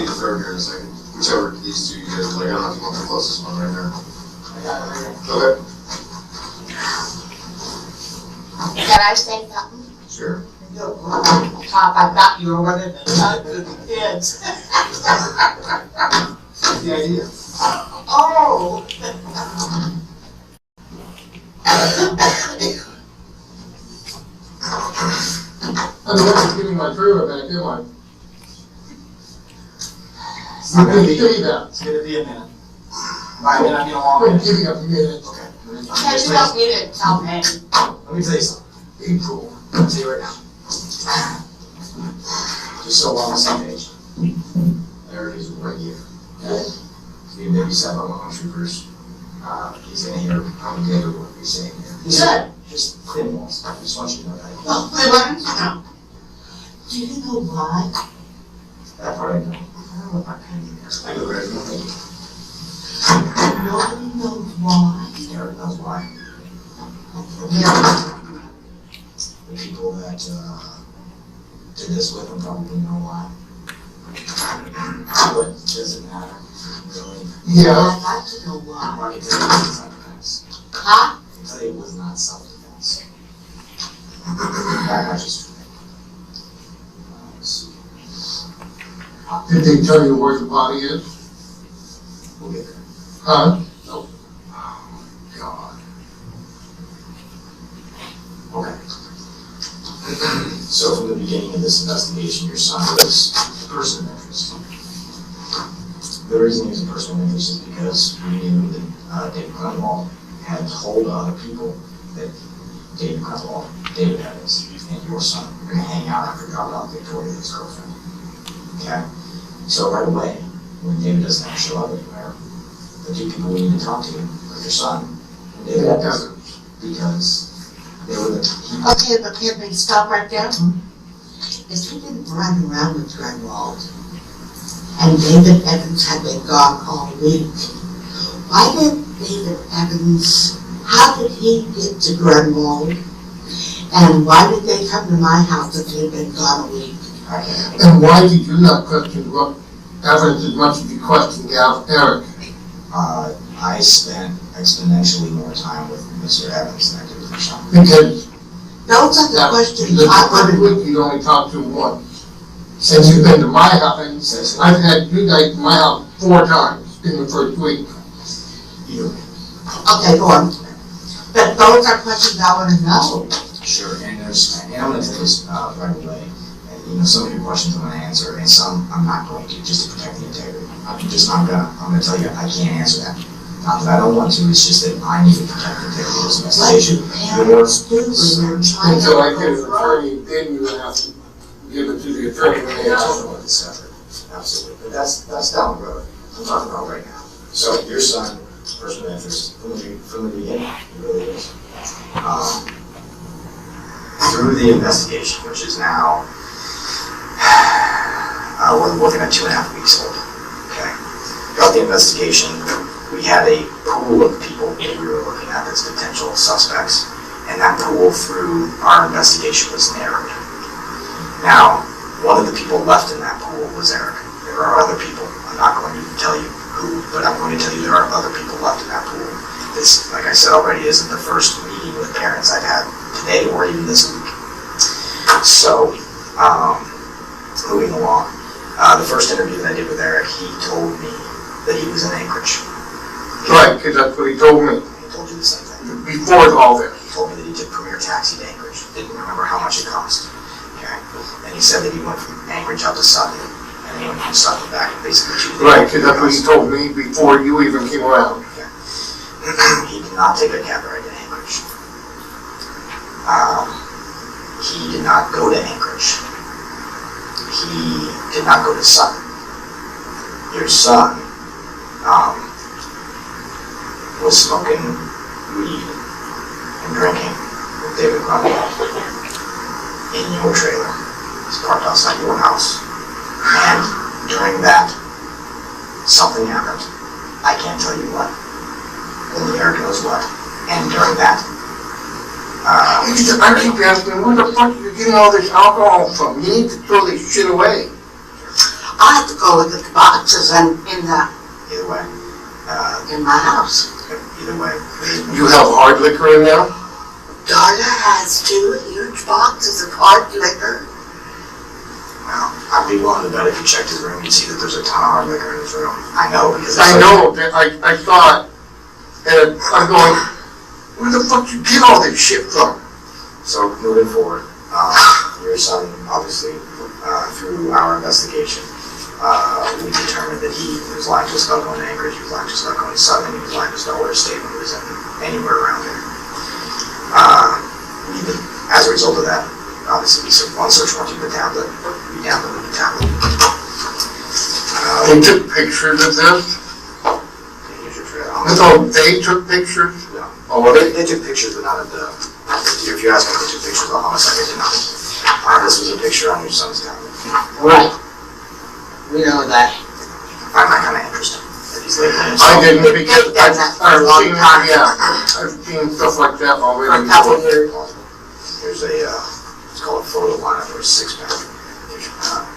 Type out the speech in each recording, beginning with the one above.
need a third here in a second. Whichever of these two you guys like. I don't know if you want the closest one right there. Okay. Can I say something? Sure. Top, I thought you were one of the kids. What's the idea? Oh. I'm not giving my trailer back, am I? It's not gonna be, Give me that. it's gonna be a minute. By a minute, I mean a long I'm minute. giving up a minute. Okay. Okay, you don't need to tell me. Let me tell you something. April. I'll tell you right now. Just so we're on the same page. Eric is right here. Okay? He's being babysat by one of my troopers. He's in here. I'm gonna tell you what he's saying here. Good. Just thin walls. I just want you to know that. Well, wait, what? Do you know why? That part I know. I don't know if I can do this. I know, Greg. Thank you. Nobody knows why. Eric knows why. Yeah. The people that did this with him probably know why. But does it matter? Really? Yeah. I'd like to know why. I can tell you it was self-defense. Huh? I can tell you it was not self-defense. I just let's see. Did they tell you where the body is? We'll get there. Huh? Nope. Oh, God. Okay. So from the beginning of this investigation, your son was a person of interest. The reason he was a person of interest is because we knew that David Grunwald had told other people that David Evans, and your son were going to hang out after dropping off Victoria, his girlfriend. Okay? So right away, when David doesn't have to show up anywhere, the two people we need to talk to are your son and David Evans. Because they were the Okay, but can we stop right there? If he didn't run around with Grunwald, and David Evans had been gone all week, why did David Evans, how did he get to Grunwald? And why did they come to my house if he had been gone a week? And why did you not question Evans as much as you questioned Eric? I spent exponentially more time with Mr. Evans than I did with your son. Because Those are the questions the I first wanted. week you only talked to him once. And you've been to my house, I've had you guys to my house 4 times in the first week. Okay, go on. But those are questions I want to know. Sure, and I'm going to tell you this right away. And, some of your questions I'm going to answer, and some I'm not going to, just to protect the integrity. I'm going to tell you I can't answer that. Not that I don't want to, it's just that I need to protect the integrity of this investigation. Parents do when they're trying Until I to get an go wrong. attorney, then you have to give it to the attorney when they ask. Absolutely, but that's down the road. I'm talking about right now. So your son, person of interest, from the beginning, he really is. Through the investigation, which is now, we're looking at 2.5 weeks old. Okay. Throughout the investigation, we had a pool of people that we were looking at as potential suspects, and that pool through our investigation was narrowed. Now, one of the people left in that pool was Eric. There are other people. I'm not going to tell you who, but I'm going to tell you there are other people left in that pool. This, like I said already, isn't the first meeting with parents I've had today or even this week. So, moving along. The first interview that I did with Eric, he told me that he was in Anchorage. Right, because that's what he told me. He told you the same thing. Before all this. He told me that he took Premier Taxi to Anchorage. Didn't remember how much it cost. Okay. And he said that he went from Anchorage out to Sutton, and he went from Sutton back basically 2 days. Right, because that's what he told me before you even came around. Okay. He did not take a cab ride to Anchorage. He did not go to Anchorage. He did not go to Sutton. Your son was smoking weed and drinking with David Grunwald in your trailer. He's parked outside your house. And during that, something happened. I can't tell you what. Only Eric knows what. And during that, I keep asking, where the fuck are you getting all this alcohol from? You need to throw this shit away. I have to go look at the boxes and Either way, in my house. either way. You have hard liquor in there? Darla has 2 huge boxes of hard liquor. Well, I'd be willing to bet if you checked his room, you'd see that there's a ton of hard liquor in his room. I know because I know, I saw it, and I'm going, where the fuck you get all this shit from? So moving forward, your son, obviously, through our investigation, we determined that he was lying to us about going to Anchorage, he was lying to us about going to Southern, he was lying to us about where his statement was in, anywhere around there. As a result of that, obviously, we served 1 search warrant to the tablet, we downloaded the tablet. They took pictures of this? No, they took pictures? No. Oh, well, They took pictures, but not of the, if you're asking if they took pictures of the homicide, they did not. This was a picture on your son's tablet. Right. We know that. I find that kind of interesting. That he's labeled I himself. didn't, because They've done that for a long time. I've seen stuff like that For already. a couple years. There's a, it's called a photo lineup or a 6-pack. There's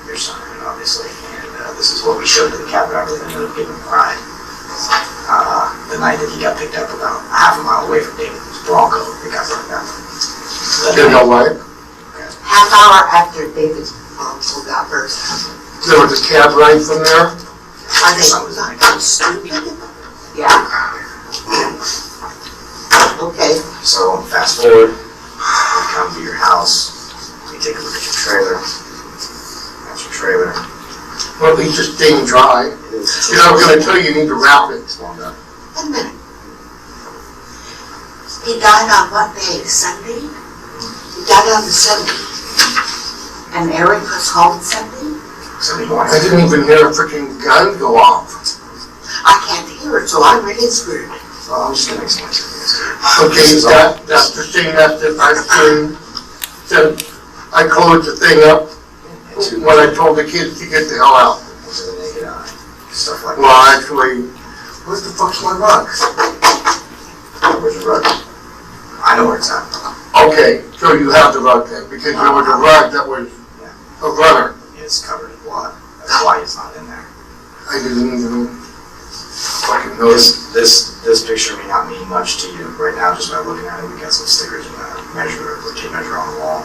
your son, obviously, and this is what we showed to the cab driver that ended up giving him a ride. The night that he got picked up about a half a mile away from David's Bronco, it got burned down. You know what? Half hour after David's Bronco got burst. There was a cab ride from there? I think I was like, I'm stupid. Yeah. Okay. So fast forward, we come to your house, we take a look at your trailer. That's your trailer. Well, at least it's staying dry. It is. You know, I was gonna tell you, you need to wrap it. It's long done. Wait a minute. He died on what day? Sunday? He died on the Sunday. And Eric was home Sunday? Sunday morning. I didn't even hear a freaking gun go off. I can't hear it, so I'm really screwed. Well, I'm just gonna explain something. Okay, that's the thing that I've seen, that I closed the thing up when I told the kids to get the hell out. Into the naked eye. Stuff like Well, that. actually, what the fuck's my rug? Where's your rug? I know where it's at. Okay, so you have the rug then, because there was a rug that was a runner. It's covered in blood. That's why it's not in there. I didn't even fucking notice. This picture may not mean much to you right now just by looking at it. We got some stickers and a tape measure on the wall.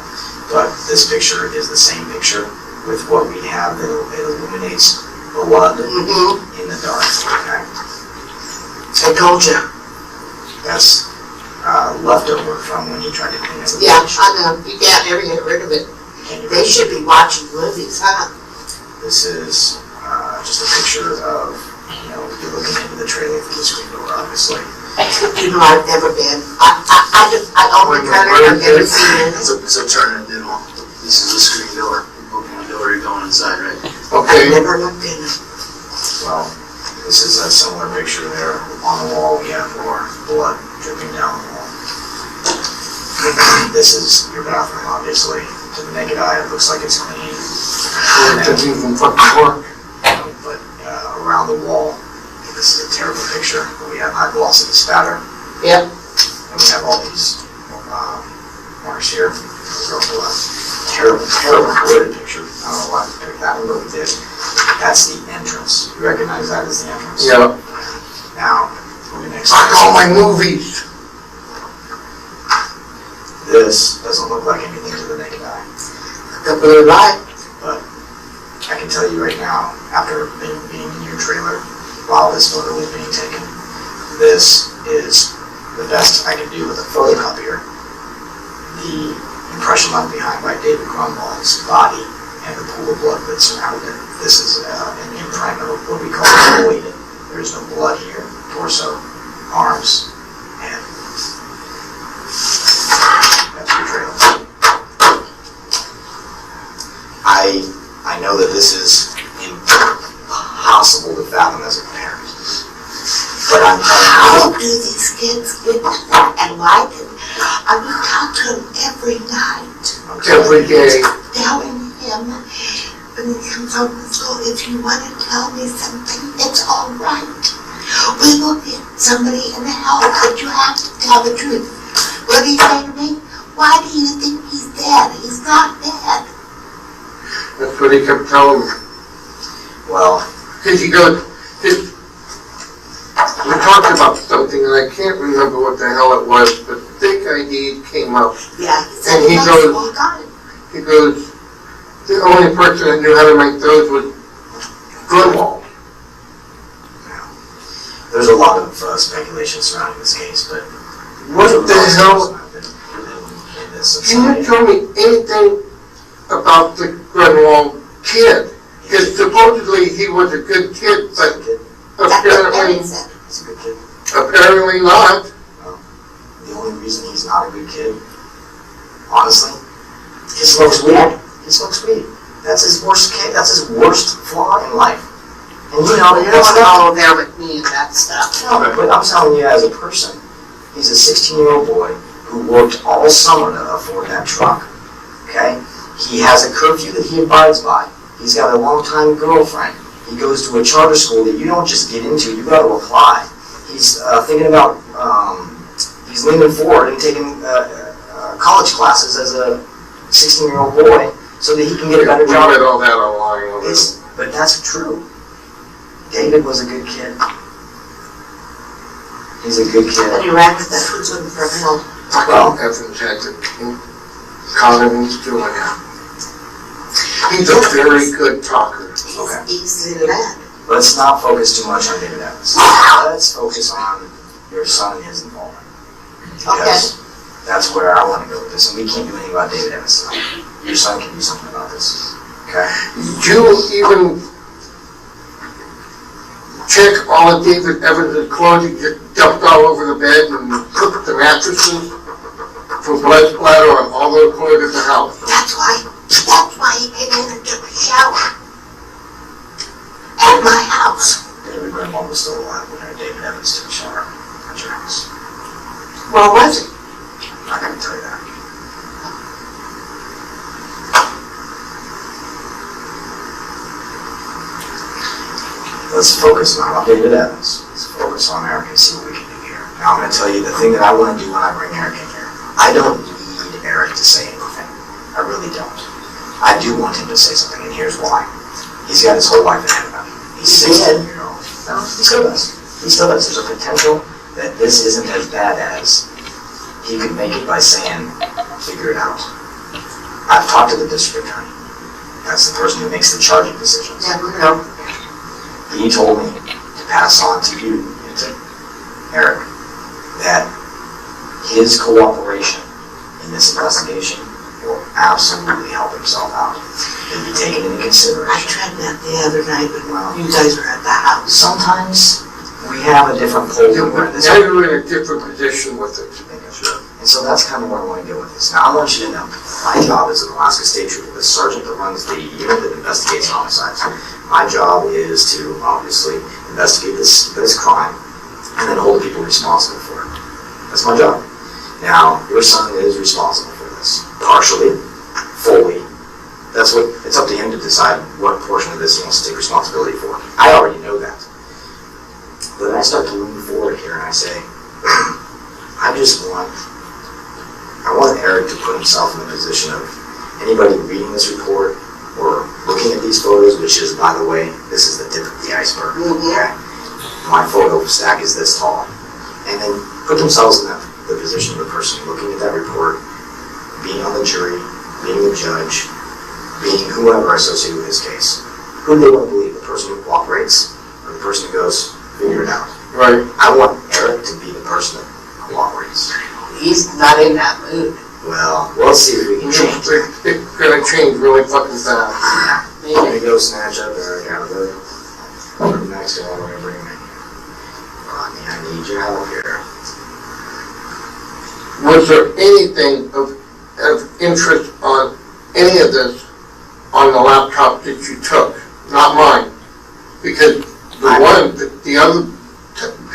But this picture is the same picture with what we have that it illuminates blood in the dark. Okay? I told you. That's leftover from when you tried to clean it. Yeah, I know. You can't ever get rid of it. They should be watching movies, huh? This is just a picture of, you're looking into the trailer through the screen door, obviously. You know, I've never been. I own the trailer, I've never seen it. So turn it middle. This is the screen door. Open the door, you're going inside, right? I've Okay, never looked in it. Well, this is a similar picture there. On the wall, we have more blood dripping down the wall. This is your bathroom, obviously. To the naked eye, it looks like it's clean. it doesn't even fucking work. But around the wall, this is a terrible picture. We have high velocity spatter. Yep. And we have all these marks here. Terrible, terrible blurred picture. I don't know why we picked that one, but we did. That's the entrance. You recognize that as the entrance? Yeah, Now, moving next. I call my movies. This doesn't look like anything to the naked eye. The blue light. But I can tell you right now, after being in your trailer while this photo was being taken, this is the best I can do with a photocopier. The impression left behind by David Grunwald's body and the pool of blood that surrounded it. This is an imprint of what we call void. There is no blood here. Torso, arms, head. That's your trailer. I know that this is impossible to fathom as a parent, but I'm telling How you, do these kids get to that and why do I would talk to him every night, Every day. telling him when he comes home from school, if you want to tell me something, it's all right. We will get somebody in the help, but you have to tell the truth. What did he say to me? Why do you think he's dead? He's not dead. That's what he kept telling me. Well, Because he goes, we talked about something and I can't remember what the hell it was, but fake ID came up. Yeah. And he goes, he goes, the only person that knew how to make those was Grunwald. there's a lot of speculation surrounding this case, but What the hell? in this Can you tell me anything about the Grunwald kid? Because supposedly he was a good kid, but apparently, He's a good kid. apparently not. The only reason he's not a good kid, honestly, he smokes weed. He smokes weed. That's his worst kid. That's his worst flaw in life. And you know You're all there with me and that stuff. No, but I'm telling you as a person, he's a 16-year-old boy who worked all summer to afford that truck. Okay? He has a curfew that he abides by. He's got a long-time girlfriend. He goes to a charter school that you don't just get into, you got to apply. He's thinking about, he's leaning forward and taking college classes as a 16-year-old boy so that he can get a better We job. read all that online. But that's true. David was a good kid. He's a good kid. And he ran with that who's looking for help. Well, Evans had to call him he's doing it. He's a very good talker. Okay. Easily led. Let's not focus too much on David Evans. Let's focus on your son and his involvement. Because that's where I want to go with this. And we can't do anything about David Evans tonight. Your son can do something about this. Okay? Did you even check all of David Evans' clothes? He just dumped all over the bed and cooked the mattresses for blood splatter on all those clothes at the house. That's why he came in and took a shower. At my house. David Grunwald was still alive when David Evans took a shower at your house. Well, was it? I'm not going to tell you that. Let's focus not on David Evans. Let's focus on Erick and see what we can do here. Now I'm going to tell you the thing that I want to do when I bring Erick in here. I don't need Erick to say anything. I really don't. I do want him to say something, and here's why. He's got his whole life ahead of him. He's 16 years old. No, he still does. He still does. There's a potential that this isn't as bad as he could make it by saying, figure it out. I've talked to the district attorney. That's the person who makes the charging decisions. Yeah, we know. He told me to pass on to you and to Erick that his cooperation in this investigation will absolutely help himself out. It'll be taken into I consideration. tried that the other night when you guys were at the house. Sometimes we have a different poll when we're in this. Now you're in a different position with it. And so that's kind of where I want to go with this. Now I want you to know, my job as an Alaska State Trooper, the sergeant that runs the unit that investigates homicides, my job is to obviously investigate this crime and then hold people responsible for it. That's my job. Now, your son is responsible for this. Partially, fully. It's up to him to decide what portion of this he wants to take responsibility for. I already know that. But then I start to lean forward here and I say, I want Erick to put himself in the position of anybody reading this report or looking at these photos, which is, by the way, this is the tip of the iceberg. Okay? My photo stack is this tall. And then put themselves in the position of the person looking at that report, being on the jury, being the judge, being whoever associated with this case. Who do they want to believe? The person who cooperates or the person who goes, figure it out? Right. I want Erick to be the person that cooperates. He's not in that mood. Well, we'll see if we can change it. It's gonna change really fucking fast. I'm gonna go snatch up Erick out of the next one. We're gonna bring him in here. Rodney, I need your help here. Was there anything of interest on any of this on the laptop that you took? Not mine. Because the other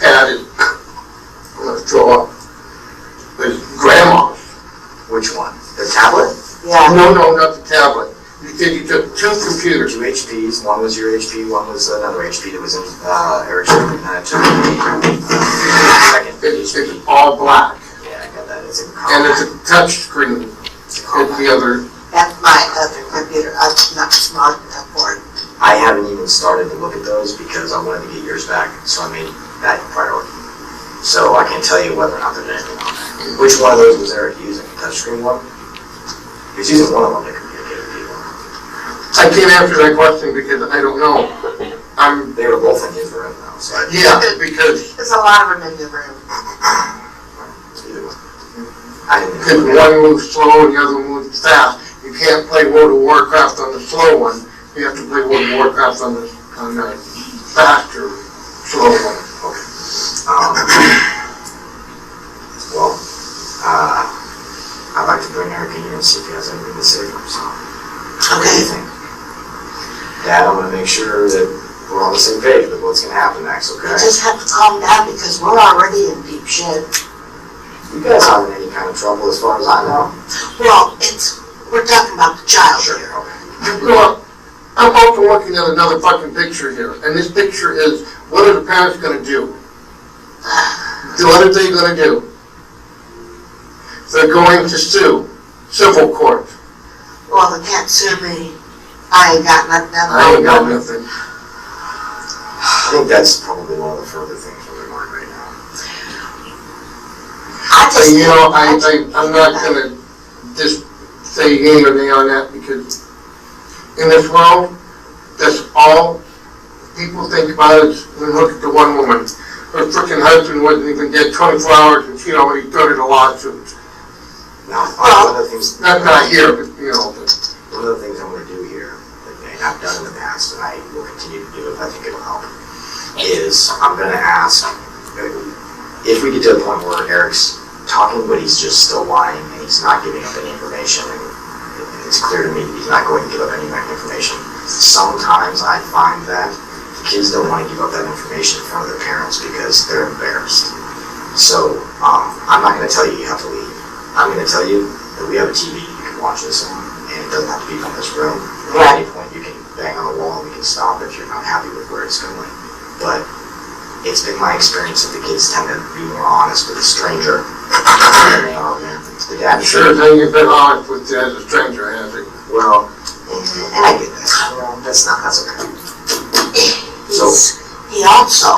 pad is, I'm gonna throw up, was grandma's. Which one? The tablet? Yeah. No, not the tablet. You said you took two computers. Two HPs. One was your HP, one was another HP that was in Erick's room. And I took the second It's HP. all black. Yeah, I got that. It's a And it's a touch screen. It's the other. That's my other computer. I'm not smart enough for it. I haven't even started to look at those because I wanted to get yours back, so I made that priority. So I can't tell you whether or not there's anything on there. Which one of those was Eric using? The touchscreen one? He was using one of them to communicate with people. I can't answer that question because I don't know. They were both in his room though, so I Yeah, because There's a lot of them in the room. either one. I didn't because even look at one moves slow and the other moves fast. You can't play World of Warcraft on the slow one. You have to play World of Warcraft on the faster, slow one. Well, I'd like to bring Eric in here and see if he has anything to say for himself. What do you think? Dad, I'm gonna make sure that we're on the same page with what's gonna happen next, okay? You just have to calm down because we're already in deep shit. You guys aren't in any kind of trouble as far as I know. Well, we're talking about the child here. Okay. Well, I'm also looking at another fucking picture here, and this picture is, what are the parents gonna do? What are they gonna do? They're going to sue, civil court. Well, they can't sue me. I ain't got nothing. I ain't got nothing. I think that's probably one of the further things on their mind right now. I'm not gonna just say yay or nay on that because in this world, that's all people think about is when look at the one woman. Her freaking husband wasn't even dead 24 hours and she already started a lawsuit. Now, one of the things... That's not here, but One of the things I'm gonna do here, and I've done in the past, and I will continue to do if I think it'll help, is I'm gonna ask, if we get to the point where Eric's talking, but he's just still lying, and he's not giving up any information, and it's clear to me that he's not going to give up any information. Sometimes I find that kids don't want to give up that information in front of their parents because they're embarrassed. So, I'm not going to tell you you have to leave. I'm going to tell you that we have a TV you can watch this on, and it doesn't have to be from this room. At any point you can bang on the wall and we can stop if you're not happy with where it's going. But it's been my experience that the kids tend to be more honest with a stranger than they are with the dad. sure thing you've been honest with you as a stranger, hasn't it? Well, and I get that. That's okay. So he also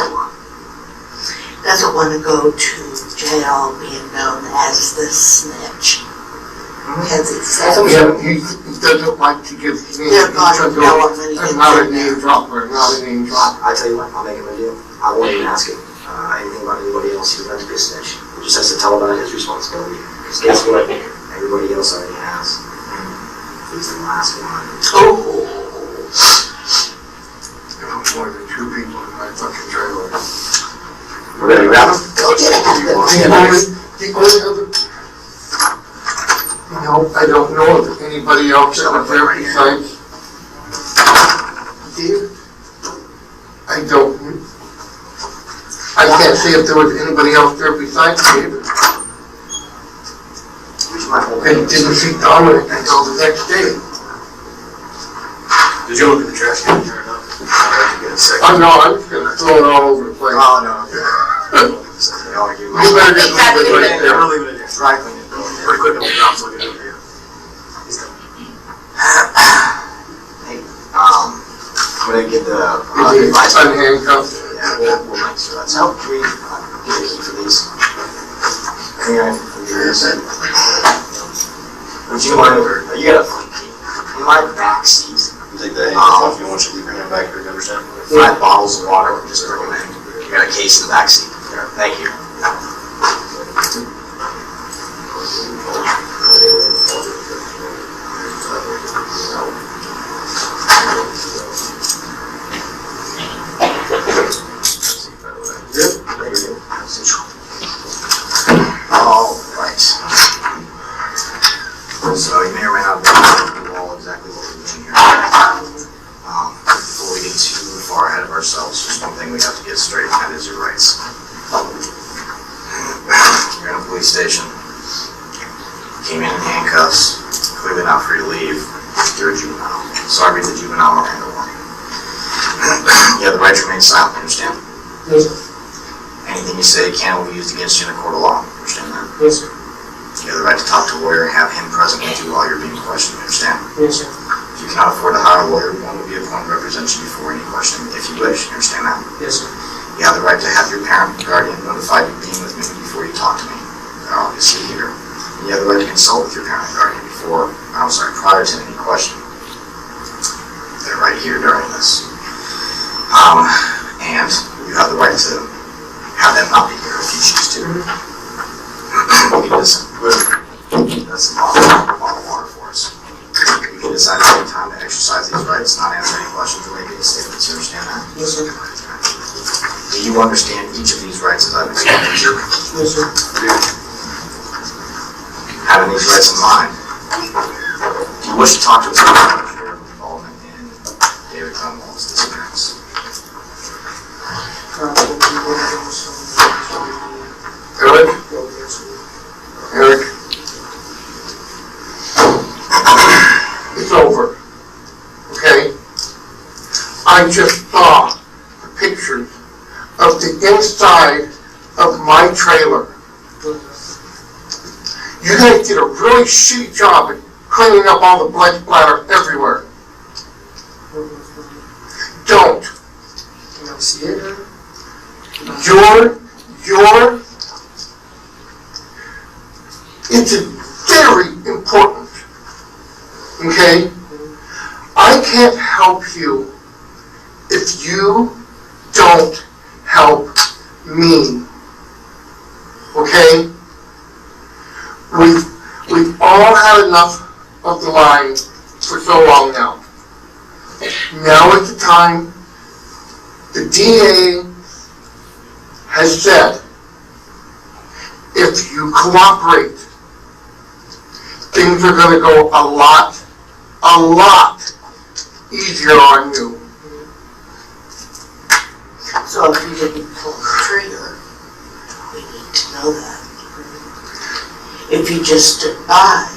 doesn't want to go to jail being known as the snitch. Because he said He doesn't like to give they're going to know him when he gets I'm not a in name there. dropper, not a name dropper. I tell you what, I'll make him a deal. I won't even ask him anything about anybody else who's going to be a snitch. He just has to tell about his responsibility. Because guess what? Everybody else already has. He's the last one. Oh. There were more than 2 people in my fucking trailer. We're ready to wrap up? Go get it. The only other, I don't know of anybody else that was there besides David. I can't see if there was anybody else there besides David. I didn't see Dominic until the next day. Did you look at the trash can here or not? Oh no, I'm just gonna throw it all over the place. Oh, no. You better just leave it right there. We're leaving it here. Dry clean it. Pretty quick, I'm drops looking over here. He's coming. Hey, I'm gonna get the Is he advice. unhandcuffed? Yeah, we'll make sure that's how can we get a key for these? Come here, would you mind, you got a front key, in my back seat, Take the handcuffs off. You want you to bring him back here, you understand? 5 bottles of water, just bring them in. You got a case in the back seat. There, thank you. All right. So you may or may not know exactly what we're doing here. Before we get too far ahead of ourselves, just one thing we have to get straight, and that is your rights. You're in a police station. Came in handcuffs. Clearly not free to leave. You're a juvenile. Sorry, the juvenile Miranda warning. You have the right to remain silent, you understand? Yes, sir. Anything you say can be used against you in a court of law, you understand that? Yes, sir. You have the right to talk to a lawyer and have him present with you while you're being questioned, you understand? Yes, sir. If you cannot afford to hire a lawyer, one will be appointed representative before any questioning, if you wish. You understand that? Yes, sir. You have the right to have your parent or guardian notify you being with me before you talk to me. They're obviously here. And you have the right to consult with your parent or guardian prior to any question. They're right here during this. And you have the right to have them not be here if you choose to. You can listen. That's the bottle of water for us. You can decide at any time to exercise these rights, not answer any questions or make any statements. You understand that? Yes, sir. Do you understand each of these rights as I've explained to you? Yes, sir. Having these rights in mind, do you wish to talk to us about your involvement in David Grunwald's disappearance? Erick? Erick? It's over. Okay? I just saw the pictures of the inside of my trailer. You guys did a really shitty job at cleaning up all the blood splatter everywhere. Don't. Can I see it? It's very important. Okay? I can't help you if you don't help me. Okay? We've all had enough of the lying for so long now. Now is the time. The DA has said, if you cooperate, things are going to go a lot easier on you. So if you didn't pull the trigger, we need to know that. If you just stood by,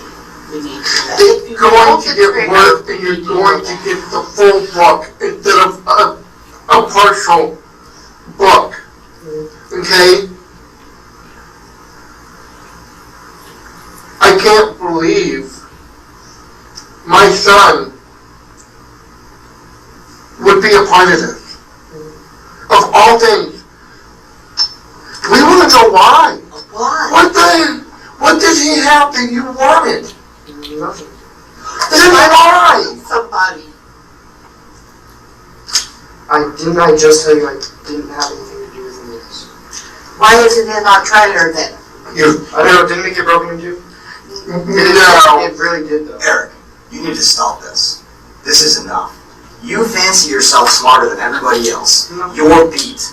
we need to know that. It's going to get worse, and you're going to get the full book instead of a partial book. Okay? I can't believe my son would be a part of this. Of all things. We want to know why. Why? What did he have that you wanted? Nothing. Then why? Somebody. I just tell you I didn't have anything to do with any of this. Why isn't it in our trailer then? I don't know, didn't it get broken into? No. It really did though. Eric, you need to stop this. This is enough. You fancy yourself smarter than everybody else. No. You're beat.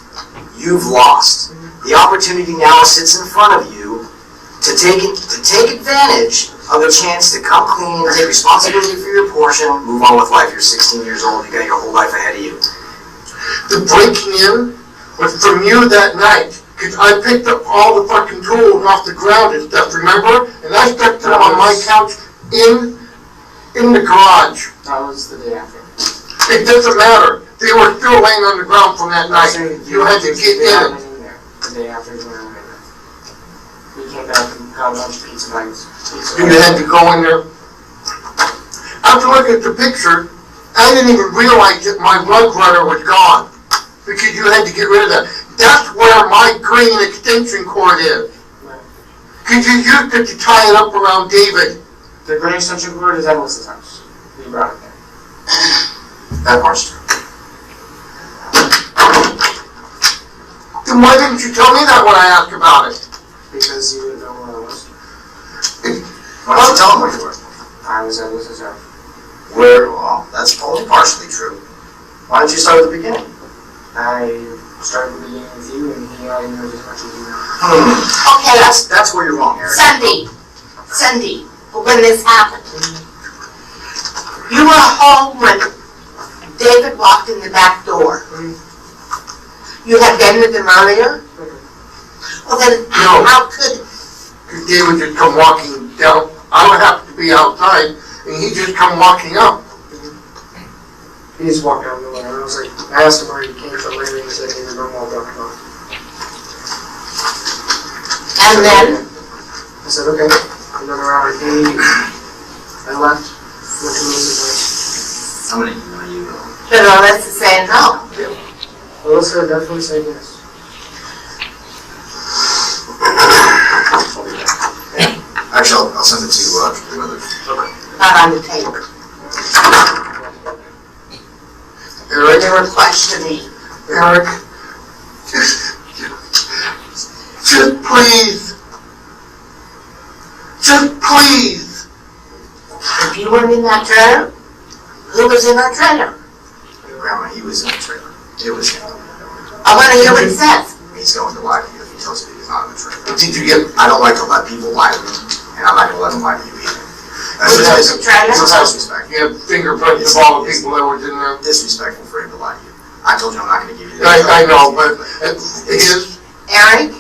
You've lost. The opportunity now sits in front of you to take advantage of the chance to come clean, take responsibility for your portion, move on with life. You're 16 years old. You got your whole life ahead of you. The breaking in was from you that night. Because I picked up all the fucking tools off the ground and stuff, remember? And I stuck them on my couch in the garage. That was the day after. It doesn't matter. They were still laying on the ground from that night. You had to get in. The day after he went away. We came back and got a bunch of pizza bites. You had to go in there. After looking at the picture, I didn't even realize that my lug runner was gone. Because you had to get rid of that. That's where my green extension cord is. Because you used it to tie it up around David. The green extension cord is at Melissa's house. We brought it there. That part's true. Then why didn't you tell me that when I asked about it? Because you didn't know where I was. Why don't you tell them where you were? I was at Melissa's house. Well, that's only partially true. Why don't you start at the beginning? I started the beginning with you, and he already knows as much as you know. Okay, That's where you're wrong, Eric. Sunday, when this happened, you were home when David walked in the back door. You had been with him earlier? Well then, No. how could, Because David just come walking down. I would have to be outside, and he just come walking up. He just walked out of the window, and I was like, I asked him where he came from later, and he said he was normal dropped him off. and then, I said, okay. And then around 8, I left, went to Melissa's house. I'm gonna email you But Alyssa said no. Alyssa definitely said yes. Actually, I'll send it to the other. Not on the table. Eric, They were questioning. Eric, just please, If you weren't in that trailer, who was in that trailer? Grandma, he was in the trailer. It was him. I want to hear what he says. He's going to lie to you if he tells you that he's not in the trailer. did you get, I don't like to let people lie to me, and I'm not going to let them lie to you either. That's Was just it the trailer? disrespectful. you have fingerprints of all the people that were in there? Disrespectful for him to lie to you. I told you I'm not going to give you I know, but it is, Eric,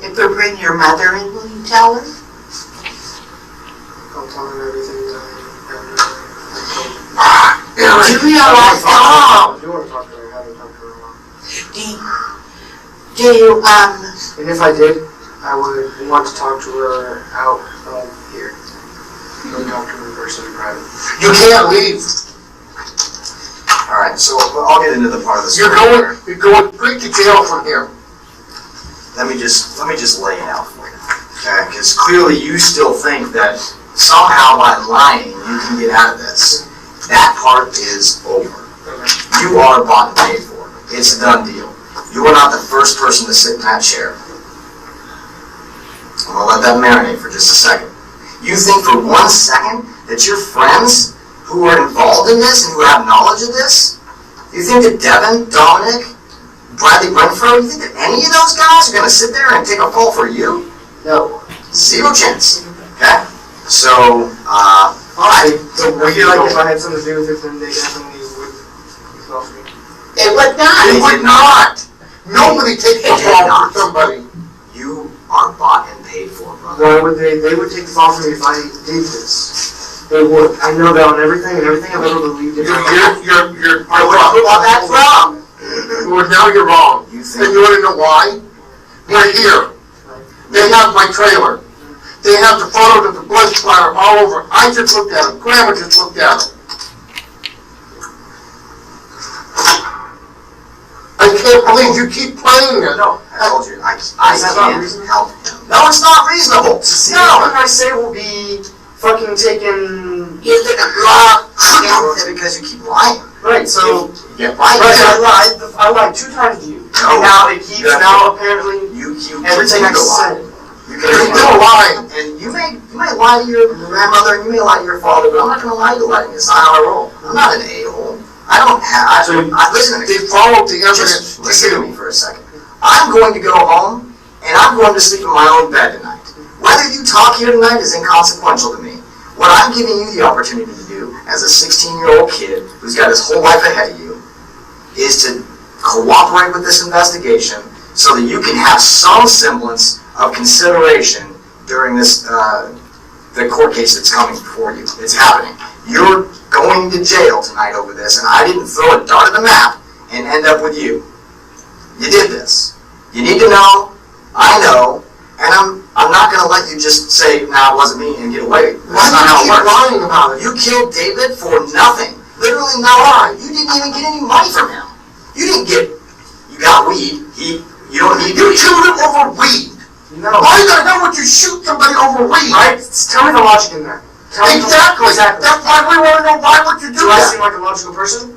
if we bring your mother in, will you tell her? I'll tell her everything that Eric. Do you realize, oh, if you want to talk to her, have her talk to her alone. do you, And if I did, I would want to talk to her out of here. Don't talk to her in person in private. You can't leave. Alright, so I'll get into the part of the story. You're going straight to jail from here. Let me just lay it out for you. Okay, because clearly you still think that somehow by lying you can get out of this. That part is over. You are bought and paid for. It's a done deal. You are not the first person to sit in that chair. I'm gonna let that marinate for just a second. You think for 1 second that your friends who are involved in this and who have knowledge of this, you think that Devin, Dominic, Bradley Renfro, you think that any of those guys are gonna sit there and take a fall for you? No. Zero chance. Okay? So, alright. So I feel like if I had something to do with it, then they definitely would involve me. they would not. They would not. Nobody takes the They did fall not. for somebody. You are bought and paid for, brother. Why would they would take the fall from me if I did this. They would. I know that on everything and everything I've ever believed in. You're Well, that's wrong. Well, now you're wrong. You And think you wanna know why? We're here. They have my trailer. They have the photos of the blood splatter all over. I just looked at them. Grandma just looked at them. I can't believe you keep playing this. No, I told you, I Is that not can't reasonable? help him. No, it's not reasonable. No, what I say will be fucking taken. You're gonna block. Because you keep lying. Right, so. You get right. Right, I lied 2 times to you. No. And now it keeps now apparently You everything I continue to lie. said. You You're continue still to lie. lying. And you may lie to your grandmother, and you may lie to your father, but I'm not going to lie to you. It's not how I roll. I'm not an a-hole. I don't have. Listen to me. They followed the evidence. Just listen to me for a second. I'm going to go home, and I'm going to sleep in my own bed tonight. Whether you talk here tonight is inconsequential to me. What I'm giving you the opportunity to do as a 16-year-old kid who's got his whole life ahead of you is to cooperate with this investigation so that you can have some semblance of consideration during this the court case that's coming before you. It's happening. You're going to jail tonight over this, and I didn't throw a dart at the map and end up with you. You did this. You need to know, I know, and I'm not going to let you just say, nah, it wasn't me, and get away. Why That's not how do it you keep works. lying about it? You killed David for nothing. Literally no lie. You didn't even get any money from him. You didn't get, you got weed. You don't need You weed. killed him over weed. No. Why the hell would you shoot somebody over weed? Right? Tell me the logic in that. Tell me Exactly. Exactly. That's why we want to know why would you do Do I that? seem like a logical person?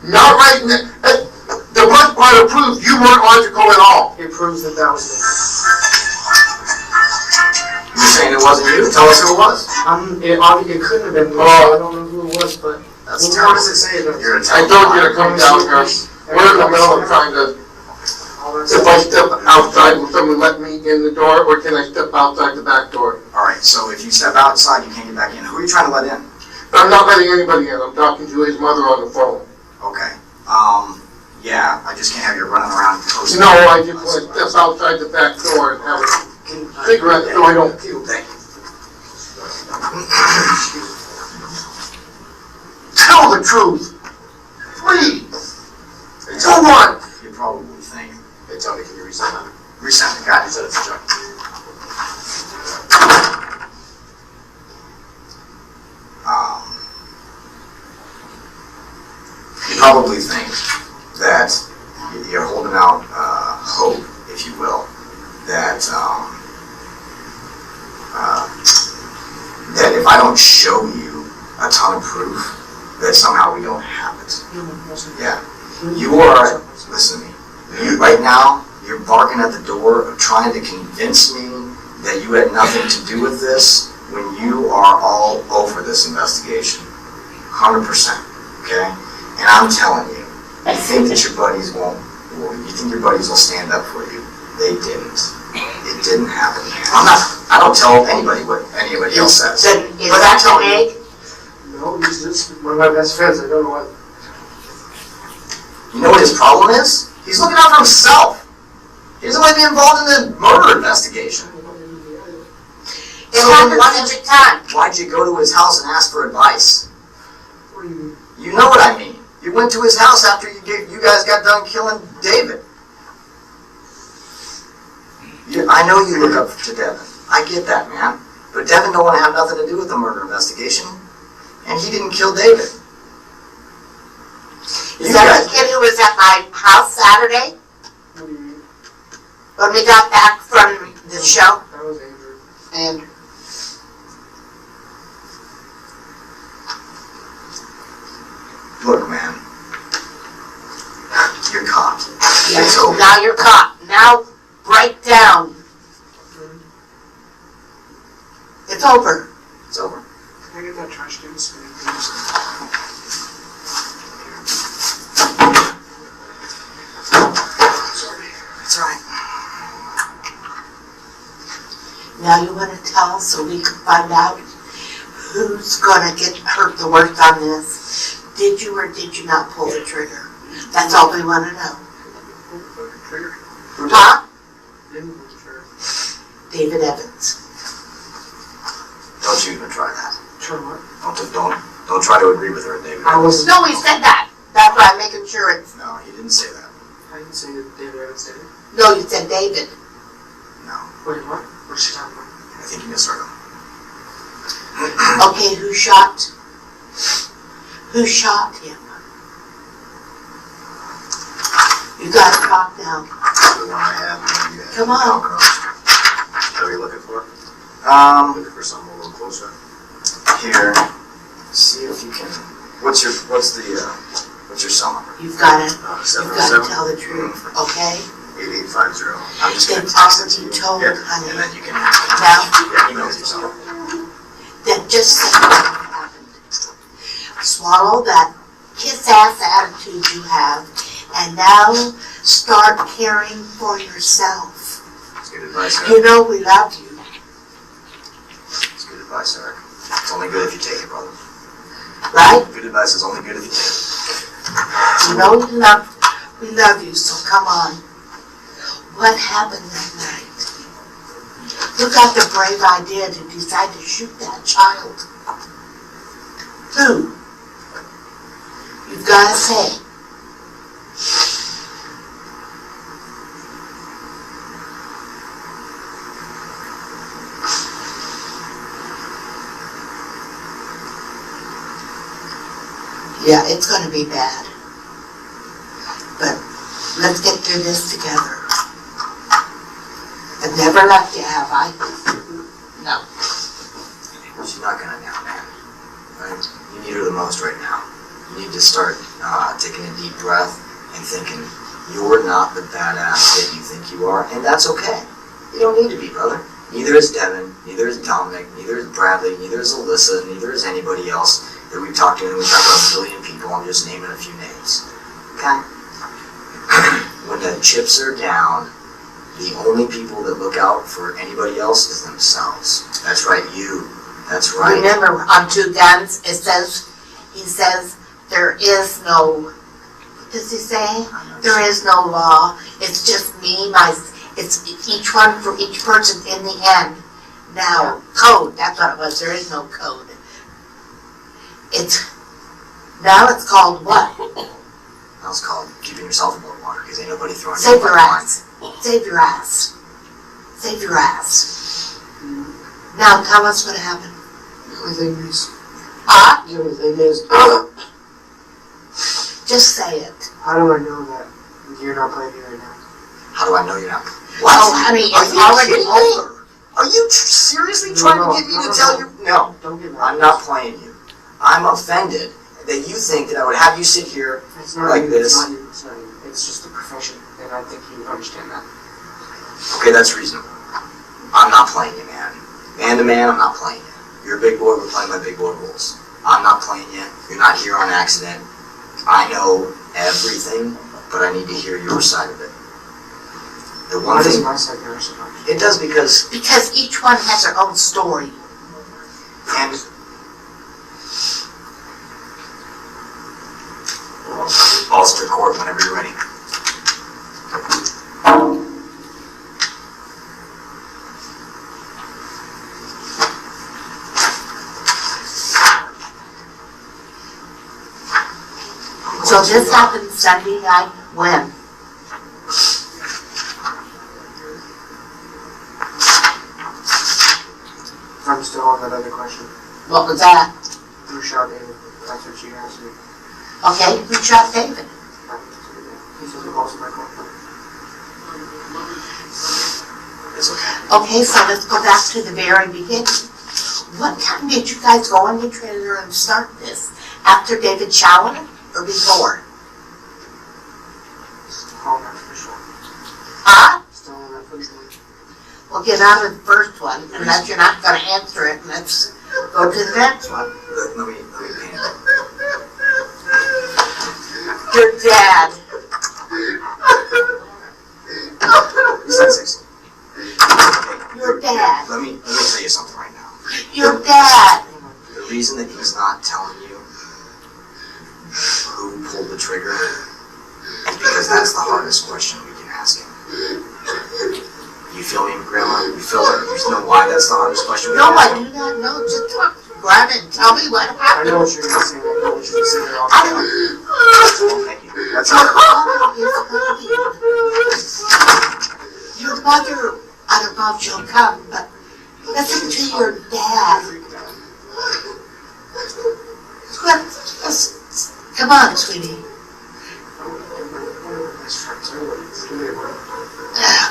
Not right now. The blood splatter proves you weren't logical at all. It proves that that was me. You're saying it wasn't you? Tell us who it was. It couldn't have been me. Oh. I don't know who it was, but That's what terrible. does it say? You're a I told you to come down here. We're in the middle of trying to, if I step outside, will someone let me in the door, or can I step outside the back door? Alright, so if you step outside, you can't get back in. Who are you trying to let in? I'm not letting anybody in. I'm talking to his mother on the phone. Okay. Yeah, I just can't have you running around posting. No, I just want to step outside the back door and have a cigarette so I don't puke. Thank you. Tell the truth. Please. It's For what? You probably think. Hey, Tony, can you resend that? Resend it. God, he said it's a joke. You think that you're holding out hope, if you will, that that if I don't show you a ton of proof, that somehow we don't have it. Yeah. You are, listen to me, you right now, you're barking at the door of trying to convince me that you had nothing to do with this when you are all over this investigation. 100%, okay? And I'm telling you, you think that your buddies will stand up for you. They didn't. It didn't happen. I don't tell anybody what anybody else says. Is that an egg? No, he's just one of my best friends. I don't know what. You know what his problem is? He's looking out for himself. He doesn't want to be involved in the murder investigation. It happens every time. Why'd you go to his house and ask for advice? What do you mean? You know what I mean. You went to his house after you guys got done killing David. I know you look up to Devin. I get that, man. But Devin don't want to have nothing to do with the murder investigation. And he didn't kill David. Is that the kid who was at my house Saturday? What do you mean? When we got back from the show? That was Andrew. And Look, man. You're caught. yes, now you're caught. Now break down. It's over. It's over. Can I get that trash can spinning, Sorry. It's all right. Now you want to tell us so we can find out who's going to get hurt the worst on this? Did you or did you not pull the trigger? That's all we want to know. Trigger. Huh? Didn't pull the trigger. David Evans. Don't you even try that. Sure what? Don't try to agree with her, David. I wasn't. No, he said that. That's why I'm making sure it's... No, he didn't say that. I didn't say that David Evans did it. No, you said David. No. Wait, what? What's she talking about? I think you misheard him. Okay, who shot? Who shot him? You gotta talk now. The one I have, maybe you had. Come on. What are you looking for? Looking for something a little closer? Here. See if you can. What's your cell number? You've gotta tell the 707 truth, okay? 8850. I'm just They gonna text it to probably you. told, Yeah. honey. And then you can Now, email it to yourself. then just say what happened. Swallow that kiss-ass attitude you have, and now start caring for yourself. It's good advice, Eric. You know we love you. It's good advice, Eric. It's only good if you take it, brother. Right? Good advice is only good if you take it. You know we love you, so come on. What happened that night? Who got the brave idea to decide to shoot that child? Who? You've gotta say. Yeah, it's gonna be bad. But let's get through this together. I've never left you, have I? No. She's not gonna now, man. Right? You need her the most right now. You need to start taking a deep breath and thinking, you're not the badass that you think you are, and that's okay. You don't need to be, brother. Neither is Devin, neither is Dominic, neither is Bradley, neither is Alyssa, neither is anybody else that we've talked to, and we've talked about a billion people. I'm just naming a few names. Okay? When the chips are down, the only people that look out for anybody else is themselves. That's right, you. That's right. Remember, on Two Guns, he says, there is no, what does he say? There is no law. It's just me, it's each one for each person in the end. Now, code, that's what it was. There is no code. Now it's called what? Now it's called keeping yourself above water, because ain't nobody throwing Save you your a line. ass. Save your ass. Save your ass. Now tell us what happened. The only thing is, Huh? the only thing is, Just say it. How do I know that you're not playing me right now? How do I know you're not? What? Oh, honey, Are it's you already kidding me? over. Are you seriously trying to get me to tell you? No, Don't get mad. I'm not playing you. I'm offended that you think that I would have you sit here It's not like you, this. It's not you. It's not you. It's just the profession, and I think you understand that. Okay, that's reasonable. I'm not playing you, man. Man to man, I'm not playing you. You're a big boy, we're playing by big boy rules. I'm not playing you. You're not here on accident. I know everything, but I need to hear your side of it. The one Why does thing, my side matter so much? it does because, Because each one has their own story. and I'll start court whenever you're ready. So this happened Sunday night, when? I'm still on that other question. What was that? Who shot David? That's what you asked me. Okay, who shot David? He said it wasn't my fault. It's okay. Okay, so let's go back to the very beginning. What time did you guys go in the trailer and start this? After David showered or before? Still on that first one. Huh? Still on that first one. Well, get out of the first one, unless you're not gonna answer it, and let's go to the next one. Let me paint it. Your dad. He's not 60. Your dad. Let me tell you something right now. Your dad. The reason that he's not telling you who pulled the trigger is because that's the hardest question we can ask him. You feel me, Grandma? You feel it? You know why that's the hardest question we No, can ask I him? do not know. Just talk to Grandma and tell me what I happened. know what you're gonna say. I know what you're gonna say. They're all I don't. Thank you. That's Your it. mother is hurting. Your mother, I don't know if she'll come, but listen to your dad. Come on, sweetie.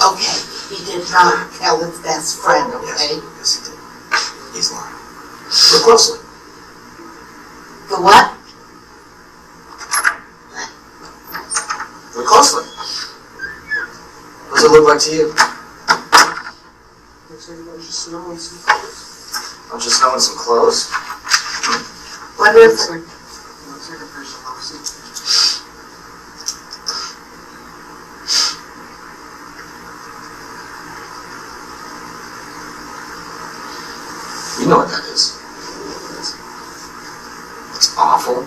Okay, he did not tell his best friend, okay? Yes, he did. He's lying. Look closely. The what? Look closely. What does it look like to you? Looks like a bunch of snow and some Bunch of snow and some clothes. What is Looks it? like a person officer. You know what that is. It's awful.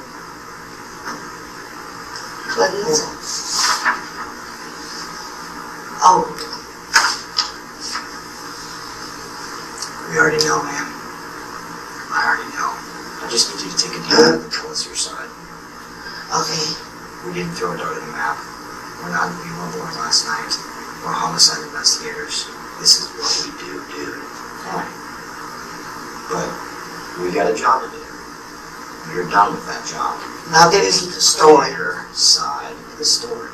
What is it? Oh, We already know, man. I already know. I just need you to take a deep breath and tell us your side. okay. We didn't throw a dart at the map. We weren't born last night. We're homicide investigators. This is what we do, dude. But we got a job to do. You're done with that job. Now get into the story. Your side of the story.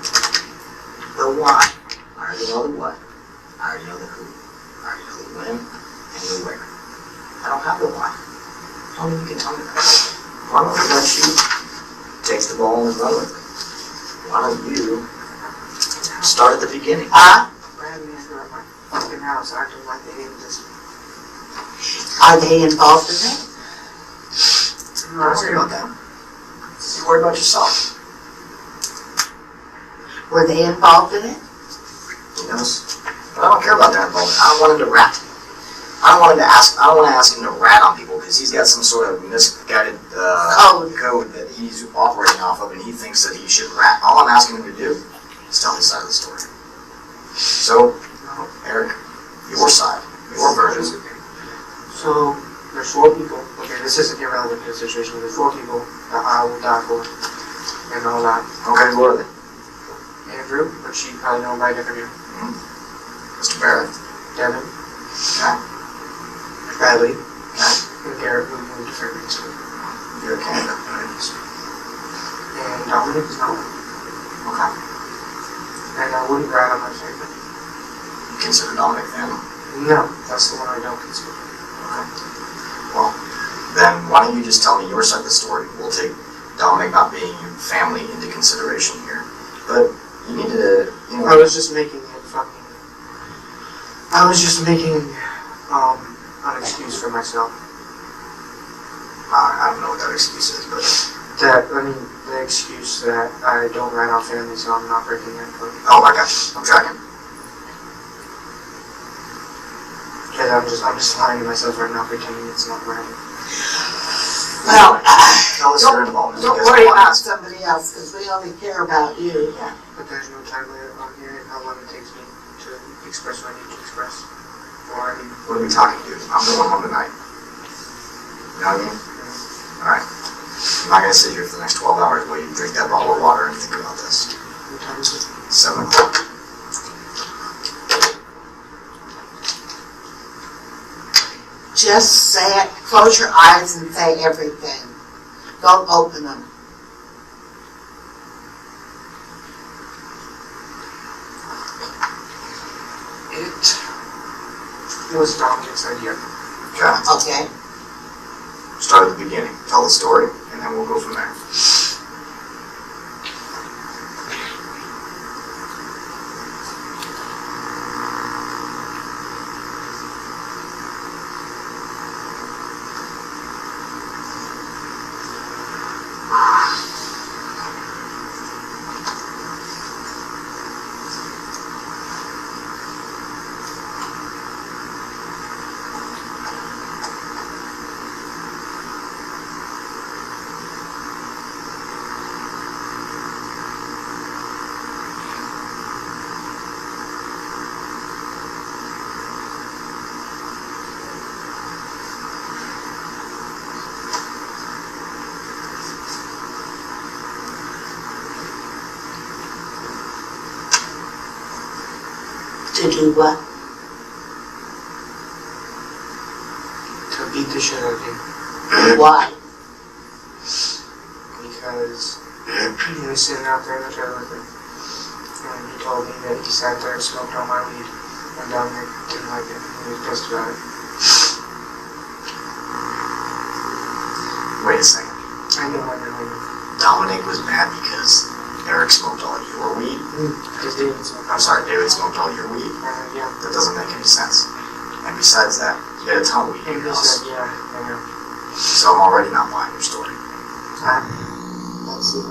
The why. I already know the what. I already know the who. I already know the when and the where. I don't have the why. Only you can tell me that. Why don't we let you take the ball and run with it? Why don't you start at the beginning? Huh? Brad and Andrew at my fucking house acting like they hated this. Are they involved in it? I'm not worried about that. You worry about yourself. Were they involved in it? Who knows? But I don't care about their involvement. I don't want him to rat. I don't want to ask him to rat on people because he's got some sort of misguided code that he's operating off of, and he thinks that he should rat. All I'm asking him to do is tell his side of the story. So, Eric, your side, your version. So, there's 4 people. Okay, this isn't irrelevant to the situation, but there's 4 people that I will die for. And all that. Okay, who are they? Andrew, which you probably know by different name. Mr. Barrett. Devin. Okay. Bradley. Okay. And Garrett, who moved to Fairbanks. You're a candidate. And Dominic is not one. and I wouldn't rat on my family. You consider Dominic family? No, that's the one I don't consider. Okay. Well, then why don't you just tell me your side of the story? We'll take Dominic not being your family into consideration here. But you need to, I was just making an excuse for myself. I don't know what that excuse is, but... The excuse that I don't rat on family, so I'm not breaking that code. Oh, I got you. I'm tracking. Because I'm just lying to myself right now, pretending it's not right. Well, Tell us your involvement. don't because worry I want about to- somebody else, because we only care about you. But there's no time limit on here and how long it takes me to express what I need to express. Or I mean, What are we talking, dude? I'm going home tonight. You know what I mean? Alright. I'm not gonna sit here for the next 12 hours while you drink that bottle of water and think about this. what time is it? 7 o'clock. Just say it, close your eyes and say everything. Don't open them. It was Dominic's idea. Okay. Okay? Start at the beginning. Tell the story, and then we'll go from there. To do what? To beat the shit out of him. Why? Because he was sitting out there in the trailer with me. And he told me that he sat there and smoked all my weed. And Dominic didn't like it. He was pissed about it. Wait a second. I know I know. Dominic was mad because Eric smoked all your weed? Because David smoked. I'm sorry, David smoked all your weed? Yeah. That doesn't make any sense. And besides that, you got a ton of weed in And your he house. said, yeah, I know. So I'm already not buying your story. That's it.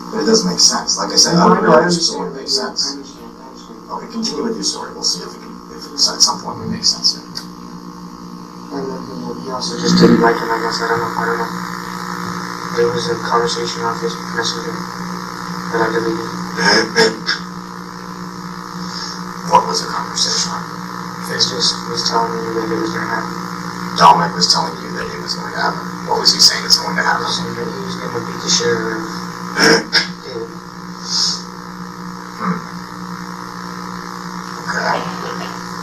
But it doesn't make sense. Like I said, I don't know if your story makes sense. I understand. Okay, continue with your story. We'll see if at some point it makes sense. And then he also just didn't like him, I guess. I don't know. There was a conversation on Facebook Messenger that I deleted. What was the conversation on? He just was telling me that it was going to happen. Dominic was telling you that it was going to happen. What was he saying is going to happen? Saying that he was going to beat the shit out of David. Okay.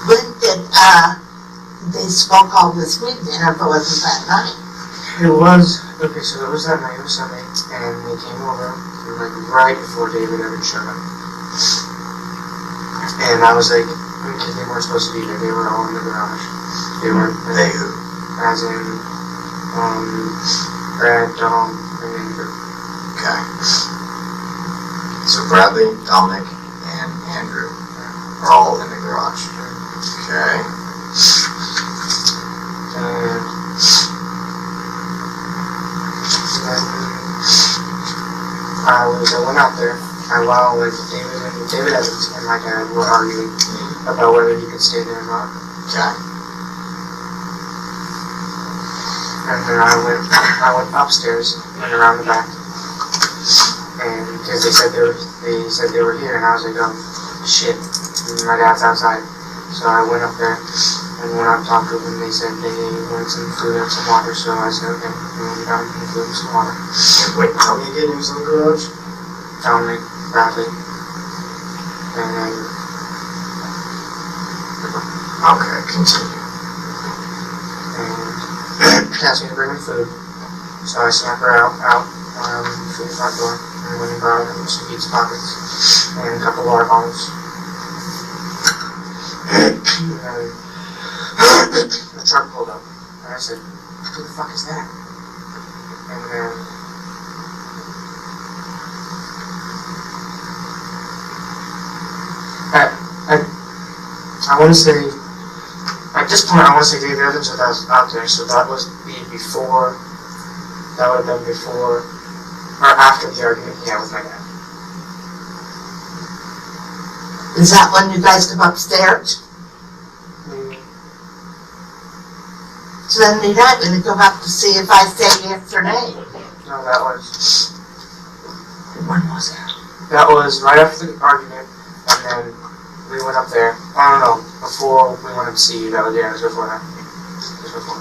When did, they smoke all this weed in if it wasn't that night? It was, okay, so it was that night, it was Sunday, and they came over, like, right before David ever showed up. And I was like, because they weren't supposed to be there, they were all in the garage. They were, They who? as in, Brad, Dom, and Andrew. Okay. So Bradley, Dominic, and Andrew are all in the garage. Okay. And I went out there, while like David and my dad were arguing about whether he could stay there or not. Okay. And then I went upstairs and around the back, and because they said they were here, and I was like, oh shit, and my dad's outside, so I went up there and went out and talked to them, and they said they wanted some food and some water, so I said okay, and we got some food and some water. And wait, tell me again who's in the garage? Dominic, Bradley, and then Okay, continue. and asked me to bring me food, so I snuck her out through the front door, and went and brought her some pizza pockets. and a couple water bottles. And then the truck pulled up, and I said, "Who the fuck is that?" And then I want to say, at this point, I want to say David Evans was out there, so that was before, that would have been before, or after the argument he had with my dad. Is that when you guys come upstairs? So then you're not going to come up to see if I say yes or nay. No, that was, When was that? that was right after the argument, and then we went up there. I don't know, before we went up to see you, that was, yeah, it was before that. It was before.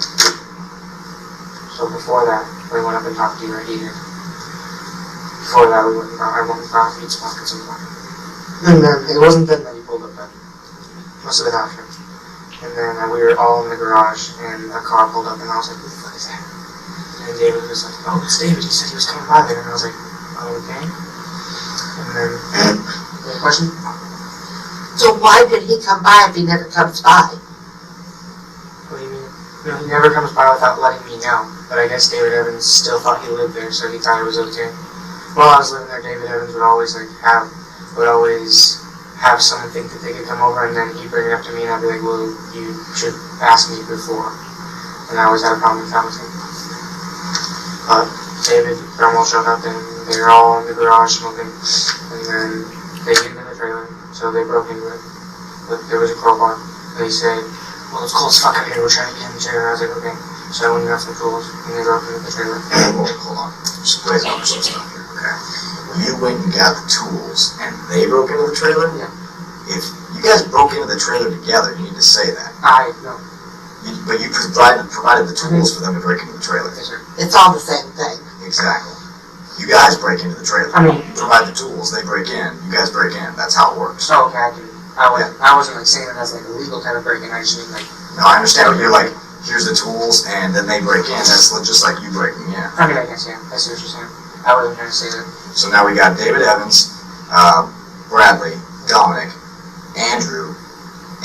So before that, we went up and talked to you right here. Before that, we went and I went and got Heath's pockets and whatnot. And then, it wasn't then that he pulled up then. Must have been after. And then we were all in the garage, and a car pulled up, and I was like, "Who the fuck is that?" And David was like, "Oh, it's David. He said he was coming by there." And I was like, "Oh, okay." And then, any question? So why did he come by if he never comes by? What do you mean? No, he never comes by without letting me know. But I guess David Evans still thought he lived there, so he thought it was okay. While I was living there, David Evans would always have someone think that they could come over, and then he'd bring it up to me, and I'd be like, "Well, you should ask me before." And I always had a problem with that with him. But David Grunwald showed up, and they were all in the garage smoking, and then they get into the trailer, so they broke into it. But there was a crowbar. They said, "Well, it's cold as fuck out here, we're trying to get in the trailer." And I was like, "Okay." So I went and got some tools, and they broke into the trailer. Hold on. Just wait on some stuff here, okay? You went and got the tools, and they broke into the trailer? Yeah. If you guys broke into the trailer together, you need to say that. No. But you provided the tools for them to break into the trailer. Yes, sir. It's all the same thing. Exactly. You guys break into the trailer. I mean, You provide the tools, they break in, you guys break in. That's how it works. oh, okay, I wasn't like saying it as like a legal kind of break-in, I just mean like, No, I understand, but you're like, here's the tools, and then they break in. That's just like you breaking in. I mean, I guess, yeah, I see what you're saying. I wasn't trying to say that. So now we got David Evans, Bradley, Dominic, Andrew,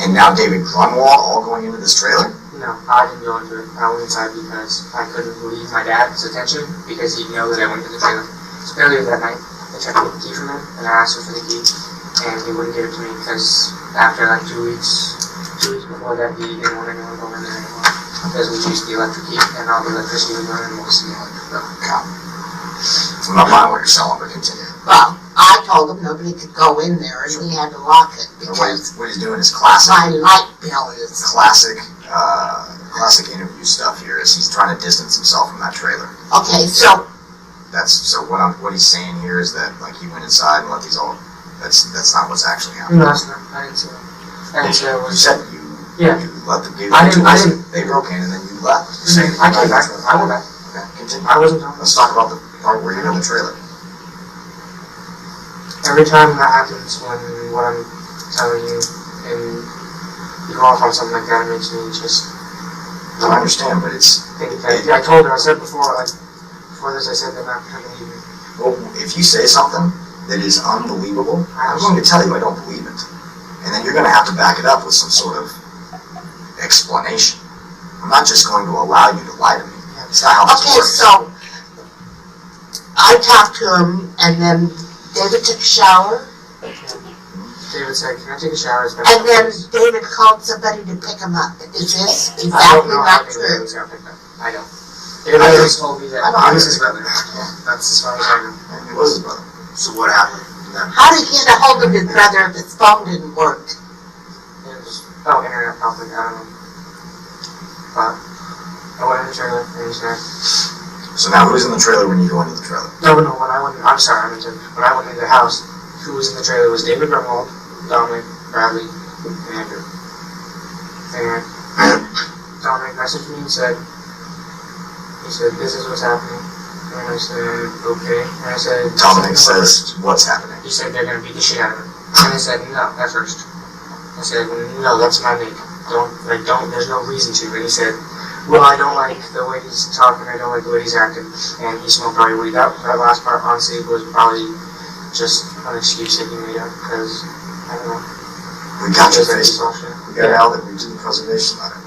and now David Grunwald all going into this trailer? No, I didn't go into it. I went inside because I couldn't leave my dad's attention because he'd know that I went to the trailer. So earlier that night, I tried to get the key from him, and I asked him for the key, and he wouldn't give it to me because after like 2 weeks before that, he didn't want anyone going in there anymore. Because we used the electric key, and all the electricity was running most of the electric bill. I'm not buying what you're selling, but continue. Well, I told him nobody could go in there and he had to lock it because What he's doing is classic. my light bill is. Classic interview stuff here is he's trying to distance himself from that trailer. Okay, so What he's saying here is that like he went inside and let these all. That's not what's actually happening. No, that's not. I didn't say that. I didn't say that You was. said you let them give you I the didn't- tools. They broke in and then you left. You're saying that I you came back. left. I went back. Okay, continue. I wasn't talking. Let's talk about the part where you're in the trailer. Every time that happens, when what I'm telling you, and you go off on something like that, it makes me just No, I understand, but it's. think that. I told her, I said before, like, before this, I said they're not going to leave me. Well, if you say something that is unbelievable, I'm going to tell you I don't believe it. And then you're going to have to back it up with some sort of explanation. I'm not just going to allow you to lie to me. That's not how this okay, works. so I talked to him and then David took a shower David said, "Can I take a shower?" It's been and then days." David called somebody to pick him up. Is this I don't exactly know how not David true? Evans got picked up. I don't. David Evans told me that I know he how was he his got brother. picked up. That's as far as I know. It was his brother. So what happened then? How did he get a hold of his brother if his phone didn't work? It was, internet probably, I don't know. But I went in the trailer and he said, So now who's in the trailer when you go into the trailer? no, when I went, I'm sorry, I meant to, when I went into the house, who was in the trailer was David Grunwald, Dominic, Bradley, and Andrew. And Dominic messaged me and said, "This is what's happening." And I said, "Okay." And I said, Dominic "No, says, what's happening? He said they're gonna beat the shit out of him. And I said, "No," at first. I said, "No, that's my mate. Don't, there's no reason to." And he said, "Well, I don't like the way he's talking, I don't like the way he's acting." And he smoked already weed. That last part, honestly, was probably just an excuse that he made up because, I don't know. We got your Because Facebook. that's bullshit. We got all that. We did the preservation letter.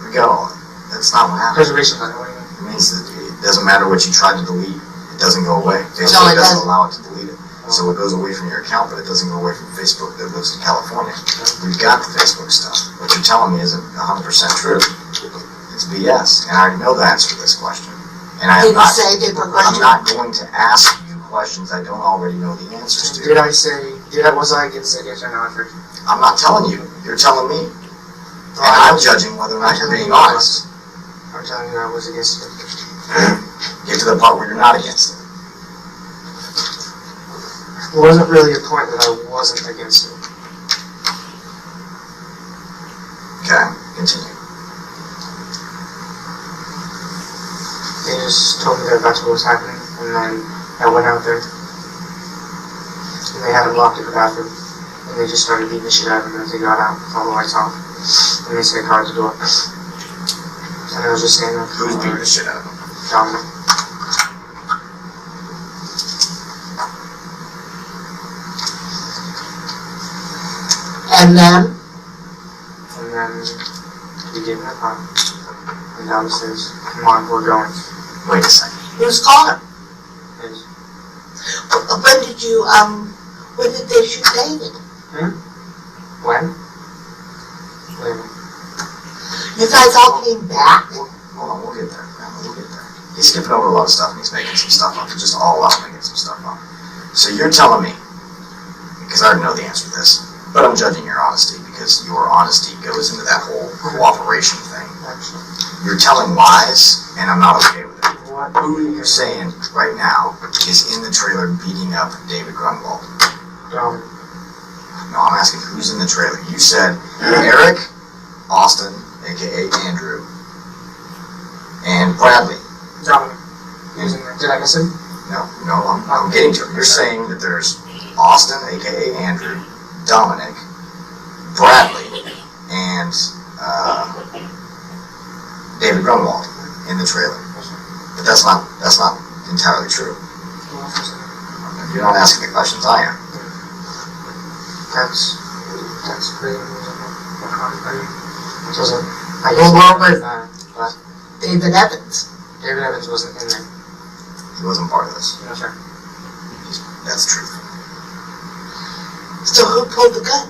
We got all that. That's not what happened. Preservation letter, what do you mean? It means that it doesn't matter what you try to delete. It doesn't go away. No, Facebook it doesn't doesn't. allow it to delete it. So it goes away from your account, but it doesn't go away from Facebook that lives in California. We've got the Facebook stuff. What you're telling me isn't 100% true. It's BS. And I already know the answer to this question. And Did you say they were going I'm to? not going to ask you questions I don't already know the answers to. Was I against it, yes or no at first? I'm not telling you. You're telling me. And I'm judging whether or not you're being honest. I'm telling you I was against it. Get to the part where you're not against it. It wasn't really a point that I wasn't against it. Okay, continue. They just told me that that's what was happening, and then I went out there, and they had him locked in the bathroom, and they just started beating the shit out of him as they got out with all the lights off, and they said guard the door. And I was just saying that. Who's beating the shit out of him? Dominic. And then, we get in the car, and Dominic says, come on, we're going. Wait a second. who's calling? Yes. When did they shoot David? When? When? You guys all came back? Hold on, we'll get there. We'll get there. He's skipping over a lot of stuff and he's making some stuff up. Just all out making some stuff up. So you're telling me, because I already know the answer to this, but I'm judging your honesty because your honesty goes into that whole cooperation thing. You're telling lies, and I'm not okay with it. Who you're saying right now is in the trailer beating up David Grunwald? Dominic. No, I'm asking who's in the trailer. You said Erick, Austin, aka Andrew, and Bradley. Dominic. He was in there. Did I miss him? No, I'm getting to it. You're saying that there's Austin, aka Andrew, Dominic, Bradley, and David Grunwald in the trailer. But that's not entirely true. You're not asking the questions I am. That's pretty but David Evans. David Evans wasn't in there. He wasn't part of this. No, sir. That's true. So who pulled the gun?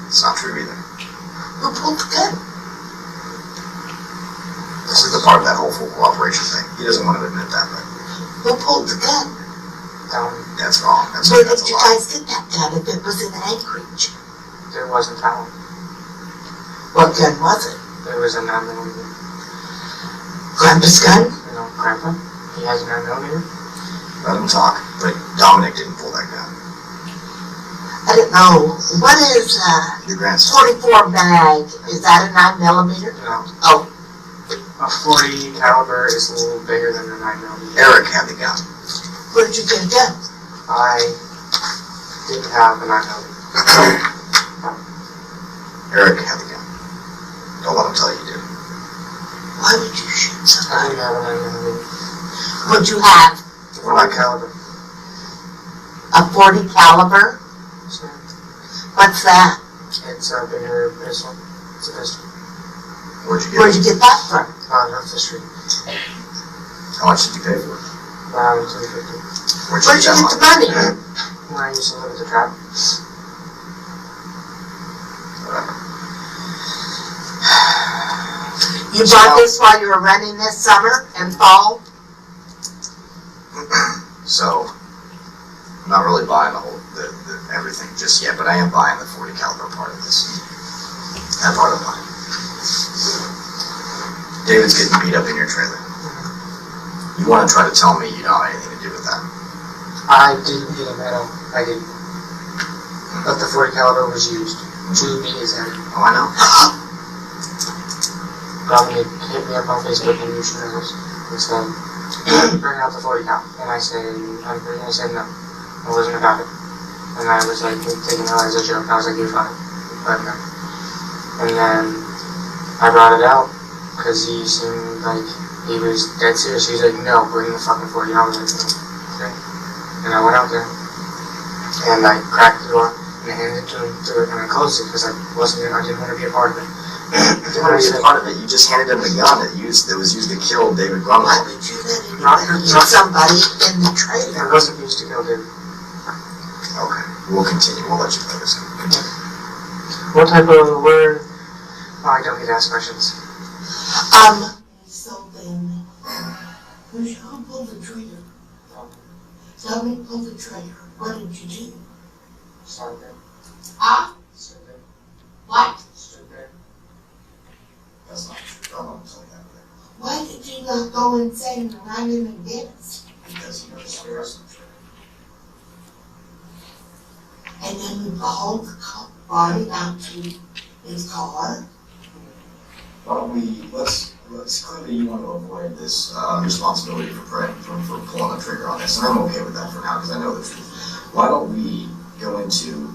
It's not true either. Who pulled the gun? This is the part of that whole full cooperation thing. He doesn't want to admit that, but Who pulled the gun? that's wrong. That's Where a did you lie. guys get that gun if it was in Anchorage? There wasn't Talon. What gun was it? There was a 9mm. Grandpa's gun? You know, Grandpa? He has a 9mm? Let him talk, but Dominic didn't pull that gun. I don't know. What is Your grandson. 44 mag? Is that a 9mm? No. Oh, A 40 caliber is a little bigger than the 9mm. Erick had the gun. where did you get a gun? I didn't have a 9mm. Erick had the gun. Don't let him tell you you did. Why would you shoot I somebody? didn't have a 9mm. What'd you have? 40 caliber. A 40 caliber? So What's that? it's a bigger pistol. It's a pistol. Where'd you get Where'd it? you get that from? Off the street. How much did you pay for it? Around 250. Where'd Where'd you you get get that the money? money? When I used to live at the trap. You bought this while you were running this summer and fall? So, I'm not really buying the whole, the everything just yet, but I am buying the 40 caliber part of this. That part I'm buying. David's getting beat up in your trailer. You want to try to tell me you don't have anything to do with that? I didn't hit him at all. I didn't. But the 40 caliber was used to beat his head. Oh, I know. Dominic hit me up on Facebook and you should know this. And said, bring out the 40 cal. And I said no. I wasn't about it. And I was like taking it as a joke. I was like, you're fine. But no. And then I brought it out because he seemed like he was dead serious. He was like, no, bring the fucking 40. I was like, okay. And I went out there. And I cracked the door and I handed it to him and I closed it because I didn't want to be a part of it. You didn't want to be a part of it. You just handed him the gun that was used to kill David Why Grunwald. did you let him shoot somebody in the It trailer? wasn't used to kill David. Okay, we'll continue. We'll let you finish. Continue. What type of word? Oh, I don't get asked questions. So then, who pulled the trigger? Dominic pulled the trigger. What did you do? Stood there. Ah? Stood there. What? Stood there. That's not true. I don't tell you that. Why did you not go inside and run in and get us? Because he was the rest of the trigger. And then we hauled the body out to his car? Why don't we, let's clearly you want to avoid this responsibility for pulling the trigger on this, and I'm okay with that for now because I know the truth. Why don't we go into,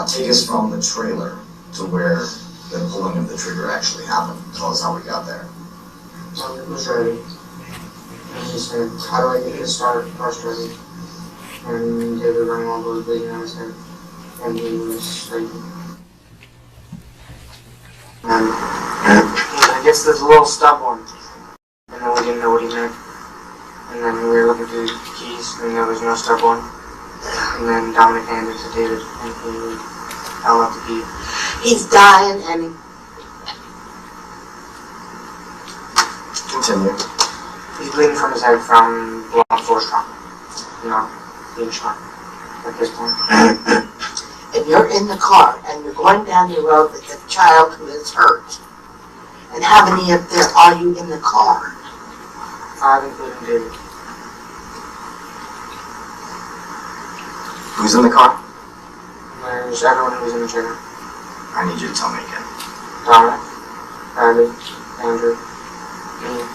take us from the trailer to where the pulling of the trigger actually happened. Tell us how we got there. Dominic was ready. And he said, how do I get this horse ready? And David Grunwald was bleeding on his head. And he was like, I guess there's a little stub one. And then we didn't know what he meant. And then we were looking through the keys and there was no stub one. And then Dominic handed it to David and he held out the key. He's dying and Continue. He's bleeding from his head from blunt force trauma. Not being shot at this point. and you're in the car and you're going down the road with a child who is hurt. And how many of there are you in the car? 5 including David. Who's in the car? There's everyone who's in the trigger. I need you to tell me again. Dominic, David, Andrew, me,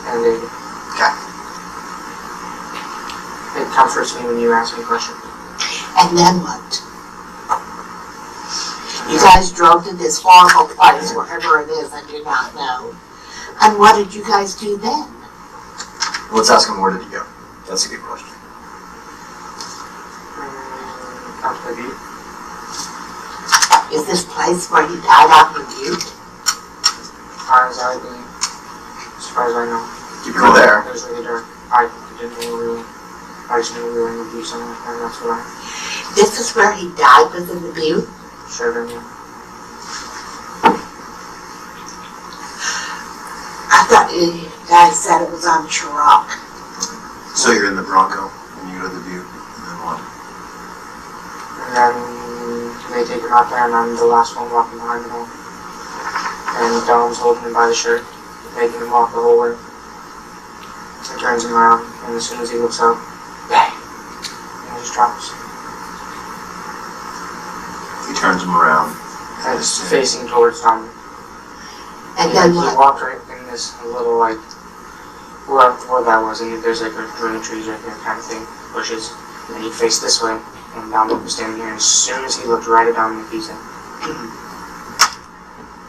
and David. Okay. It comforts me when you ask me questions. And then what? You guys drove to this horrible place, wherever it is, I do not know. And what did you guys do then? Let's ask him where did he go. That's a good question. Out to the beat. Is this place where he died out in the butte? As far as I believe. As far as I know. You were there. It was really dark. I didn't know we were. I just knew we were in the butte somewhere, and that's what I This is where he died, was in the butte? shared in there. I thought you guys said it was on Chirac. So you're in the Bronco, and you go to the Butte, and then what? And then they take him out there, and I'm the last one walking behind him. And Dom's holding him by the shirt, making him walk the whole way. He turns him around, and as soon as he looks up, bang! And he just drops. He turns him around. And it's facing towards Dom. And then He what? walked right in this little, like, where that was, and there's like a ring of trees right there kind of thing, bushes. And he faced this way, and Dominic was standing here, and as soon as he looked right at Dominic, he said,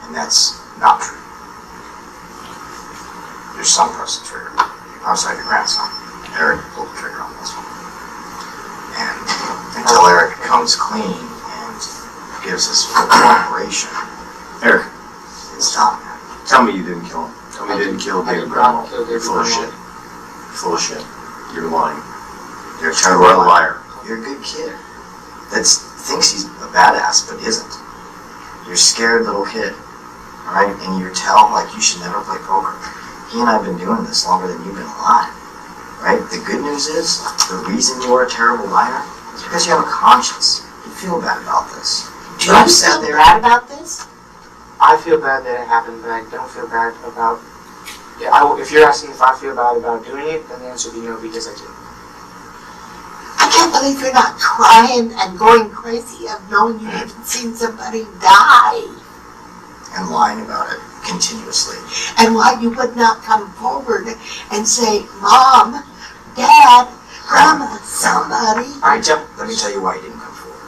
And that's not true. Your son pressed the trigger. I'm sorry, your grandson. Eric pulled the trigger on this one. And until Eric comes clean and gives his full cooperation, Eric, it's done. tell me you didn't kill him. Tell me you didn't kill I David did not Grunwald. kill You're David full of Grunwald. shit. You're full of shit. You're lying. You're a You're terrible a liar. You're a good kid that thinks he's a badass but isn't. You're a scared little kid, alright? And you tell like you should never play poker. He and I have been doing this longer than you've been alive, right? The good news is the reason you are a terrible liar is because you have a conscience. You feel bad about this. Do you feel bad about this? I feel bad that it happened, but I don't feel bad about... Yeah, if you're asking if I feel bad about doing it, then the answer would be no, because I did. I can't believe you're not crying and going crazy of knowing you haven't seen somebody die. And lying about it continuously. And why you would not come forward and say, Mom, Dad, Grandma, somebody. Let me tell you why he didn't come forward.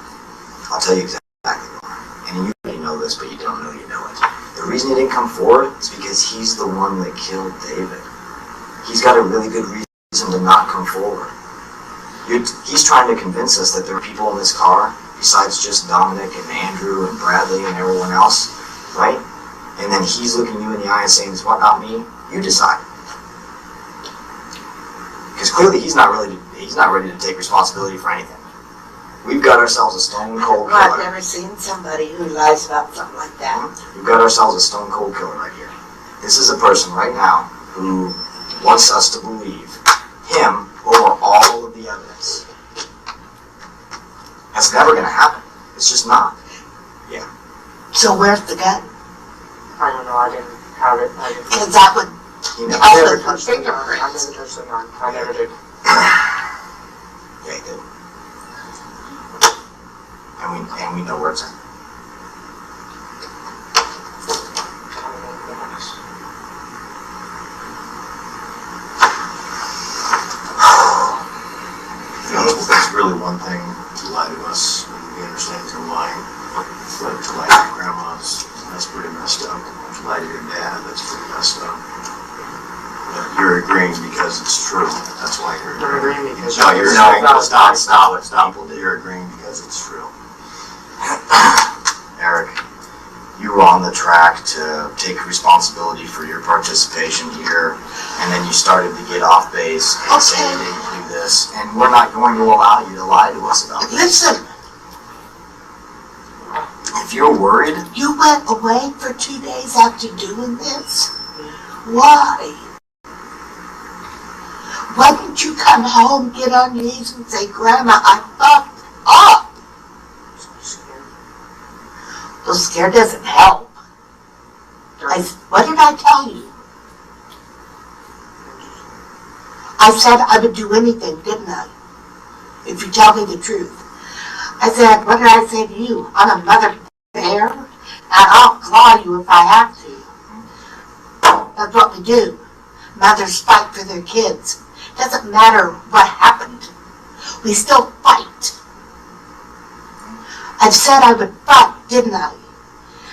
I'll tell you exactly why. And you already know this, but you don't know you know it. The reason he didn't come forward is because he's the one that killed David. He's got a really good reason to not come forward. He's trying to convince us that there are people in this car besides just Dominic and Andrew and Bradley and everyone else, right? And then he's looking you in the eye and saying, "What, not me? You decide." Because clearly he's not ready to take responsibility for anything. We've got ourselves a stone cold killer. I've never seen somebody who lies about something like that. We've got ourselves a stone cold killer right here. This is a person right now who wants us to believe him over all of the evidence. That's never going to happen. It's just not. Yeah. So where's the gun? I don't know, I didn't have it. I didn't. Because that would You know, I also never put touched the gun. I fingerprints. never touched the gun. I never did. yeah, he did. And we know where it's at. You know, it's really one thing to lie to us, and we understand you're lying, but to lie to your grandmas, that's pretty messed up. To lie to your dad, that's pretty messed up. But you're agreeing because it's true. That's why you're I'm agreeing. agreeing because No, you're No, agreeing. stop. You're agreeing because it's true. Eric, you were on the track to take responsibility for your participation here, and then you started to get off base and say you didn't do this, and we're not going to allow you to lie to us about this. Listen, If you're worried, you went away for 2 days after doing this? Why? Why didn't you come home, get on your knees and say, "Grandma, I fucked up"? Well, scared doesn't help. What did I tell you? I said I would do anything, didn't I? If you tell me the truth. I said, what did I say to you? I'm a mother bear, and I'll claw you if I have to. That's what we do. Mothers fight for their kids. Doesn't matter what happened. We still fight. I said I would fight, didn't I?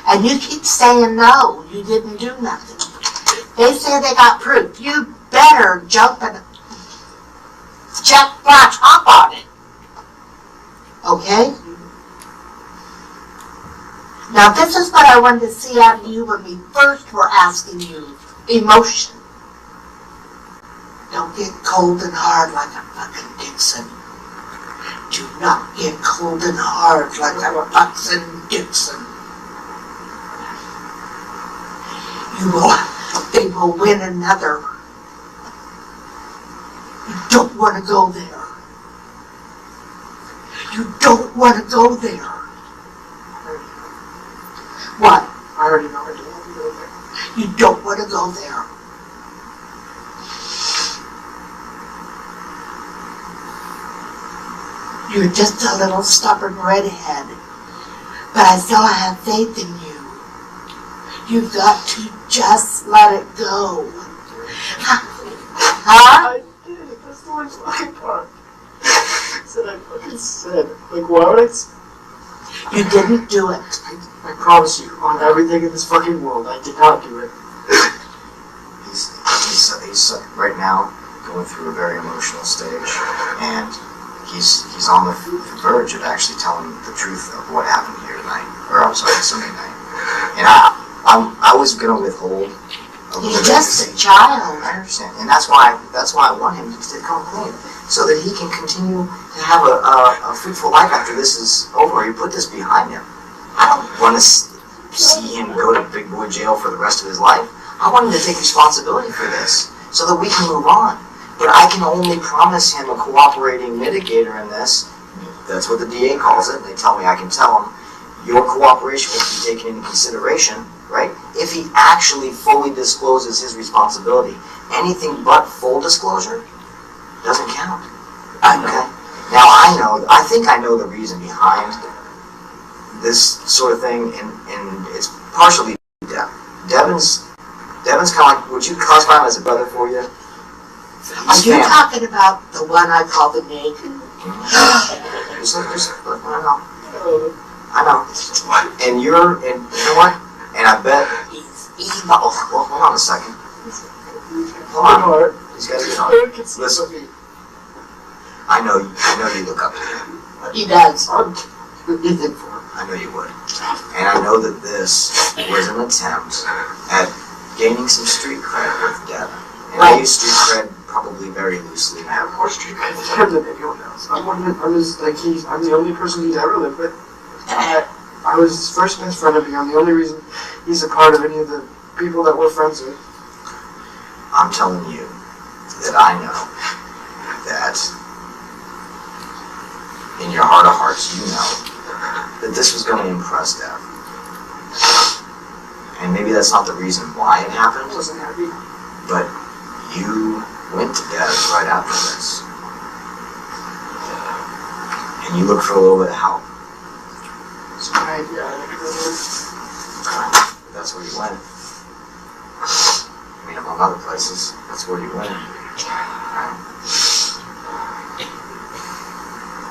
And you keep saying no, you didn't do nothing. They say they got proof. You better jump and hop on it. Okay? Now this is what I wanted to see out of you when we first were asking you. Emotion. Don't get cold and hard like a fucking Dixon. Do not get cold and hard like a fucking Dixon. They will win another. You don't want to go there. You don't want to go there. What? I already know I don't want to go there. You don't want to go there. You're just a little stubborn redhead, but I still have faith in you. You've got to just let it go. Huh? I did. That's the worst fucking part. I fucking said. Like, why would I? You didn't do it. I promise you, on everything in this fucking world, I did not do it. he's right now going through a very emotional stage, and he's on the verge of actually telling the truth of what happened here tonight, or I'm sorry, Sunday night. And I was gonna withhold a little He's bit just of a child. I understand, and that's why I want him to come clean, so that he can continue to have a fruitful life after this is over. You put this behind him. I don't want to see him go to big boy jail for the rest of his life. I want him to take responsibility for this, so that we can move on. But I can only promise him a cooperating mitigator in this. That's what the DA calls it. They tell me I can tell him your cooperation will be taken into consideration, right? If he actually fully discloses his responsibility. Anything but full disclosure doesn't count. Okay? Now I think I know the reason behind this sort of thing, and it's partially Devin's kind of like, would you classify him as a brother for you? Are you talking about the one I call the Nick? I know. And you know what? And I bet He's evil. well, hold on a second. Hold on. He's got to get on. Listen, I I know you look up to him. He does. What do you think for him? I know you would. And I know that this was an attempt at gaining some street cred with Devin. And I use street cred probably very loosely. I have more street cred with him than anyone else. I'm the only person he's ever lived with. I was his first best friend of me. I'm the only reason he's a part of any of the people that we're friends with. I'm telling you that I know that in your heart of hearts, you know that this was going to impress Dev. And maybe that's not the reason why it happened. I wasn't happy. But you went to Dev right after this. And you looked for a little bit of help. That's right, yeah. That's where you went. I mean, among other places, that's where you went.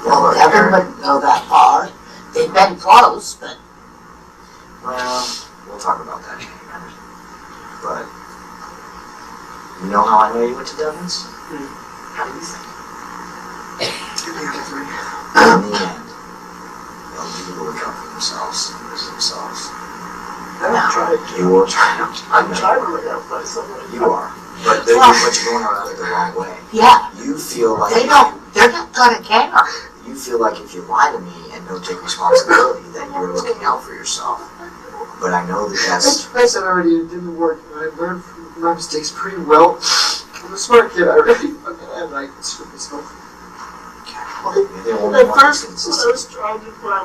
Well, Devin wouldn't go that far. They've been close, but... Well, we'll talk about that in a minute. But, you know how I know you went to Devin's? How do you think? In the end, they'll do the look out for themselves and lose themselves. You are trying to. I'm trying to look out for somebody. You are. But you're going about it the wrong way. Yeah. You feel like... They're not gonna care. You feel like if you lie to me and don't take responsibility, that you're looking out for yourself. But I know that that's... I said already it didn't work, and I learned from my mistakes pretty well. I'm a smart kid, I really fucking am. I screwed myself. At first, when I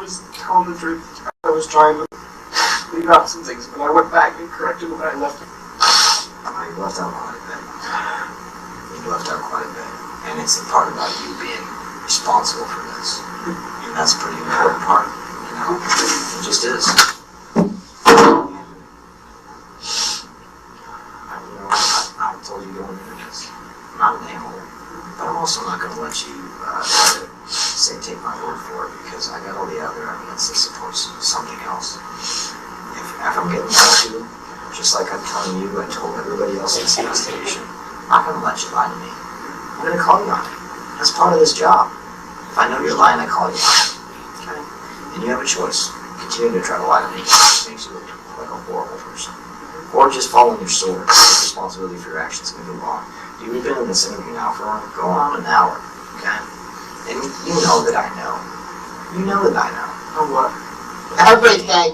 was telling the truth, I was trying to leave out some things, but I went back and corrected what I left. You left out quite a bit. You left out quite a bit. And it's the part about you being responsible for this. And that's a pretty important part, you know? It just is. I told you going into this. I'm not an a-hole. But I'm also not going to let you try to say take my word for it, because I got all the other evidence that supports something else. If I'm getting mad at you, just like I'm telling you, I told everybody else in this investigation, I'm not going to let you lie to me. I'm going to call you on it. That's part of this job. If I know you're lying, I call you on it. Okay? And you have a choice. Continue to try to lie to me. It makes you look like a horrible person. Or just fall on your sword. Take responsibility for your actions and move on. You've been in this interview now for going on an hour. Okay? And you know that I know. You know that I know. Oh, what? Everything.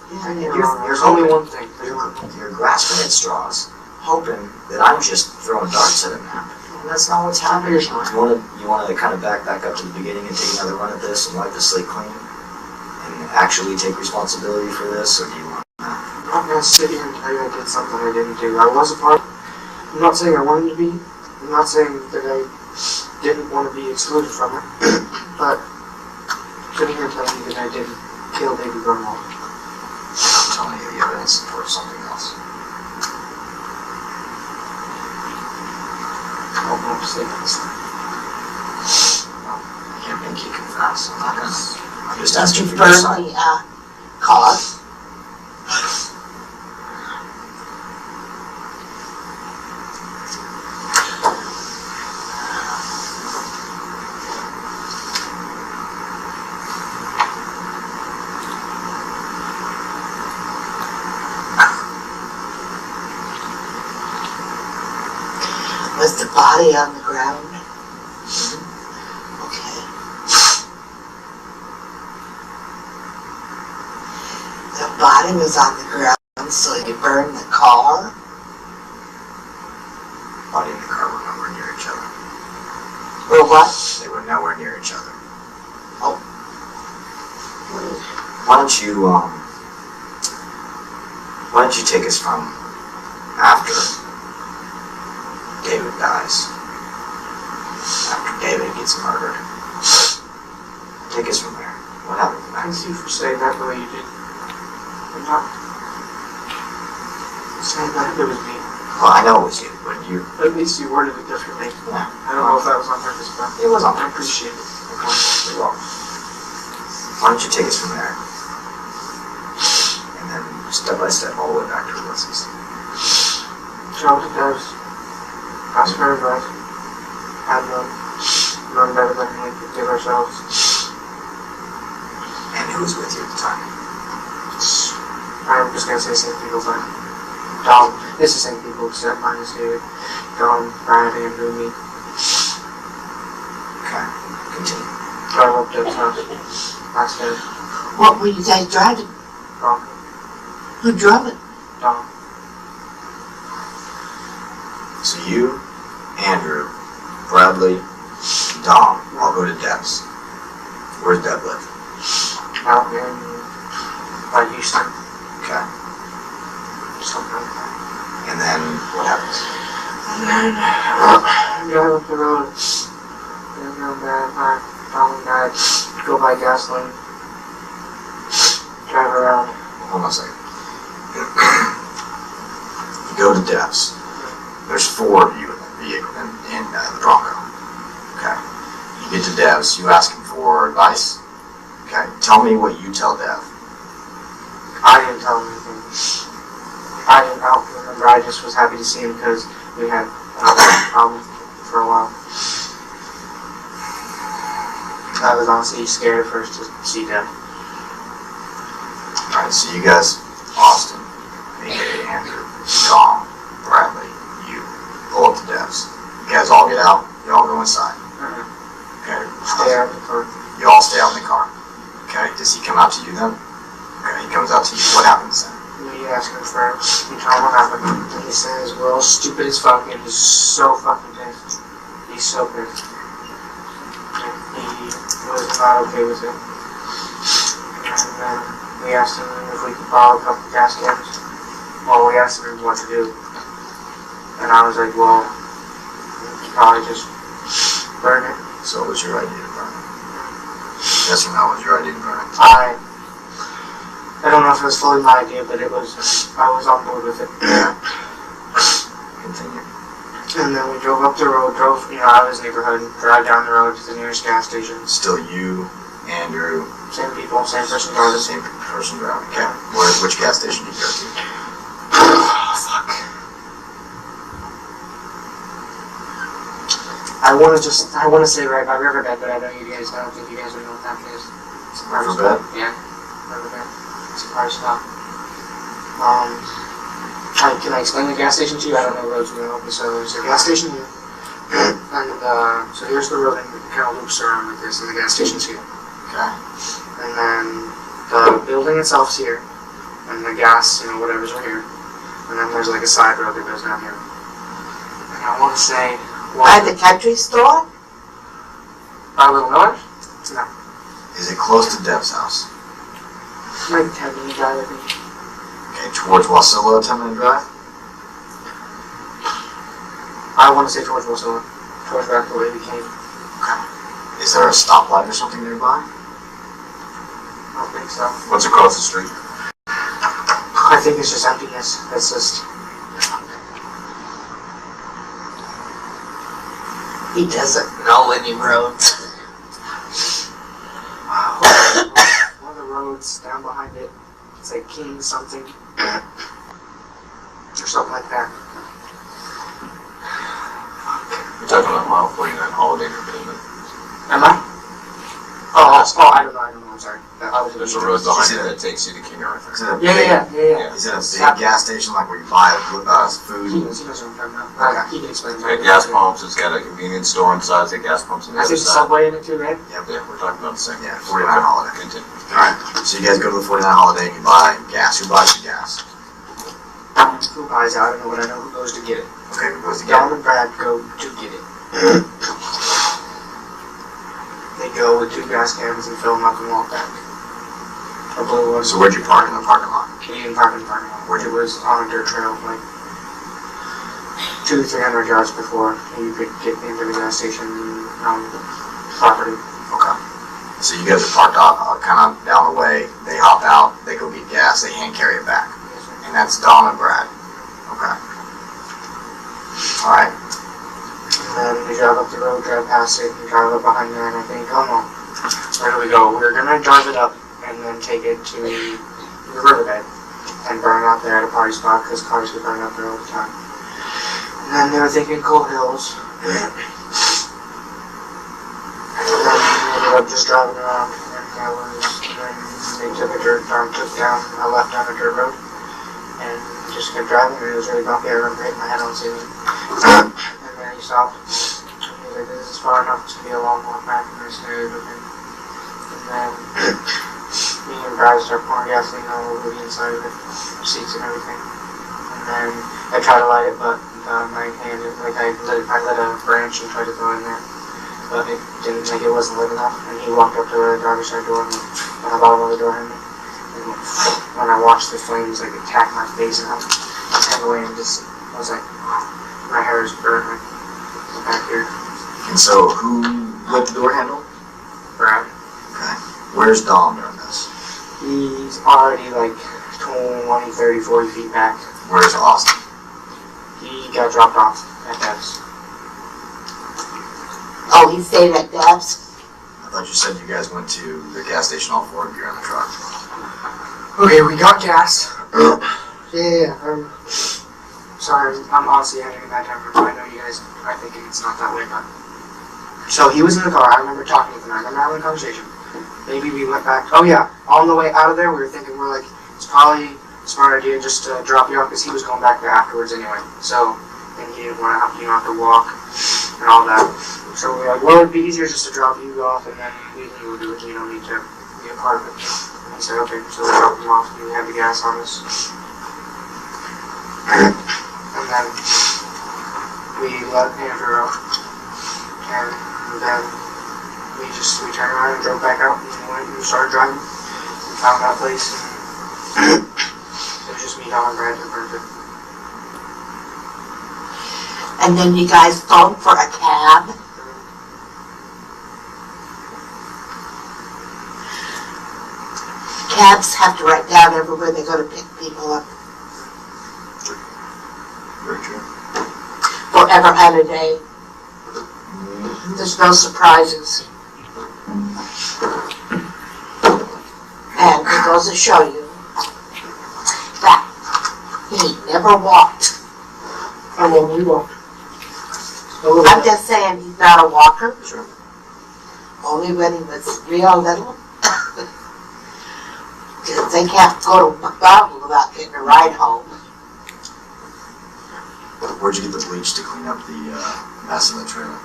There's only one thing. You're grasping at straws, hoping that I'm just throwing darts at him now. And that's not what's happening. You want to kind of back up to the beginning and take another run at this and wipe the slate clean? And actually take responsibility for this, or do you want to? I'm not going to sit here and tell you I did something I didn't do. I was a part. I'm not saying I wanted to be. I'm not saying that I didn't want to be excluded from it. But I'm sitting here telling you that I didn't kill David Grunwald. I'm telling you the evidence supports something else. I don't want to say this. I can't make you confess. I'm just asking for Burn your side. the cause. Was the body on the ground? Okay. The body was on the ground, so you burned the car? Body and the car were nowhere near each other. Or what? They were nowhere near each other. Oh. Why don't you take us from after David dies, after David gets murdered. Take us from there. What happened next? Thank you for saying that the way you did. I'm not saying that it was me. Well, I know it was you, but you... At least you worded it differently. Yeah. I don't know if that was on purpose, but It was on I purpose. appreciate it. You're welcome. Why don't you take us from there? And then step by step all the way back to Ulysses. Joe, it does. Prosperity, had love. none better than we could give ourselves. And who was with you at the time? I'm just gonna say same people, but Dom, it's the same people except minus David. Dom, Brad, Andrew, me. Okay, continue. Drove up to his house. Last day. What were you guys driving? Dom. Who drove it? Dom. So you, Andrew, Bradley, Dom all go to Deb's. Where's Deb live? Out in by Houston. Okay. Something like that. And then what happens? And then drive up the road. Then go back, Dom and Dad go buy gasoline. Drive around. Hold on a second. You go to Deb's. There's 4 of you in the vehicle, in the Bronco. Okay. You get to Deb's, you ask him for advice. Okay. Tell me what you tell Dev. I didn't tell him anything. I don't remember. I just was happy to see him because we had a problem for a while. I was honestly scared at first to see them. Alright, so you guys, Austin, aka Andrew, Dom, Bradley, you, pull up to Deb's. You guys all get out, you all go inside. Okay. Stay out in the car. You all stay out in the car. Okay. Does he come out to you then? Okay, he comes out to you. What happens then? We ask him for we tell him what happened. And he says we're all stupid as fuck and he's so fucking pissed. He's so pissed. And he was not okay with it. And then we asked him if we could borrow a couple gas cans. Well, we asked him what to do. And I was like, well, we could probably just burn it. So it was your idea to burn it? Yes or no, it was your idea to burn it? I don't know if it was fully my idea, but it was, I was on board with it. Continue. And then we drove up the road, out of his neighborhood, drive down the road to the nearest gas station. Still you, Andrew, Same people, same person driving. same person driving. Okay. Which gas station did you go to? Fuck. I want to say right by Riverbed, but I don't think you guys would know what that is. Riverbed? Yeah, Riverbed. It's a car stop. Can I explain the gas station to you? I don't know roads really well, so there's a gas station here. And so here's the road and it kind of loops around like this, and the gas station's here. Okay. And then the building itself's here, and the gas, whatever's right here. And then there's like a side road that goes down here. And I want to say, By the country store? by Little North? No. Is it close to Deb's house? Like 10-minute drive, I think. Okay, towards Wasilla, 10-minute drive? I want to say towards Wasilla. Towards back the way we came. Okay. Is there a stoplight or something nearby? I don't think so. What's across the street? I think it's just emptiness. It's just... He doesn't know any roads. One of the roads down behind it. It's like King something. Or something like that. You're talking about mile 49 holiday payment. Am I? Oh, I don't know, I'm sorry. There's a road behind it that takes you to King River. Yeah. Is it a big gas station like where you buy food? He knows what I'm talking about. He can explain It's got gas pumps, it's got a convenience store inside, it's got gas pumps on the I other think the side. subway in it too, right? Yep. Yeah, we're talking about the same. Yeah, 49 holiday. Continue. Alright, so you guys go to the 49 holiday and you buy gas. Who buys the gas? Who buys it? I don't know, but I know who goes to get it. Okay, who goes to get Dom it? and Brad go to get it. They go with 2 gas cans and fill them up and walk back. A blue one. So where'd you park in the parking lot? We didn't park in the parking lot. It was on a dirt trail, like 200-300 yards before you could get into the gas station property. Okay. So you guys are parked out, kind of down the way. They hop out, they go get gas, they hand carry it back. And that's Dom and Brad. Okay. Alright. And then we drive up the road, drive past it, and drive up behind there, and I think, oh no, where do we go? We're gonna drive it up and then take it to the riverbed and burn out there at a party spot because cars get burned out there all the time. And then they were thinking Coal Hills. up just driving around, and then they took down a left on a dirt road, and just kept driving, and it was really bumpy. I remember hitting my head on the ceiling. And then he stopped, and he was like, this is far enough, it's gonna be a long walk back, and I said, okay. And then me and Bryce started pouring gasoline all over the inside of the seats and everything. And then I tried to light it, but my hand, I lit a branch and tried to throw it in there. But it didn't, it wasn't lit enough. And he walked up to the driver's side door and the bottom of the door handle. And when I watched the flames attack my face, and I turned away and I was like, my hair is burning back here. And so, who lit the door handle? Brad. Okay. Where's Dom during this? He's already 20, 30, 40 feet back. Where's Austin? He got dropped off at Dev's. Oh, he stayed at Dev's? I thought you said you guys went to the gas station, all four of you in the truck. Okay, we got gas. Yeah. Sorry, I'm honestly having a bad time. I know you guys are thinking it's not that way, but... So he was in the car. I remember talking to him. I remember having a conversation. Maybe we went back. Oh yeah, on the way out of there, we were thinking it's probably a smart idea just to drop you off because he was going back there afterwards anyway. So, and he didn't want to have to walk and all that. So we were like, well, it'd be easier just to drop you off and then we will do it. You don't need to be a part of it. And he said, okay. So we dropped him off and we had the gas on us. And then we let Andrew out. And then we turned around and drove back out and went and started driving. We found that place and it was just me, Dom, and Brad and Bernard. And then you guys phoned for a cab? Cabs have to write down everywhere they go to pick people up. Very true. Forever and a day. There's no surprises. And it goes to show you that he never walked. And then we walked. I'm just saying he's not a walker. Sure. Only when he was real little. Because they can't go to McDonald's without getting a ride home. Where'd you get the bleach to clean up the mess in the trailer?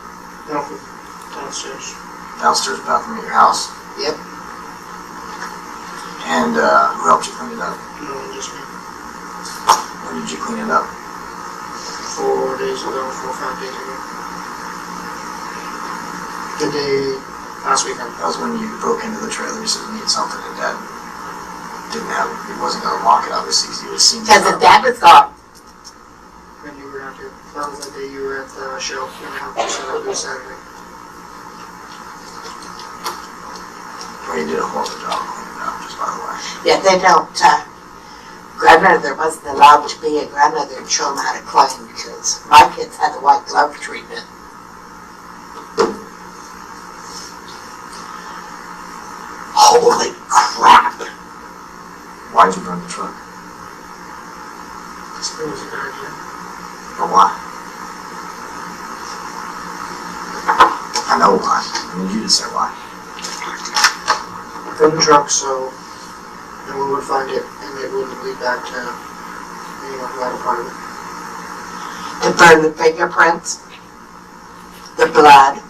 Downstairs. Downstairs bathroom at your house? Yep. And who helped you clean it up? No, just me. When did you clean it up? 4 days ago, 4 or 5 days ago. The day last weekend. That was when you broke into the trailer. You said you needed something, and Dad didn't have it. He wasn't going to lock it, obviously, because he would have seen Because the dad was gone. When you were out here. That was the day you were at the show. And I helped you set up this Saturday. Well, you did a horrible job cleaning it up, just by the way. Yeah, they don't, grandmother wasn't allowed to be a grandmother and show them how to clean because my kids had the white glove treatment. Holy crap! Why'd you burn the truck? It was a good idea. Or why? I know why. I need you to say why. From the truck, so no one would find it, and it wouldn't lead back to anyone who had a part of it. To burn the fingerprints, the blood,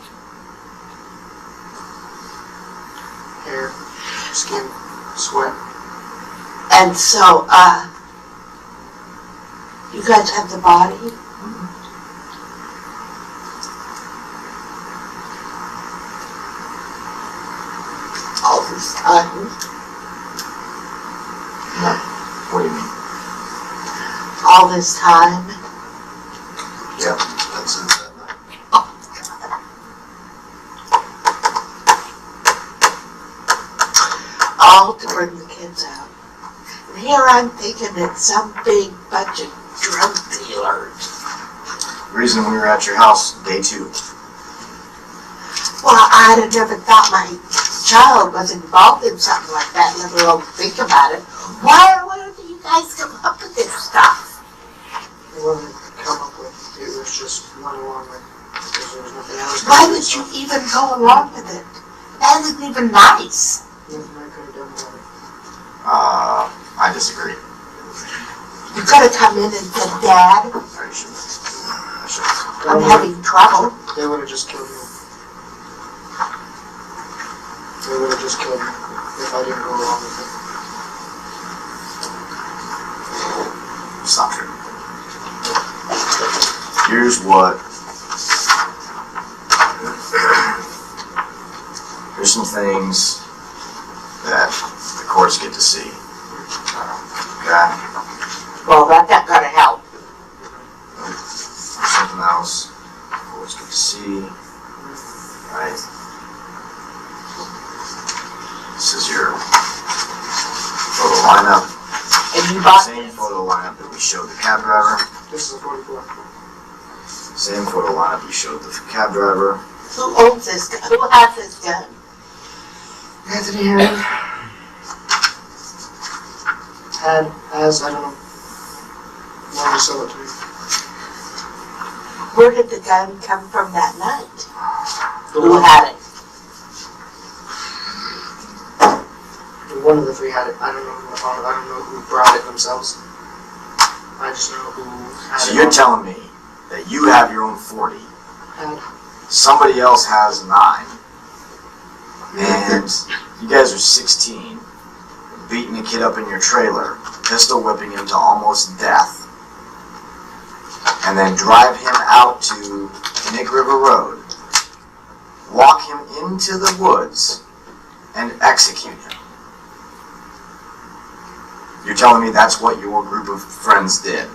Hair, skin, sweat. and so, you guys have the body? All this time? No. What do you mean? All this time? Yeah, that's it. All to bring the kids out. And here I'm thinking it's some big bunch of drug dealers. The reason we were at your house day 2. Well, I'd have never thought my child was involved in something like that, let alone think about it. Why do you guys come up with this stuff? It wasn't come up with, it was just went along with, because there was nothing else. Why would you even go along with it? That isn't even nice. I disagree. You could have come in and said, Dad, I should. I'm having trouble. They would have just killed me. They would have just killed me if I didn't go along with it. It's not true. Here's what. Here's some things that the courts get to see. Okay? Well, that's not gonna help. Something else. The courts get to see. Right? This is your photo lineup. And you bought Same this. photo lineup that we showed the cab driver. This is a 44. Same photo lineup we showed the cab driver. Who owns this gun? Who has this gun? Anthony Herring has, I don't know, wanted to sell it to me. Where did the gun come from that night? Who had it? One of the three had it. I don't know who brought it themselves. I just know who had it. So you're telling me that you have your own 40, Had. somebody else has 9, and you guys are 16, beating a kid up in your trailer, pistol whipping him to almost death, and then drive him out to Knik River Road, walk him into the woods, and execute him. You're telling me that's what your group of friends did?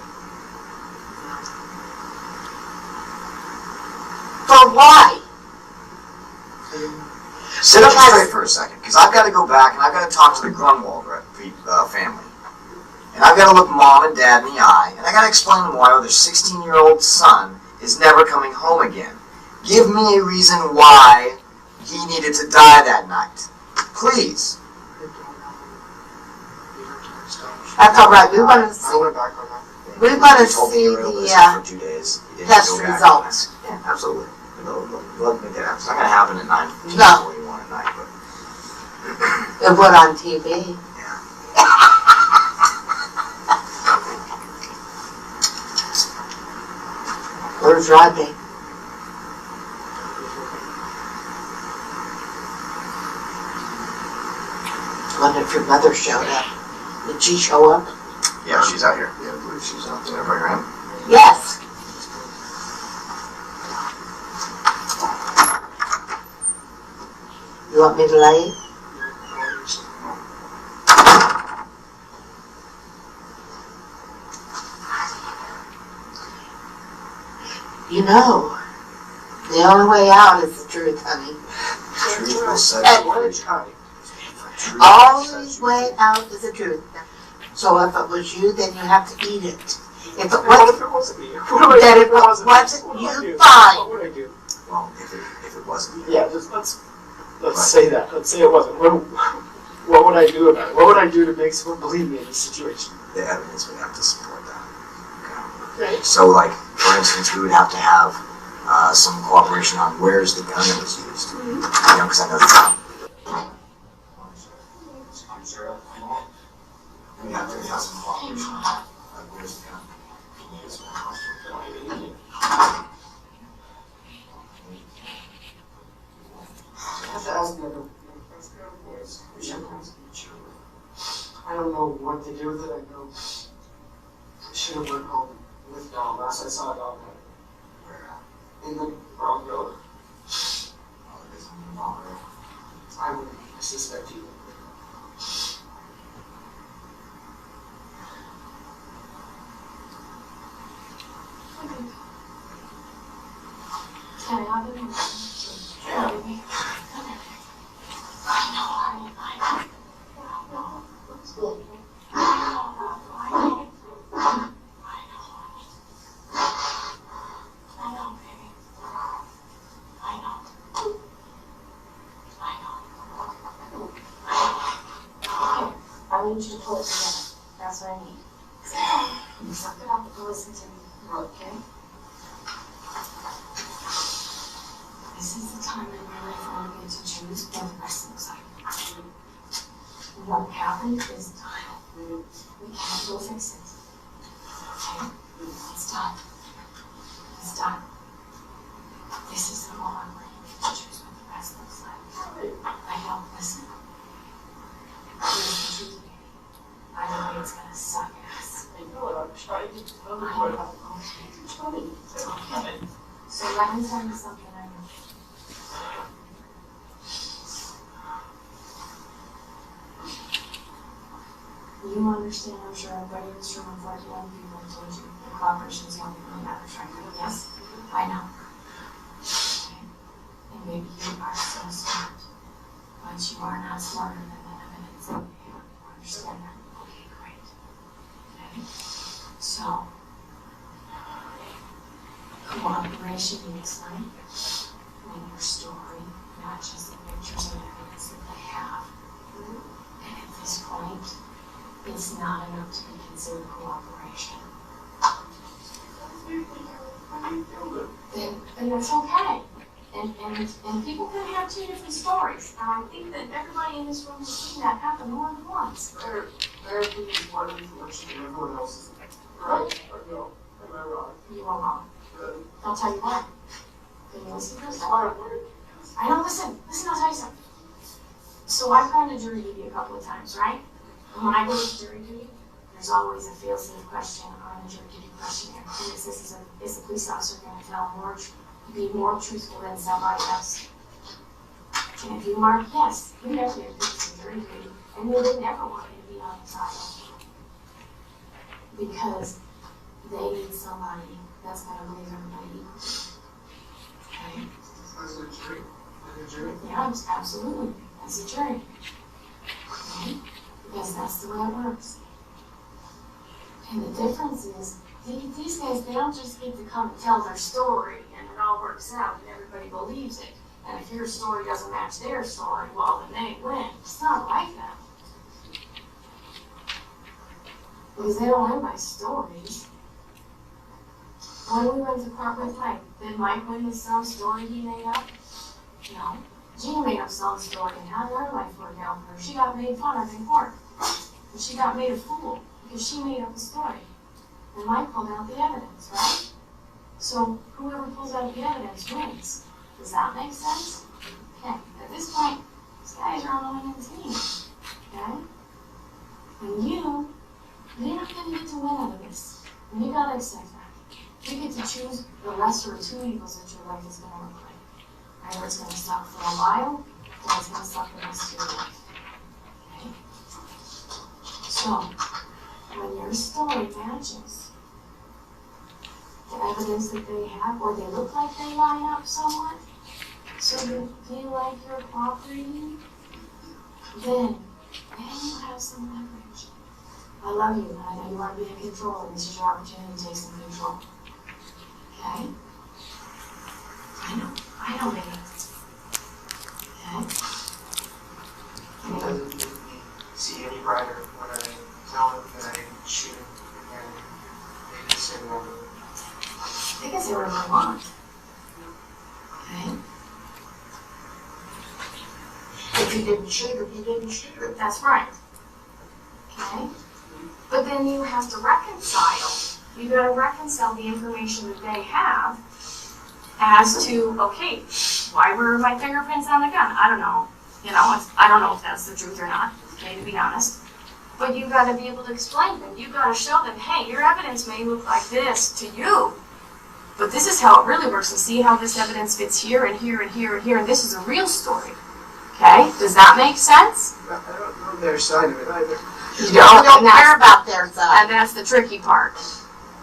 For why? Sit up straight for a second, because I've got to go back and I've got to talk to the Grunwald family. And I've got to look mom and dad in the eye, and I've got to explain to them why their 16-year-old son is never coming home again. Give me a reason why he needed to die that night. Please. That's all right. We want to I see. went back on that. We want to You told me see you were the illicit for 2 days. You didn't test go back. results. Yeah, absolutely. Let me get out. It's not going to happen at 9:41 No. at night, but It went on TV. Where's Rodney? Wonder if your mother showed up. Did she show up? yeah, she's out here. Yeah, I believe she's out there. Bring her in. Yes. You want me to lay? You know, the only way out is the truth, honey. Truth will set And you Only free. time. Truth will set Only you way out is the truth. So if it was you, then you have to eat it. If it What if wasn't, it wasn't me? What do I then do if it wasn't What do I you, do? fine. What would I do? Well, if it wasn't. Yeah, just let's say that. Let's say it wasn't. What would I do about it? What would I do to make someone believe me in this situation? The evidence would have to support that. Right. So, like, for instance, we would have to have some cooperation on where's the gun that was used. You know, because I know the we have to have some cooperation on that. Like, where's the gun? I have to ask the other. I don't know what to do with it. I know I should have went home with Dom. Last I saw Dom in the wrong road. I would suspect you. Can I have it? I need you to pull it together. That's what I need. You suck it up and listen to me. Okay? This is the time in my life when I get to choose what the rest looks like. What happened is done. We can't go fix it. Okay? It's done. It's done. This is the moment where you get to choose what the rest looks like. I don't listen. Here's the truth, baby. I know it's gonna suck ass. I know. Okay. So let me tell you something I know. You understand, I'm sure everybody in this room, I'm 41 people have told you the cooperation is the only thing that matters right now. Yes? I know. Okay. And maybe you are so smart, but you are not smarter than the evidence that we have. You understand that? Okay, great. Okay. So, cooperation looks like when your story matches the pictures and evidence that they have. And at this point, it's not enough to be considered cooperation. Then that's okay. And people can have two different stories. And I think that everybody in this room has seen that happen more than once. Everything is one unfortunately, everyone else is right. Or no, am I wrong? You are wrong. I'll tell you why. Can you listen to this? I know, listen, I'll tell you something. So I've gone to jury duty a couple of times, right? And when I go to jury duty, there's always a fail-safe question on the jury duty questionnaire. And it's this: is the police officer going to be more truthful than somebody else? And if you mark yes, you never get picked for jury duty, and you would never want to be on trial because they need somebody that's going to believe everybody equal. Okay? As a jury. Yeah, absolutely. As a jury. Okay? Because that's the way it works. And the difference is, these guys, they don't just get to come and tell their story and it all works out and everybody believes it. And if your story doesn't match their story, well, then they win. It's not like that. Because they don't win by stories. When we went to court with Mike, did Mike win with some story he made up? No. Gina made up some story and had her life work out for her. She got made fun of in court. And she got made a fool because she made up a story. And Mike pulled out the evidence, right? So whoever pulls out the evidence wins. Does that make sense? Okay. At this point, these guys are on a winning team. Okay? And you're not going to get to win out of this. And you got to accept that. You get to choose the lesser of two evils that your life is going to look like. Either it's going to suck for a while, or it's going to suck the rest of your life. Okay? So, when your story matches the evidence that they have, or they look like they line up somewhat, so you feel like you're cooperating, then you have some leverage. I love you, and I know you want to be in control, and this is your opportunity to take some control. Okay? I know, baby. Okay? He doesn't make me see any brighter when I tell him that I didn't shoot him, and they just say no. They can say whatever they want. Okay? If you didn't shoot him, you didn't shoot him. That's right. Okay? But then you have to reconcile. You gotta reconcile the information that they have as to, okay, why were my fingerprints on the gun? I don't know. I don't know if that's the truth or not, okay, to be honest. But you gotta be able to explain them. You gotta show them, hey, your evidence may look like this to you, but this is how it really works, and see how this evidence fits here and here and here and here, and this is a real story. Okay? Does that make sense? I don't know their side of it either. You don't, don't care about their side. and that's the tricky part.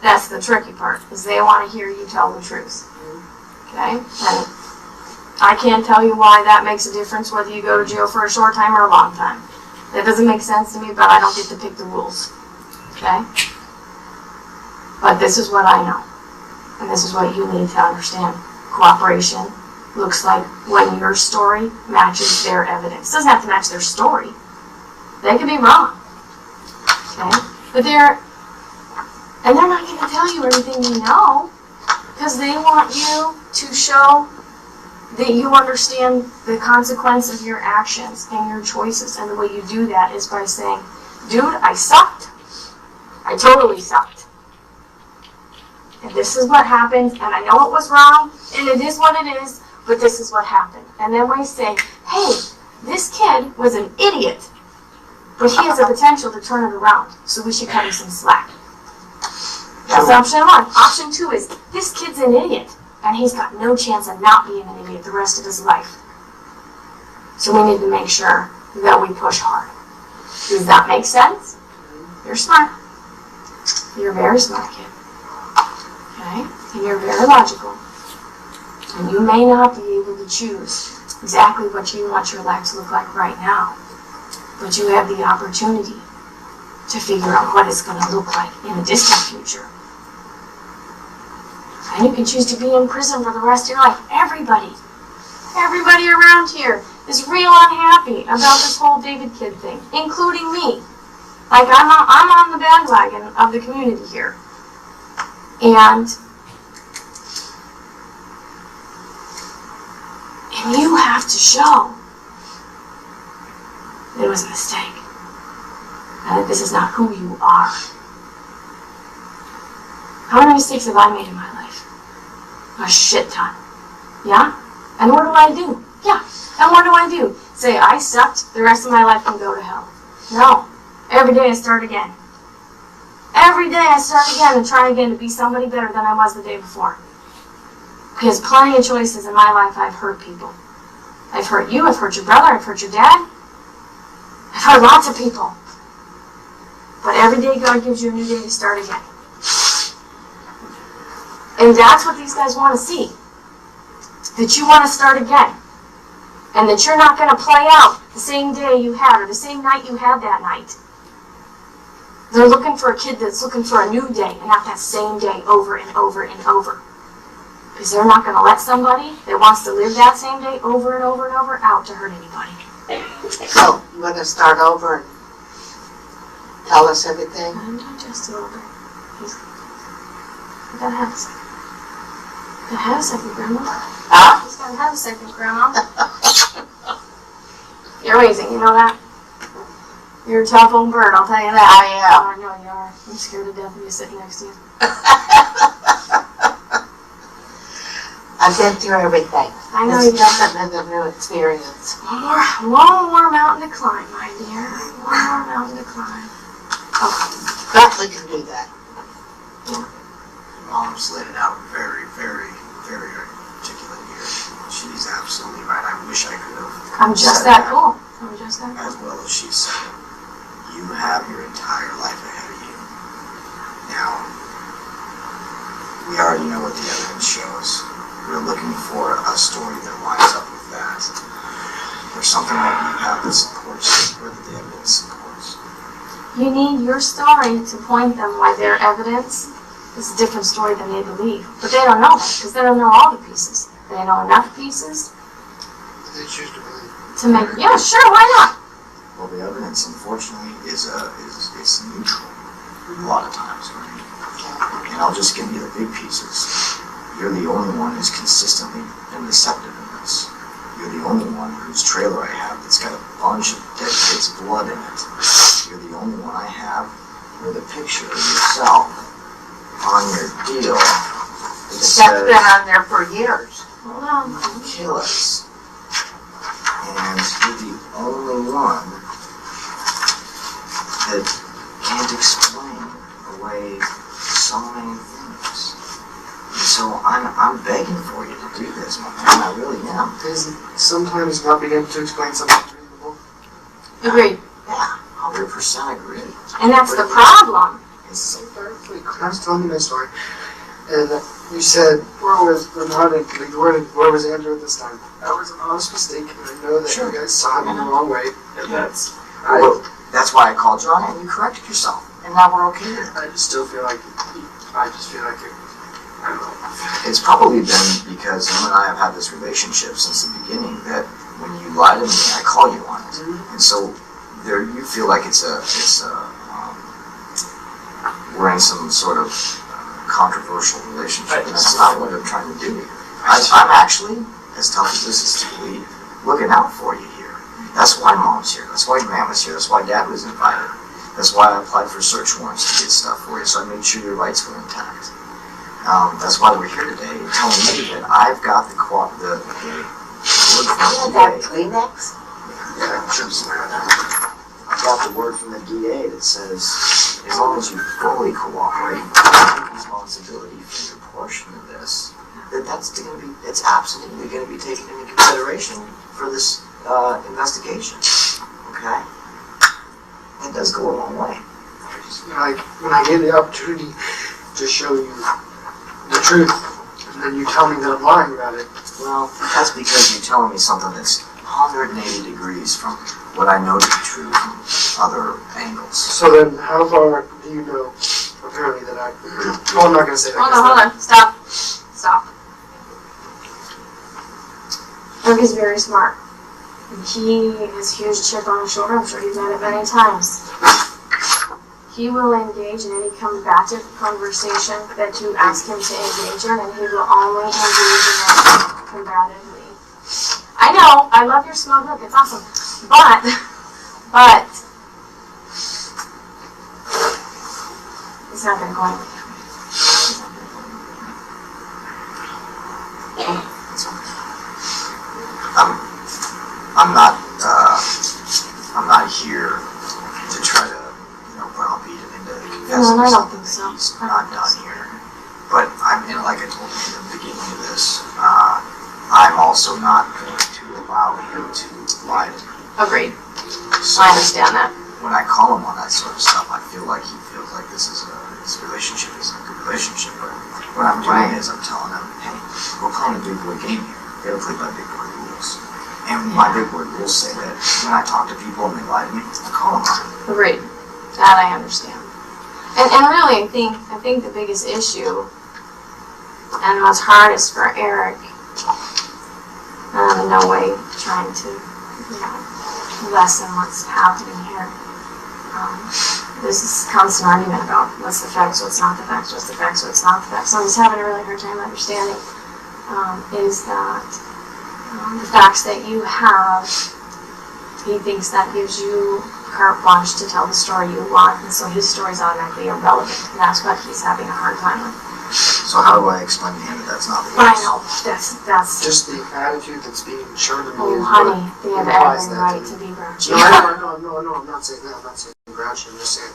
That's the tricky part, because they want to hear you tell the truth. Okay? And I can't tell you why that makes a difference, whether you go to jail for a short time or a long time. That doesn't make sense to me, but I don't get to pick the rules. Okay? But this is what I know. And this is what you need to understand. Cooperation looks like when your story matches their evidence. It doesn't have to match their story. They could be wrong. Okay? But they're not going to tell you everything they know, because they want you to show that you understand the consequence of your actions and your choices, and the way you do that is by saying, dude, I sucked. I totally sucked. And this is what happened, and I know it was wrong, and it is what it is, but this is what happened. And then we say, hey, this kid was an idiot, but he has the potential to turn it around, so we should cut him some slack. That's option one. Option two is, this kid's an idiot, and he's got no chance of not being an idiot the rest of his life. So we need to make sure that we push hard. Does that make sense? You're smart. You're a very smart kid. Okay? And you're very logical. And you may not be able to choose exactly what you want your life to look like right now, but you have the opportunity to figure out what it's going to look like in the distant future. And you can choose to be in prison for the rest of your life. Everybody around here is real unhappy about this whole David kid thing, including me. Like, I'm on the bandwagon of the community here. And you have to show that it was a mistake. And that this is not who you are. How many mistakes have I made in my life? A shit ton. Yeah? And what do I do? Yeah. And what do I do? Say, I sucked, the rest of my life can go to hell. No. Every day I start again. Every day I start again and try again to be somebody better than I was the day before. Because plenty of choices in my life I've hurt people. I've hurt you, I've hurt your brother, I've hurt your dad. I've hurt lots of people. But every day God gives you a new day to start again. And that's what these guys want to see. That you want to start again. And that you're not going to play out the same day you had or the same night you had that night. They're looking for a kid that's looking for a new day and not that same day over and over and over. Because they're not going to let somebody that wants to live that same day over and over and over out to hurt anybody. So, you want to start over and tell us everything? Just a little bit. You gotta have a second. You gotta have a second, Grandma. Huh? He's gotta have a second, Grandma. You're amazing, you know that? You're a tough old bird, I'll tell you that. I am. Oh, I know you are. I'm scared to death of you sitting next to you. I've been through everything. I know It's you just have. another new experience. One more mountain to climb, my dear. One more mountain to climb. Okay. But we can do that. Mom's laid it out very, very, very articulate here. She's absolutely right. I wish I could have. I'm just said that cool. I'm just that as cool. well as she said it. You have your entire life ahead of you. Now, we already know what the evidence shows. We're looking for a story that lines up with that. There's something that you have that supports or that the evidence supports. You need your story to point them why their evidence is a different story than they believe. But they don't know that because they don't know all the pieces. They know enough pieces They choose to believe. to make, yeah, sure, why not? Well, the evidence, unfortunately, is neutral a lot of times, right? And I'll just give you the big pieces. You're the only one who's consistently been deceptive in this. You're the only one whose trailer I have that's got a bunch of dead kids' blood in it. You're the only one I have with a picture of yourself on your deal that That's says, been on there for years. Hold on. kill us. And you're the only one that can't explain away so many things. And so I'm begging for you to do this, my man. I really am. Because sometimes not being able to explain something reasonable. Agreed. Yeah, 100% agree. And that's the problem. It's I was telling you my story, and you said, where was Andrew at this time? That was an honest mistake, and I know that Sure. you guys saw him in the wrong way. And well, that's why I called you on it, and you corrected yourself. And now we're okay with it. I just still feel like I don't know. It's probably been because you and I have had this relationship since the beginning that when you lie to me, I call you on it. And so there, you feel like we're in some sort of controversial relationship, and that's not what I'm trying to do here. I'm actually as tough as this is to plead, looking out for you here. That's why Mom's here. That's why Mama's here. That's why Dad was invited. That's why I applied for search warrants to get stuff for you, so I made sure your rights were intact. That's why we're here today, telling me that I've got the word from the DA. Kleenex? Yeah, I'm sure somewhere like that. I've got the word from the DA that says, as long as you fully cooperate and take responsibility for your portion of this, it's absolutely going to be taken into consideration for this investigation. Okay? It does go a long way. When I get the opportunity to show you the truth, and then you tell me that I'm lying about it. Well, that's because you're telling me something that's 180 degrees from what I know to be true from other angles. So then, how far do you know, apparently, that I... Well, I'm not going to say that. Hold on. Stop. Eric is very smart. And he has a huge chip on his shoulder. I'm sure he's met it many times. He will engage in any combative conversation that you ask him to engage in, and he will only engage in it combatively. I know, I love your smug look, it's awesome. But, it's not gonna go anywhere. I'm not here to try to, browbeat him into confessing No, I don't something think that so. he's not done here. But like I told you in the beginning of this, I'm also not going to allow him to lie to me. Agreed. So I understand that. when I call him on that sort of stuff, I feel like he feels like this relationship is a good relationship. But what I'm doing is I'm telling him, hey, we're playing a big boy game here. We gotta play by big boy rules. And my big boy rules say that when I talk to people and they lie to me, I call them on it. Agreed. That I understand. And really, I think the biggest issue and what's hardest for Erick, and I'm in no way trying to, lessen what's happening here. There's this constant argument about what's the facts, what's not the facts, what's the facts, what's not the facts. So I'm just having a really hard time understanding is that the facts that you have, he thinks that gives you carte blanche to tell the story you want, and so his story's automatically irrelevant, and that's what he's having a hard time with. So how do I explain to him that that's not the case? But I know, that's Just the attitude that's being shown to me. oh is honey, what they have implies every that right me. to be grouchy. No, I'm not saying that. I'm not saying grouchy. I'm just saying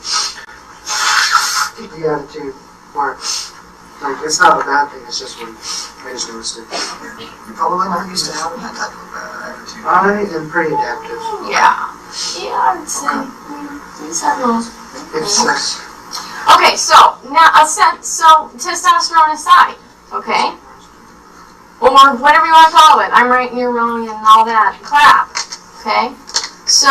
the attitude where, like, it's not a bad thing. It's just when I just noticed it. You're probably not used to having that type of attitude. I am pretty adaptive. Yeah, I would say he's had those. It's Okay, so now so testosterone aside, okay, or whatever you want to call it, I'm right and you're wrong and all that crap, okay. So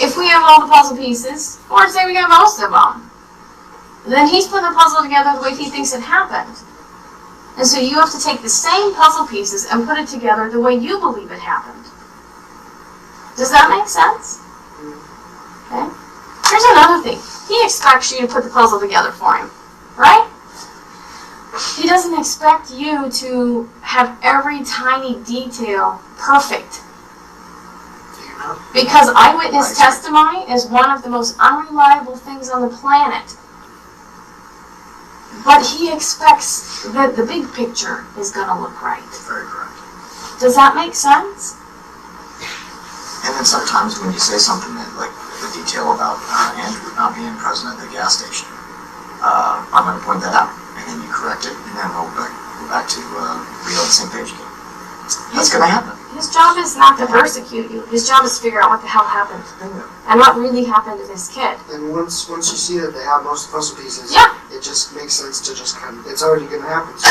if we have all the puzzle pieces, or say we got most of them, then he's put the puzzle together the way he thinks it happened, and so you have to take the same puzzle pieces and put it together the way you believe it happened. Does that make sense? Okay. Here's another thing. He expects you to put the puzzle together for him, right? He doesn't expect you to have every tiny detail perfect. Because eyewitness testimony is one of the most unreliable things on the planet. But he expects that the big picture is going to look right. Very correct. Does that make sense? And then sometimes when you say something that, like the detail about Andrew not being present at the gas station, I'm going to point that out, and then you correct it, and then we'll go back to be on the same page again. That's going to happen. His job is not to persecute you. His job is to figure out what the hell happened. And what really happened to this kid. And once you see that they have most of the puzzle pieces, Yeah. it just makes sense to just kind of, it's already going to happen. So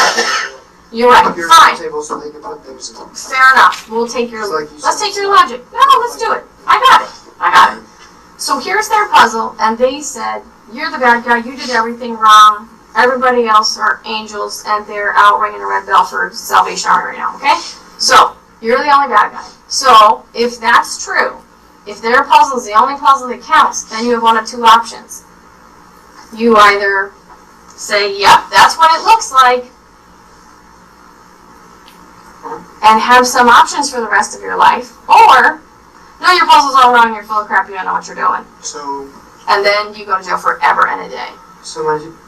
You're right. put your Fine. table so they can put things in. Fair enough. We'll take your. It's like you Let's said. take your logic. No, let's do it. I got it. So here's their puzzle, and they said, "You're the bad guy. You did everything wrong. Everybody else are angels, and they're out ringing a red bell for Salvation Army right now." Okay. So you're the only bad guy. So if that's true, if their puzzle is the only puzzle that counts, then you have one of two options. You either say, "Yep, that's what it looks like," and have some options for the rest of your life, or no, your puzzle's all wrong, you're full of crap, you don't know what you're doing. So, And then you go to jail forever and a day. so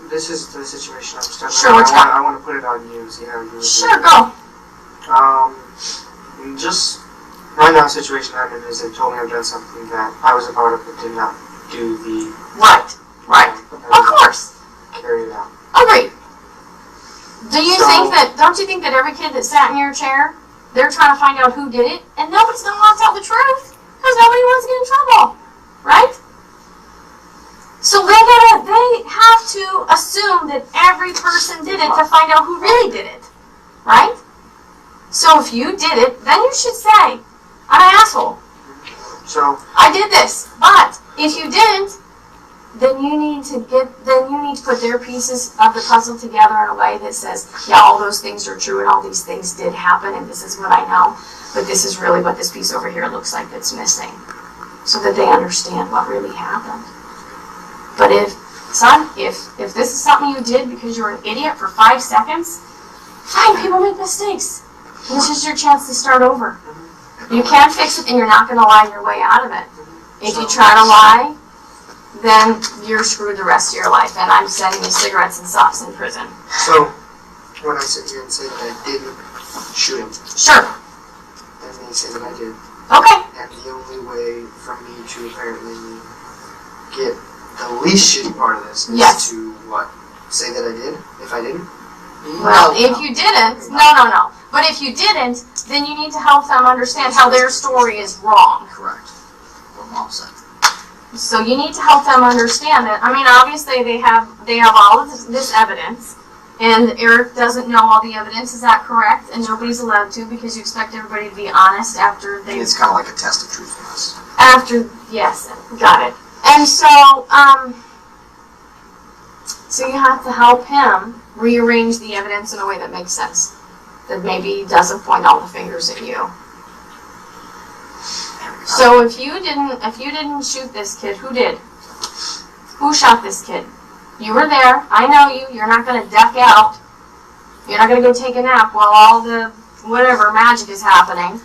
this is the situation I'm stuck in. Sure, what's up? I want to put it on you and see how you would Sure, do. go. Just right now, the situation I'm in is they told me I've done something that I was a part of but did not do the Right. Of course. carry it out. Agreed. Don't you think that every kid that sat in your chair, they're trying to find out who did it, and nobody's gonna want to tell the truth, because nobody wants to get in trouble, right? So they have to assume that every person did it to find out who really did it, right? So if you did it, then you should say, I'm an asshole. So, I did this. But if you didn't, then you need to put their pieces of the puzzle together in a way that says, yeah, all those things are true and all these things did happen and this is what I know, but this is really what this piece over here looks like that's missing. So that they understand what really happened. But if this is something you did because you were an idiot for 5 seconds, fine, people make mistakes. And this is your chance to start over. You can't fix it and you're not going to lie your way out of it. If you try to lie, then you're screwed the rest of your life, and I'm sending you cigarettes and socks in prison. so when I sit here and say that I didn't shoot him, Sure. and they say that I did, Okay. and the only way for me to apparently get the least shitty part of this is Yes. to what? Say that I did? If I didn't? Well, if you didn't, no. But if you didn't, then you need to help them understand how their story is wrong. Correct. What Mom said. So you need to help them understand that. I mean, obviously they have all of this evidence, and Eric doesn't know all the evidence. Is that correct? And nobody's allowed to, because you expect everybody to be honest after they. It's kind of like a test of truthfulness. Yes, got it. And so, so you have to help him rearrange the evidence in a way that makes sense. That maybe doesn't point all the fingers at you. So if you didn't shoot this kid, who did? Who shot this kid? You were there. I know you. You're not going to duck out. You're not going to go take a nap while all the whatever magic is happening.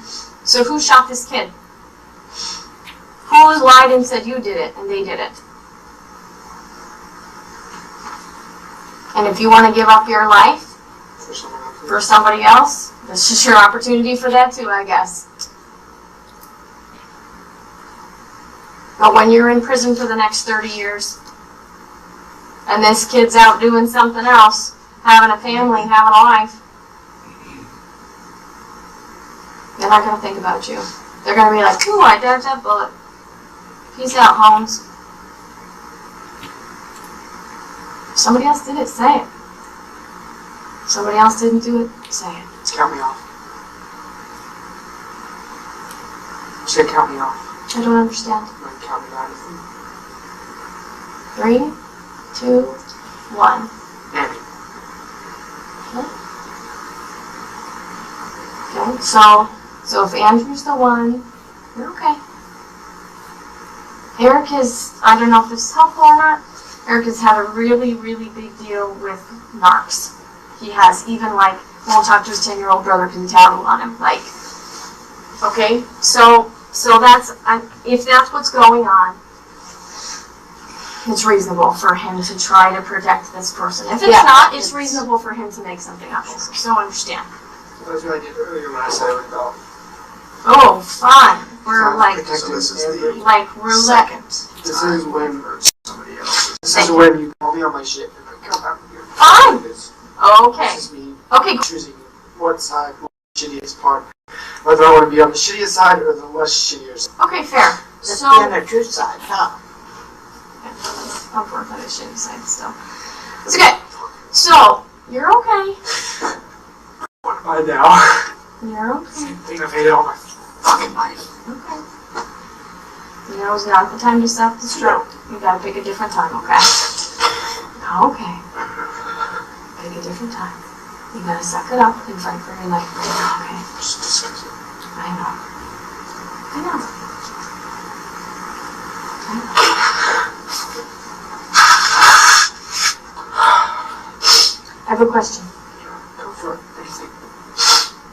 So who shot this kid? Who lied and said you did it and they did it? And if you want to give up your life for somebody else, this is your opportunity for that too, I guess. But when you're in prison for the next 30 years, and this kid's out doing something else, having a family, having a life, they're not going to think about you. They're going to be like, ooh, I dodged that bullet. Peace out, Holmes. If somebody else did it, say it. If somebody else didn't do it, say it. Count me off. Say count me off. I don't understand. Count me out. 3, 2, 1. Andy. Okay, so if Andrew's the one, you're okay. Eric is, I don't know if this is helpful or not, Eric has had a really, really big deal with narcs. He has even won't talk to his 10-year-old brother because he tattled on him. Okay, so that's, if that's what's going on, it's reasonable for him to try to protect this person. If it's not, it's reasonable for him to make something up. So understand. That's what I did earlier when I said it was golf. Oh, fun. We're So this is the roulette. second This time is when- for somebody else. This is when you call me on my shit and I come out here. Fine. This Okay. is me Okay. choosing what side, what shittiest part. Whether I want to be on the shittiest side or the less shittier side. Okay, fair. Let's So, be on the truth side, huh? I'll work on the shitty side still. It's okay. So, you're okay. What am I now? You're okay. Same thing I've hated all my fucking life. Okay. It's not the time to self-destruct. You gotta pick a different time, okay? Okay. Pick a different time. You gotta suck it up and fight for your life. Okay? I know. I have a question. Go for it. Anything.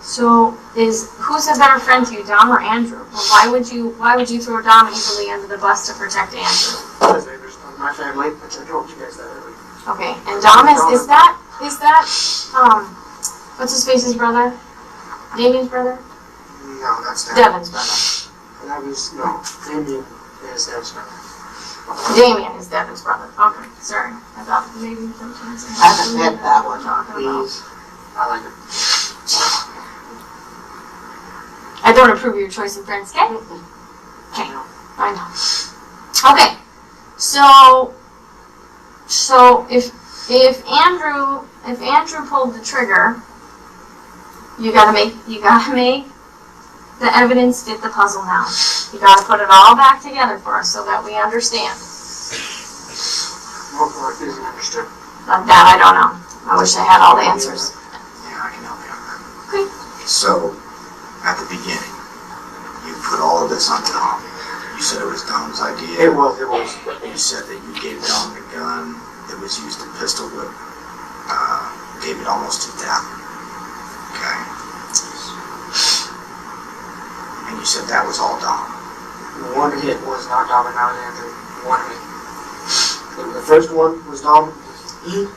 So, is who's a better friend to you, Dom or Andrew? Well, why would you throw Dom easily under the bus to protect Andrew? Because they were my family, which I told you guys that earlier. Okay, and Dom is that what's his face's brother? Damien's brother? No, that's not. Devin's brother. That was, no, Damien is Dev's brother. Damien is Devin's brother. Okay, sorry. I thought maybe sometimes I haven't met that one. Please, I like it. I don't approve of your choice of friends, okay? Okay, I know. Okay, so if Andrew pulled the trigger, you gotta make the evidence fit the puzzle now. You gotta put it all back together for us so that we understand. More for it isn't understood. That I don't know. I wish I had all the answers. Yeah, I can help you on that. Okay. So, at the beginning, you put all of this on Dom. You said it was Dom's idea. It was. You said that you gave Dom the gun that was used to pistol whip David almost to death. Okay. And you said that was all Dom. One hit was not Dom and that was Andrew. One hit. The first one was Dom. And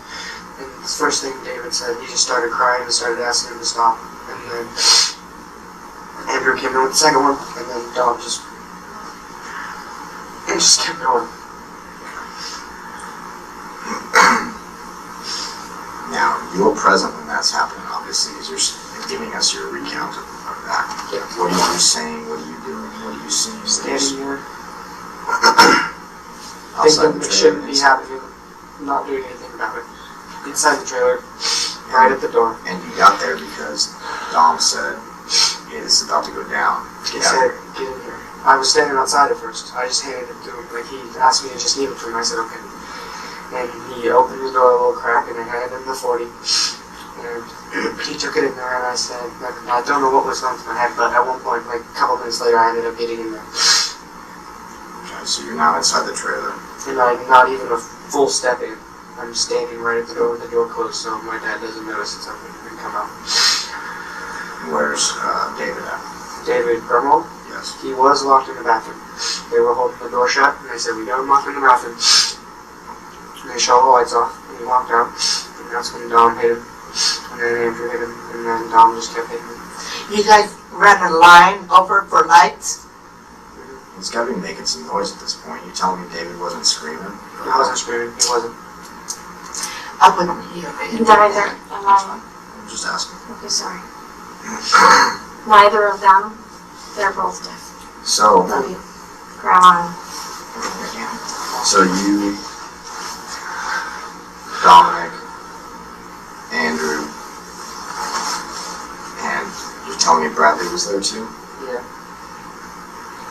the first thing David said, he just started crying and started asking him to stop. And then Andrew came in with the second one, and then Dom just kept going. Now, you're present when that's happening, obviously, as you're giving us your recount of that. Yeah. What are you saying? What are you doing? What are you seeing? Standing here, Outside thinking the it shouldn't trailer, be happening, not doing anything about it. Inside the trailer, right at the door. and you got there because Dom said, "Hey, this is about to go down. He Get out said, of here." get in here. I was standing outside at first. I just handed it to him. Like, he asked me to just give it to him. I said, okay. And he opened the door a little crack and I handed him the 40. And he took it in there and I said, I don't know what was going through my head, but at one point, like a couple minutes later, I ended up getting in there. Okay, so you're now inside the trailer. And I'm not even a full step in. I'm standing right at the door with the door closed so my dad doesn't notice it's open and come out. Where's David at? David Grunwald? Yes. He was locked in the bathroom. They were holding the door shut, and they said, we got him locked in the bathroom. And they shut all the lights off, and he walked out. And that's when Dom hit him. And then Andrew hit him, and then Dom just kept hitting him. You guys ran a line over for lights? He's got to be making some noise at this point. You're telling me David wasn't screaming? He wasn't screaming, he wasn't. I wouldn't hear it. Neither am I. I'm just asking. Okay, sorry. Neither of them. They're both deaf. So, Love you, Grandma. so you, Dominic, Andrew, and you're telling me Bradley was there too? Yeah.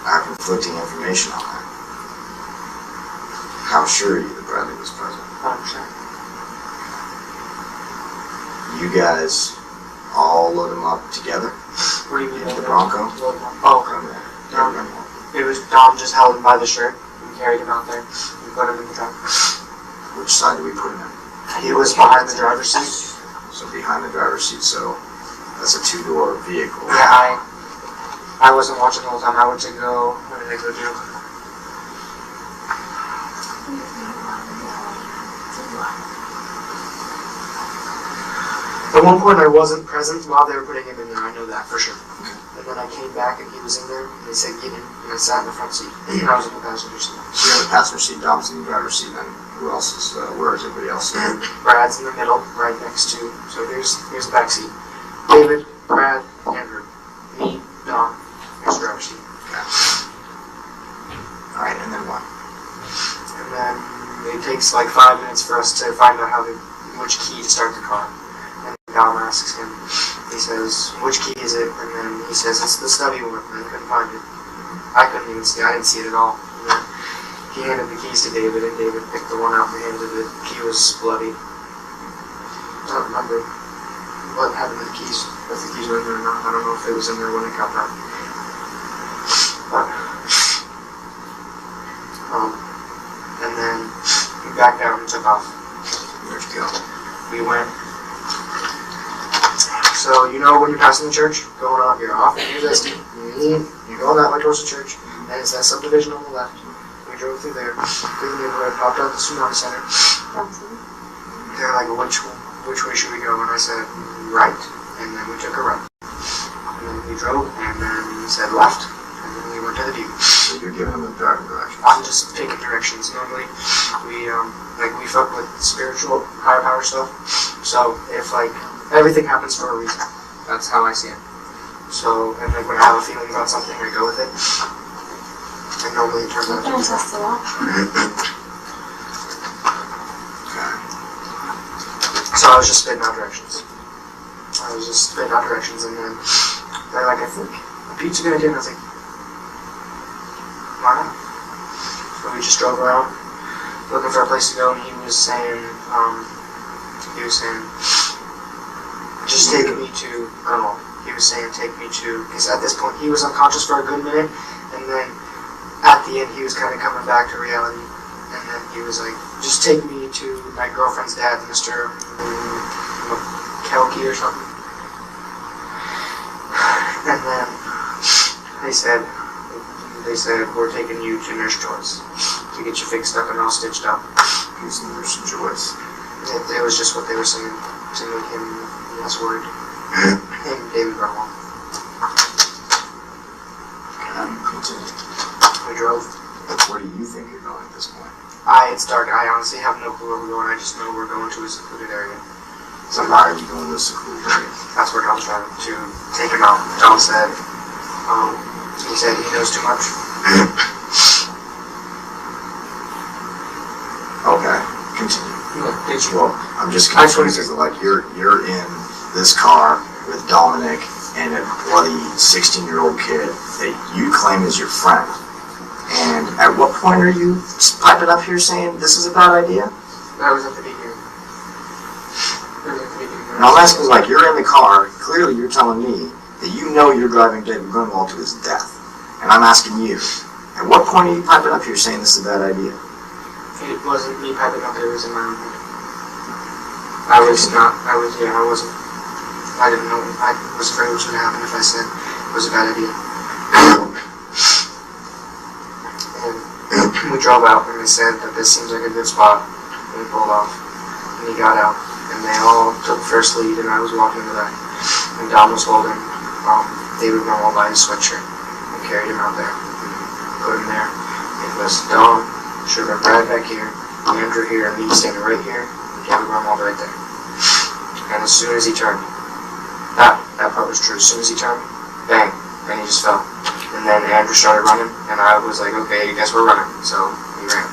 I have conflicting information on that. How sure are you that Bradley was present? 100%. You guys all load him up together What do you mean? into the Bronco? Oh, Dom. it was Dom just held him by the shirt and carried him out there and put him in the truck. Which side do we put him in? He was behind the driver's seat. So behind the driver's seat, so that's a two-door vehicle. Yeah, I wasn't watching the whole time. I went to go, what did I go do? At one point I wasn't present while they were putting him in there, I know that for sure. And then I came back and he was in there and they said get in and I sat in the front seat. And I was in the passenger seat. So you're in the passenger seat, Dom's in the driver's seat, then who else is, where is everybody else? Brad's in the middle, right next to, so here's the back seat. David, Brad, Andrew, me, Dom, here's the driver's seat. Alright, and then what? And then it takes like 5 minutes for us to find out which key to start the car. And Dom asks him, he says, which key is it? And then he says, it's the stubby one, and I couldn't find it. I couldn't even see it, I didn't see it at all. And then he handed the keys to David, and David picked the one out and handed it. The key was bloody. I don't remember what happened to the keys, if the keys were in there or not. I don't know if it was in there when it got back. But, and then we backed out and took off. Where'd you go? We went, So, you know when you're passing the church, going up, you're off, and here's SD. You're going that way towards the church, and it's that subdivision on the left. We drove through there, through the neighborhood, popped out the tsunami center. They're like, which way should we go? And I said, right. And then we took a right. And then we drove, and then we said left. And then we went to the view. So you're giving them the driving directions. I'm just picking directions. Normally, we fuck with spiritual, higher power stuff. So if everything happens for a reason, that's how I see it. So, and when I have a feeling about something, I go with it. And normally it turns out to be test it out. So I was just spitting out directions. And then they're like, I think a pizza good idea, and I was like, why not? So we just drove around looking for a place to go, and he was saying, just take me to Grunwald. He was saying, take me to, because at this point he was unconscious for a good minute, and then at the end he was kind of coming back to reality, and then he was like, just take me to my girlfriend's dad, Mr. Kelky or something. And then they said, we're taking you to Nurse Joyce to get you fixed up and all stitched up. Who's Nurse Joyce? It was just what they were saying to make him less worried. And David Grunwald. We drove. Where do you think you're going at this point? It's dark. I honestly have no clue where we're going. I just know we're going to a secluded area. So why are you going to a secluded area? That's where Dom's trying to take him out. Dom said, he knows too much. Okay, continue. Well, I'm just confused because you're in this car with Dominic and a bloody 16-year-old kid that you claim is your friend. And at what point are you piping up here saying this is a bad idea? That was at the beginning. And I'm asking, you're in the car, clearly you're telling me that you know you're driving David Grunwald to his death. And I'm asking you, at what point are you piping up here saying this is a bad idea? It wasn't me piping up, it was in my own head. I wasn't. I didn't know. I was afraid what was going to happen if I said it was a bad idea. And we drove out, and they said that this seems like a good spot, and we pulled off. And he got out, and they all took first lead, and I was walking in the back. And Dom was holding David Grunwald by his sweatshirt and carried him out there and put him there. It was Dom, Sugar, Brad back here, Andrew here, and me standing right here, and David Grunwald right there. And as soon as he turned, that part was true. As soon as he turned, bang, and he just fell. And then Andrew started running, and I was like, okay, I guess we're running. So we ran.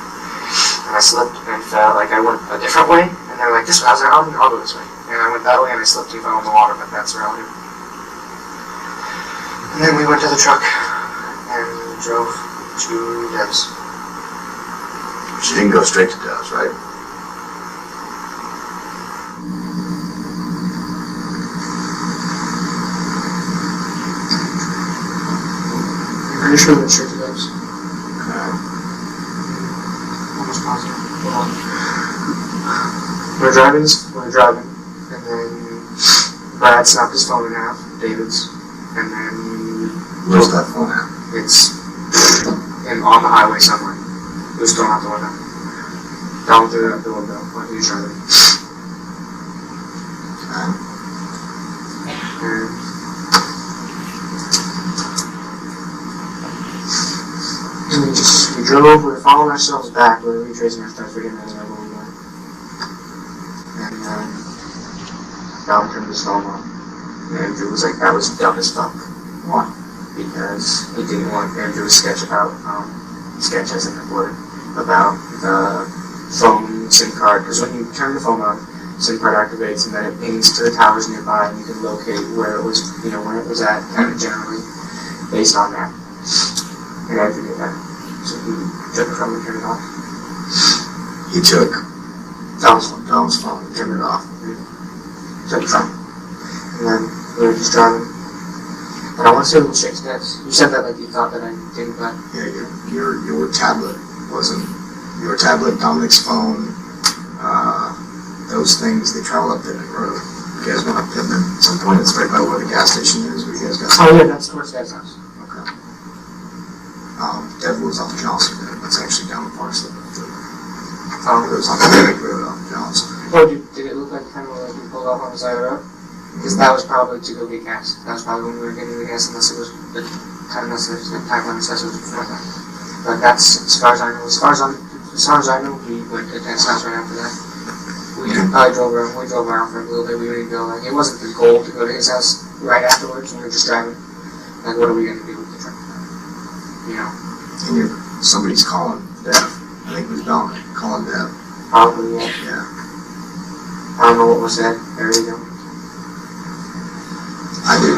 And I slipped and fell, I went a different way, and they were like, this way. I was like, I'll go this way. And I went that way, and I slipped and fell in the water, but that's relative. And then we went to the truck, and drove to Deb's. She didn't go straight to Deb's, right? Pretty sure we went straight to Deb's. Okay. Almost positive. Hold on. We're driving, and then Brad snapped his phone in half, David's, and then Where's that phone at? it's on the highway somewhere. It was thrown out the window. Down through the window when he was driving. And we drove, we were following ourselves back, we were retracing our steps, we didn't really know where we were. And then Dom turned his phone on. And Andrew was like, that was dumb as fuck. Why? Because he didn't want Andrew to sketch about, sketch as in the word, about the phone SIM card. Because when you turn the phone on, SIM card activates and then it pings to the towers nearby and you can locate where it was, where it was at, kind of generally based on that. And Andrew did that. So he took it from him and turned it off. He took Dom's phone and turned it off. Took it from him. And then we were just driving. And I want to say we went straight to Deb's. You said that like you thought that I didn't, but... Yeah, your tablet wasn't... Your tablet, Dominic's phone, those things, they travel up the road. You guys went up there at some point, it's right by where the gas station is, where you guys got. Oh yeah, that's towards Dad's house. Okay. Dev lives off Johnson, that's actually down the park slope. Lives on the Knik River off Johnson. Oh, did it look like kind of like you pulled off on the side of the road? Because that was probably to go get gas. That was probably when we were getting the gas, unless it was the time necessary, the timeline necessary before that. But that's as far as I know. As far as I know, we went to Dad's house right after that. We probably drove around. We drove around for a little bit. We didn't go like it wasn't the goal to go to his house right afterwards. We were just driving. Like, what are we gonna do with the truck? You know. And somebody's calling Dev. I think it was Dominic calling Dev. Probably, yeah. Yeah. I don't know what was said. There you go. I do.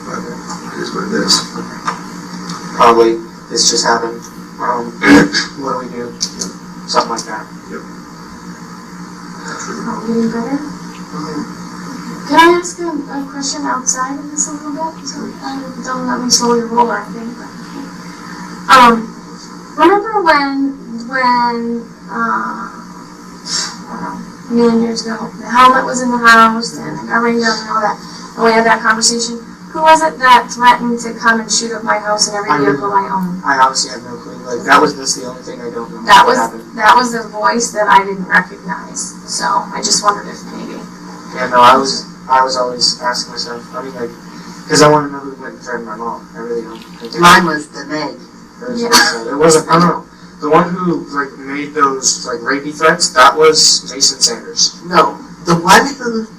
But it is what it is. Probably this just happened. What do we do? Something like that. Getting better? Can I ask a question outside of this a little bit? So, don't let me slow your roll or anything. But, remember when a million years ago, the helmet was in the house and I got ringed up and all that, and we had that conversation? Who was it that threatened to come and shoot up my house and every vehicle I own? I honestly have no clue. Like that's the only thing I don't know. That What was the voice that I didn't recognize. So I just wondered if maybe. Yeah, no, I was always asking myself. I mean, like, because I want to know who went and threatened my mom. I really don't. Mine was the maid. It wasn't. No. The one who like made those like rapey threats. That was Mason Sanders. No, the one who,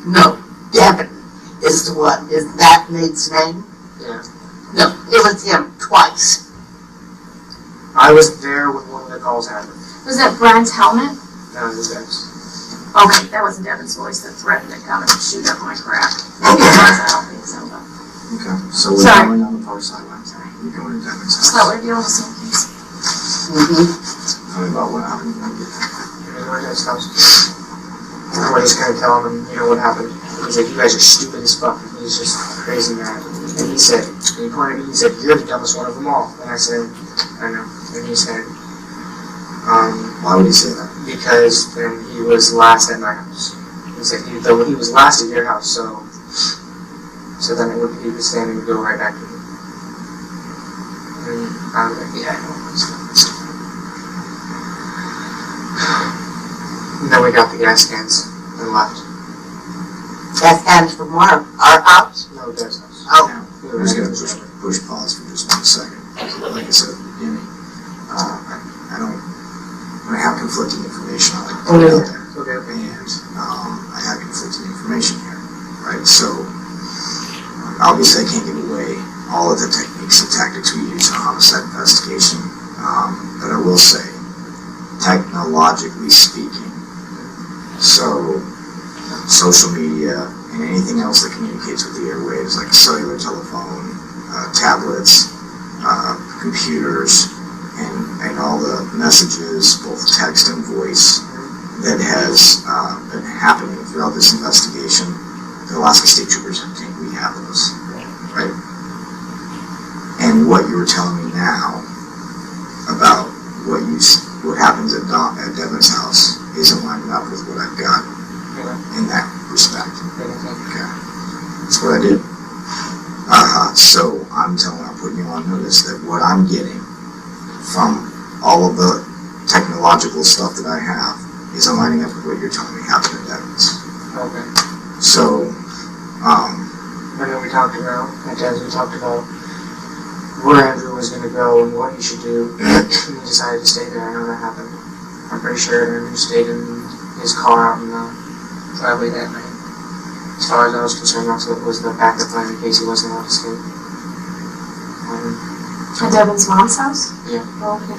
no, Devin is the one. Is that maid's name? Yeah. No, it was him twice. I was there when one of the calls happened. Was that Brent's helmet? No, it was Devin's. Okay, that wasn't Devin's voice that threatened to come and shoot up my crap. Maybe it was, I don't think so, but. Okay. So we're Sorry. going on the far sideline. We're going to Devin's house. So we're dealing with some things. Tell me about what happened when you get there. It was Dad's house. And I just kind of tell him, you know, what happened. He's like, you guys are stupid as fuck. He's just crazy mad. And he said, and he pointed at me, he said, you're the dumbest one of them all. And I said, I know. And he said, why would he say that? because then he was last at my house. He said he was last at your house, so then it would be the standing would go right back to you. And I was like, yeah, I know. And then we got the gas cans and left. Gas cans from our house? No, Dad's house. Oh. I'm just going to push pause for just 1 second. Like I said at the beginning, I have conflicting information on it. Oh, yeah. Out there. Okay. And I have conflicting information here, right? So obviously I can't give away all of the techniques and tactics we use in a homicide investigation, but I will say, technologically speaking, so social media and anything else that communicates with the airwaves, like cellular telephone, tablets, computers, and all the messages, both text and voice, that has been happening throughout this investigation. The Alaska State Troopers think we have those, right? And what you were telling me now about what happens at Devin's house isn't lining up with what I've got in that respect. Okay, that's what I did. So I'm putting you on notice that what I'm getting from all of the technological stuff that I have isn't lining up with what you're telling me happened at Devin's. Okay. So, And then we talked about where Andrew was going to go and what he should do. And he decided to stay there. I know that happened. I'm pretty sure Andrew stayed in his car out in the driveway that night. As far as I was concerned, that's what was the backup plan in case he wasn't able to escape. At Devin's mom's house? Yeah. Oh, okay.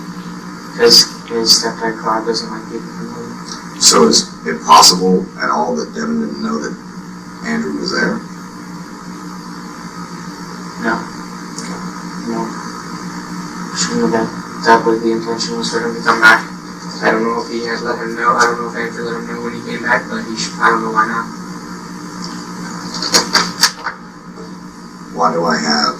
Because his stepdad Claude doesn't like people from home. so is it possible at all that Devin didn't know that Andrew was there? No. Shouldn't have been. That was the intention was for him to come back. I don't know if he had let him know. I don't know if Andrew let him know when he came back, but I don't know why not. Why do I have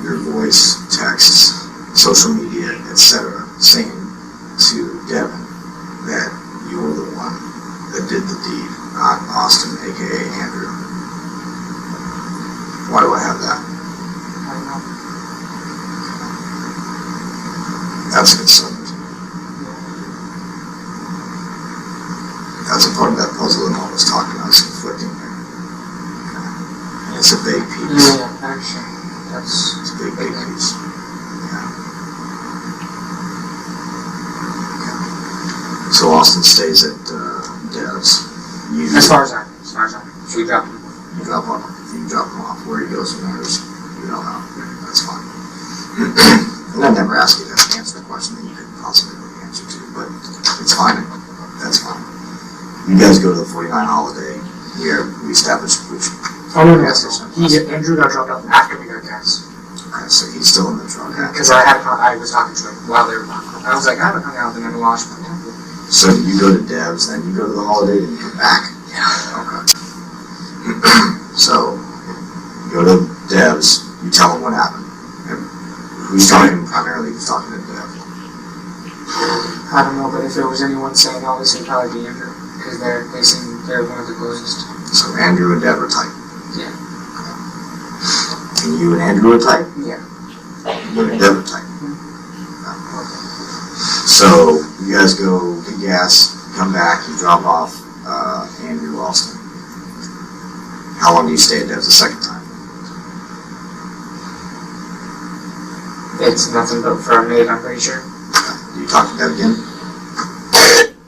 your voice, texts, social media, etc., saying to Devin that you're the one that did the deed, not Austin, aka Andrew. Why do I have that? I don't know. That's concerning. That's a part of that puzzle that I was talking about. It's conflicting there. And it's a big piece. Yeah, actually, It's a big piece. Yeah. Okay. So Austin stays at Dev's. as far as I know. So we dropped him. You drop him off. Where he goes from there is, you don't know. That's fine. And I never asked you to answer the question that you couldn't possibly know the answer to, but it's fine. That's fine. You guys go to the 49 holiday. We established which. Oh no, Andrew got dropped off after we got gas. Okay, so he's still in the truck. Because I was talking to him while they were talking. I was like, I haven't hung out with them in a while. So you go to Dev's, then you go to the holiday, then you come back? Yeah. Okay. So, you go to Dev's, you tell them what happened. And who's talking primarily? Who's talking to Dev? I don't know, but if there was anyone saying all this, it'd probably be Andrew. Because they're one of the closest. So Andrew and Dev are tight? Yeah. And you and Andrew are tight? Yeah. You and Dev are tight? So, you guys go get gas, come back, you drop off Andrew Austin. How long do you stay at Dev's the second time? It's nothing but for a minute, I'm pretty sure. Do you talk to Dev again?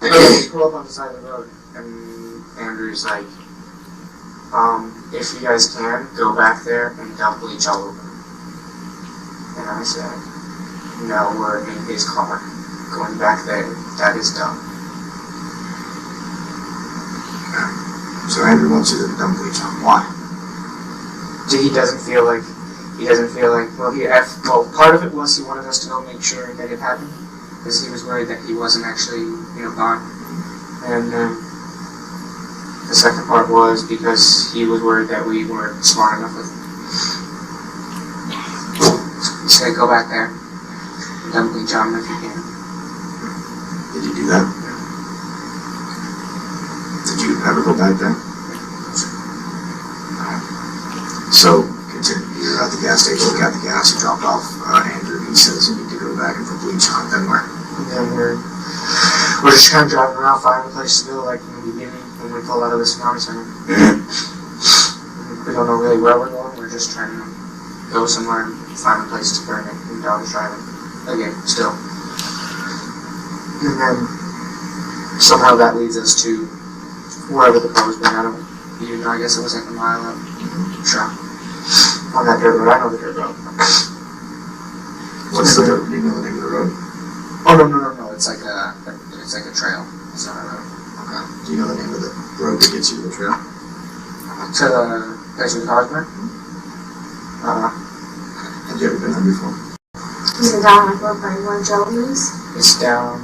We pull up on the side of the road, and Andrew's like, if you guys can, go back there and dump bleach all over. And I said, no, we're in his car. Going back there, that is dumb. So Andrew wants you to dump bleach on. Why? He doesn't feel like, well, part of it was he wanted us to go make sure that it happened, because he was worried that he wasn't actually, gone. And the second part was because he was worried that we weren't smart enough with him. He said, go back there, and dump bleach on him if you can. Did you do that? Did you ever go back there? So, continue. You're at the gas station, you got the gas, you dropped off Andrew, he says you need to go back and put bleach on it, then where? And then we're just kind of driving around, finding a place to go, like in the beginning, when we pull out of this economic center. We don't know really where we're going, we're just trying to go somewhere and find a place to burn it, and dog is driving. Again, still. And then somehow that leads us to wherever the car was being. I guess it was like a mile up. Sure. On that dirt road. I know the dirt road. What's the dirt? Do you know the name of the road? Oh no. It's like a trail. It's not a road. Okay. Do you know the name of the road that gets you to the trail? To the place where the cars burn? Have you ever been there before? Is it down like where Joe lives? It's down.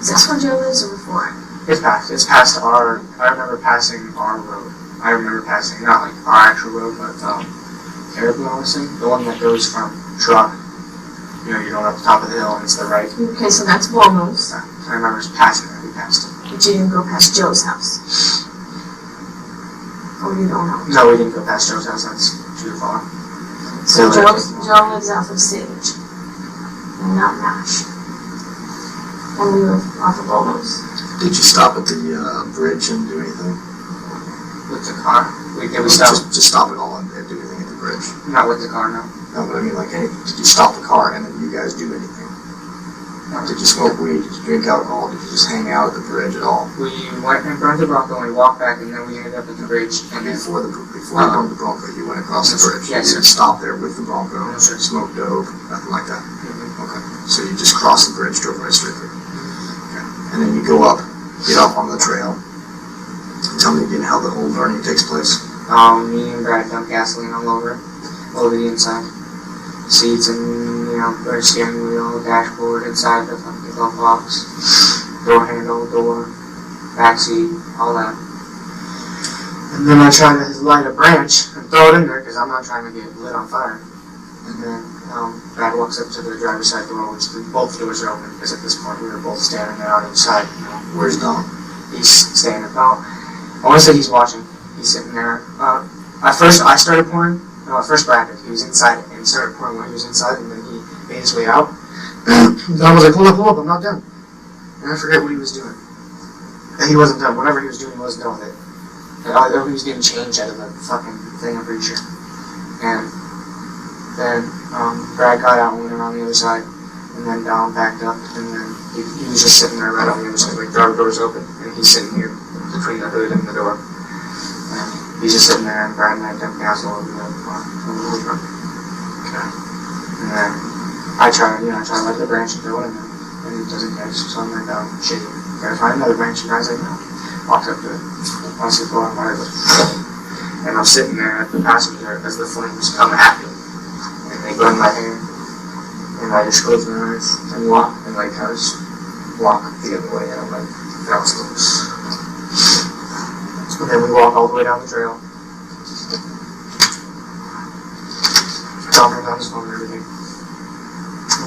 Is this where Joe lives or before? It's past our. I remember passing our road. I remember passing not like our actual road, but Caribou, I was saying, the one that goes from truck. You're going up the top of the hill and it's the right. Okay, so that's Walmo's. I remember just passing it. We passed it. But you didn't go past Joe's house. Or you don't know. No, we didn't go past Joe's house. That's too far. So Joe lives off of Sage, and not Nash. And we live off of Walmo's. Did you stop at the bridge and do anything? With the car? We stopped. Just stop it all and do anything at the bridge? Not with the car, no. No, but I mean, like, did you stop the car and then you guys do anything? No. Did you smoke weed? Did you drink alcohol? Did you just hang out at the bridge at all? We went and burned the Bronco and we walked back and then we ended up at the bridge. And then Before you burned the Bronco, you went across the bridge? Yes, You didn't stop there with the Bronco? No, sir. Smoked dope? Nothing like that? Okay. So you just crossed the bridge, drove right straight through? Okay. And then you go up, get up on the trail. Tell me again how the whole burning takes place. Me and Brad dumped gasoline all over the inside. Seats and, our steering wheel, dashboard, inside the fucking glove box, door handle, door, backseat, all that. And then I try to light a branch and throw it in there because I'm not trying to get lit on fire. And then Brad walks up to the driver's side door, which both doors are open because at this point we were both standing there on each side. Where's Dom? He's staying up. Oh, I want to say he's watching. He's sitting there. At first, I started pouring. No, at first Brad did. He was inside it and started pouring when he was inside, and then he made his way out. Don was like, hold up, I'm not done. And I forget what he was doing. And he wasn't done. Whatever he was doing, he wasn't done with it. He was getting change out of the fucking thing, I'm pretty sure. And then Brad got out and went around the other side, and then Dom backed up, and then he was just sitting there right on the other side, like the door's open, and he's sitting here between the hood and the door. And he's just sitting there, and Brad and I dumped gas all over the living room. Okay. And then I try to light the branch and throw it in there, and it doesn't catch, so I'm like, oh, shit, gotta find another branch, and Brad's like, no. Walks up to it, wants to go on fire, and I'm sitting there at the passenger as the flames come at me, and they burn my hair, and I just close my eyes and walk, and like I just walk the other way, and I'm like, that was close. And then we walk all the way down the trail. Tom turned on his phone and everything.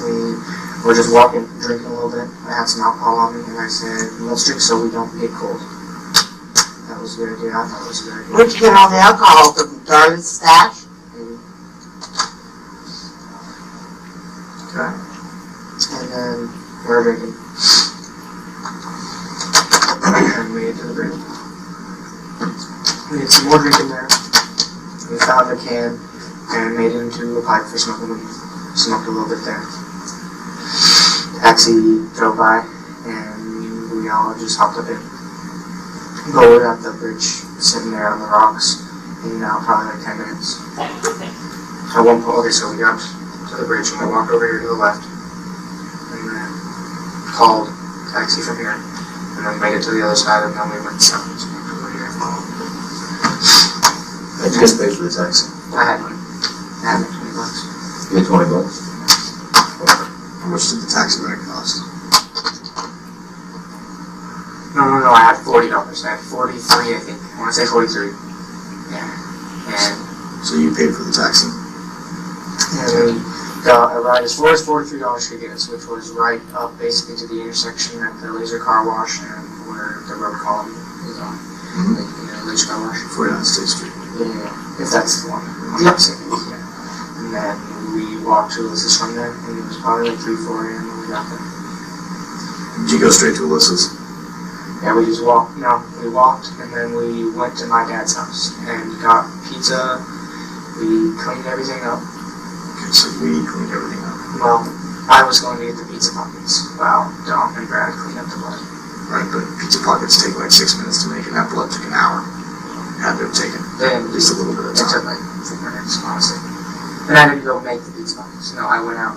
We were just walking, drinking a little bit. I had some alcohol on me, and I said, let's drink so we don't get cold. That was a good idea. I thought it was a good idea. Where'd you get all the alcohol from? Darla's stash? Maybe. Okay. And then we were drinking. And we made it to the bridge. We did some more drinking there. We found a can and made it into a pipe for smoking weed. Smoked a little bit there. Taxi drove by, and we all just hopped up in. Lowered at the bridge, sitting there on the rocks, hanging out probably like 10 minutes. At one point, okay, so we got to the bridge and we walked over here to the left, and then called taxi from here, and then made it to the other side, and then we went south. So we went over here. Did you guys pay for the taxi? I had money. I had like $20. You had $20? How much did the taxi ride cost? No, I had $40. I had 43, I think. I want to say 43. Yeah. And So you paid for the taxi? we got a ride as far as $43 could get us, which was right up basically to the intersection at the laser car wash and where the road column is on. Mm-hmm. Like, laser car wash. 49th State Street. Yeah, if that's the one. Yep. Yeah. And then we walked to Alyssa's from there, and it was probably like 3-4 a.m. when we got there. Did you go straight to Alyssa's? Yeah, we just walked. No, we walked, and then we went to my dad's house and got pizza. We cleaned everything up. Okay, so we cleaned everything up. Well, I was going to get the pizza pockets while Dom and Brad cleaned up the blood. Right, but pizza pockets take like 6 minutes to make, and that blood took an hour. Had to have taken Then at least a little bit of it took time. like 4 minutes, honestly. And I didn't go make the pizza pockets. No, I went out.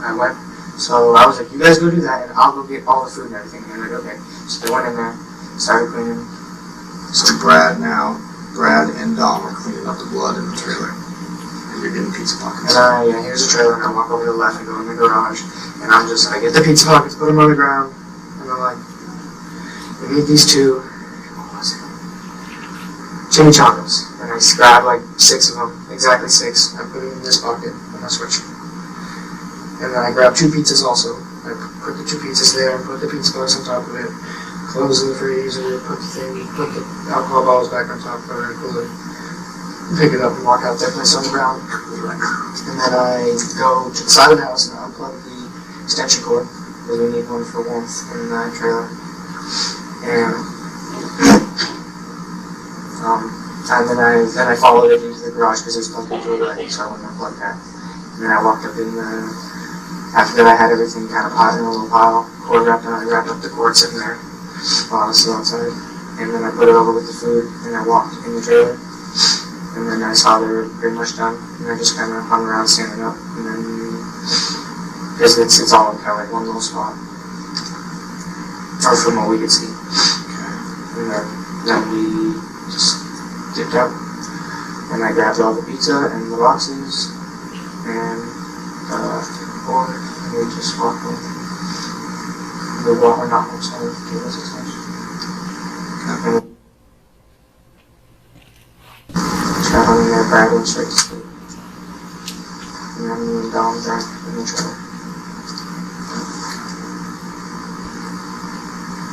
So I was like, you guys go do that, and I'll go get all the food and everything. And they're like, okay. So they went in there, started cleaning. So Brad and Dom are cleaning up the blood in the trailer. And you're getting pizza pockets. And here's the trailer, and I walk over to the left and go in the garage. And I get the pizza pockets, put them on the ground, and I'm like, we need these two, what was it? Chimichangas. And I grabbed like 6 of them, exactly 6. I put them in this pocket, and I switched them. And then I grabbed 2 pizzas also. I put the 2 pizzas there, put the pizza box on top of it, close the freezer, put the alcohol bottles back on top of it, cool it, pick it up and walk out there, place it on the ground. And then I go to the side of the house and I unplug the extension cord, because we need one for warmth in the trailer. And then I followed it into the garage because it was plugged into a light, so I went and unplugged that. And then I walked up in after that I had everything kind of piled in a little pile, cord wrapped, and I wrapped up the cord sitting there while I was still outside. And then I put it over with the food, and I walked in the trailer. And then I saw they were pretty much done, and I just kind of hung around standing up, and then, because it's all in kind of like one little spot. Or from what we could see. And then we just dipped out, and I grabbed all the pizza and the boxes, and board, and we just walked away. The water not much time to give us as much. And got on in there, Brad went straight to sleep. And then me and Dom drank in the trailer.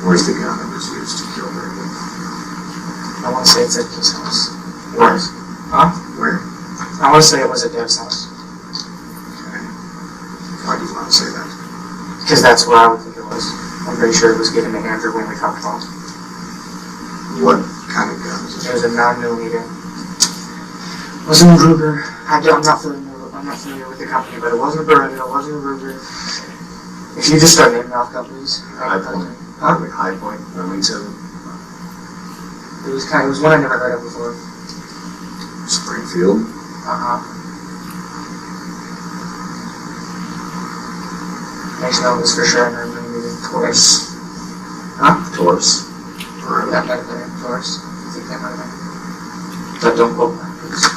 Where's the gun that was used to kill her? I want to say it's at his house. Where? Huh? Where? I want to say it was at Dev's house. Okay. Why do you want to say that? Because that's where I would think it was. I'm pretty sure it was given to Andrew when we talked about it. What kind of gun is It it? was a 9mm. It wasn't a Ruger. I'm not familiar with the company, but it wasn't a Beretta, it wasn't a Ruger. If you just start naming off companies, High Point. High Point, Remington, it was one I never heard of before. Springfield? Makes no this for sure. I remember Taurus? Huh? Taurus? That might have been it. Taurus. I think that might have been. But don't quote me.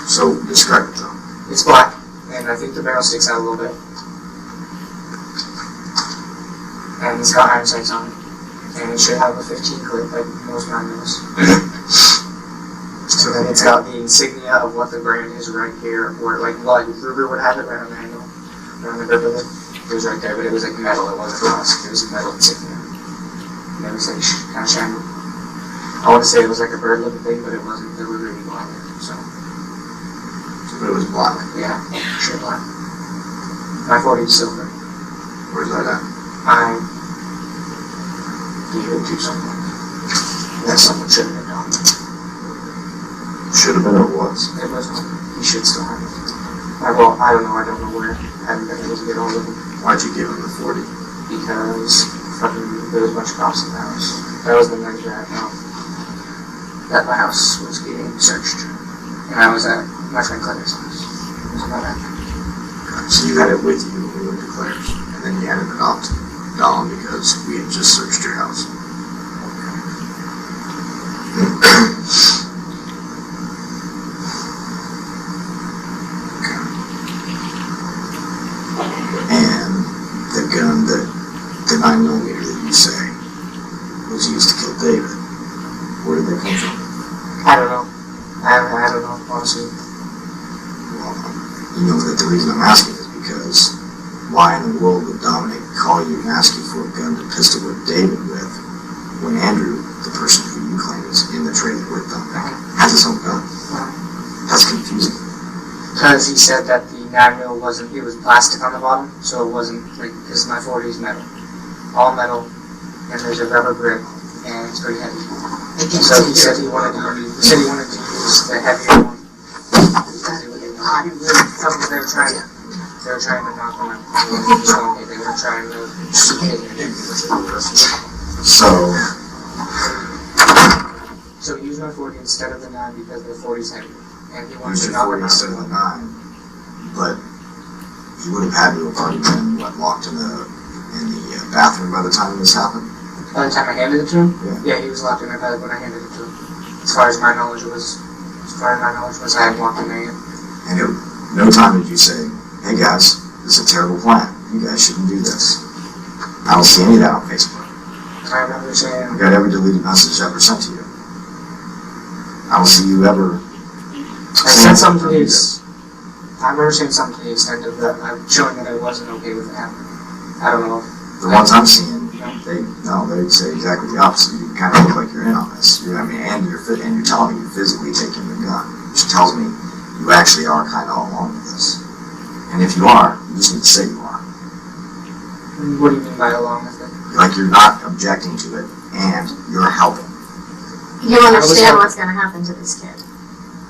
So, describe it though. It's black, and I think the barrel sticks out a little bit. And it's got iron sights on it. And it should have a 15 clip like most 9mm. So then it's got the insignia of what the brand is right here, where like Ruger would have it right on the handle, right on the grip of it. It was right there, but it was like metal, it wasn't glass. It was a metal insignia. And it was like kind of shiny. I want to say it was like a bird looking thing, but it wasn't. The Ruger Eagle on it, so. But it was black. Yeah, sure black. My 40 is silver. Where's that at? I gave it to someone. That someone should have been done. Should have been or was? It was one. He should still have it. I don't know. I don't know where. I haven't been able to get hold of him. Why'd you give him the 40? Because there was a bunch of cops in the house. That was the night that my house was getting searched. And I was at my friend Claire's house. It was about that. So you had it with you when we went to Claire's, and then you handed it off to Dom because we had just searched your house. And the gun the 9mm that you say was used to kill David, where did they come from? I don't know. I don't know, honestly. Well, you know that the reason I'm asking is because why in the world would Dominic call you and ask you for a gun to pistol whip David with when Andrew, the person who you claim is in the trailer with Dominic, has his own gun? That's confusing. Because he said that the 9mm wasn't, it was plastic on the bottom, so it wasn't, like, because my 40 is metal. All metal, and there's a rubber grip, and it's pretty heavy. So he said he wanted to use the heavier one. They were trying to knock on it. They were trying to hit it. So he used my 40 instead of the 9 because the 40 is heavy. And he wanted to knock it out. Instead of the 9, but he would have had to have already been locked in the bathroom by the time this happened. By the time I handed it to him? Yeah. Yeah, he was locked in there when I handed it to him. As far as my knowledge was, I hadn't walked in there yet. And at no time did you say, hey guys, this is a terrible plan. You guys shouldn't do this. I don't see any of that on Facebook. I remember saying, I got every deleted message ever sent to you. I don't see you ever. I said something to the I remember saying something to the extent of that, showing that I wasn't okay with it happening. I don't know. The ones I'm seeing, they'd say exactly the opposite. You kind of look like you're in on this. And you're telling me you're physically taking the gun, which tells me you actually are kind of all along with this. And if you are, you just need to say you are. What do you mean by along with it? Like you're not objecting to it, and you're helping. You understand what's going to happen to this kid,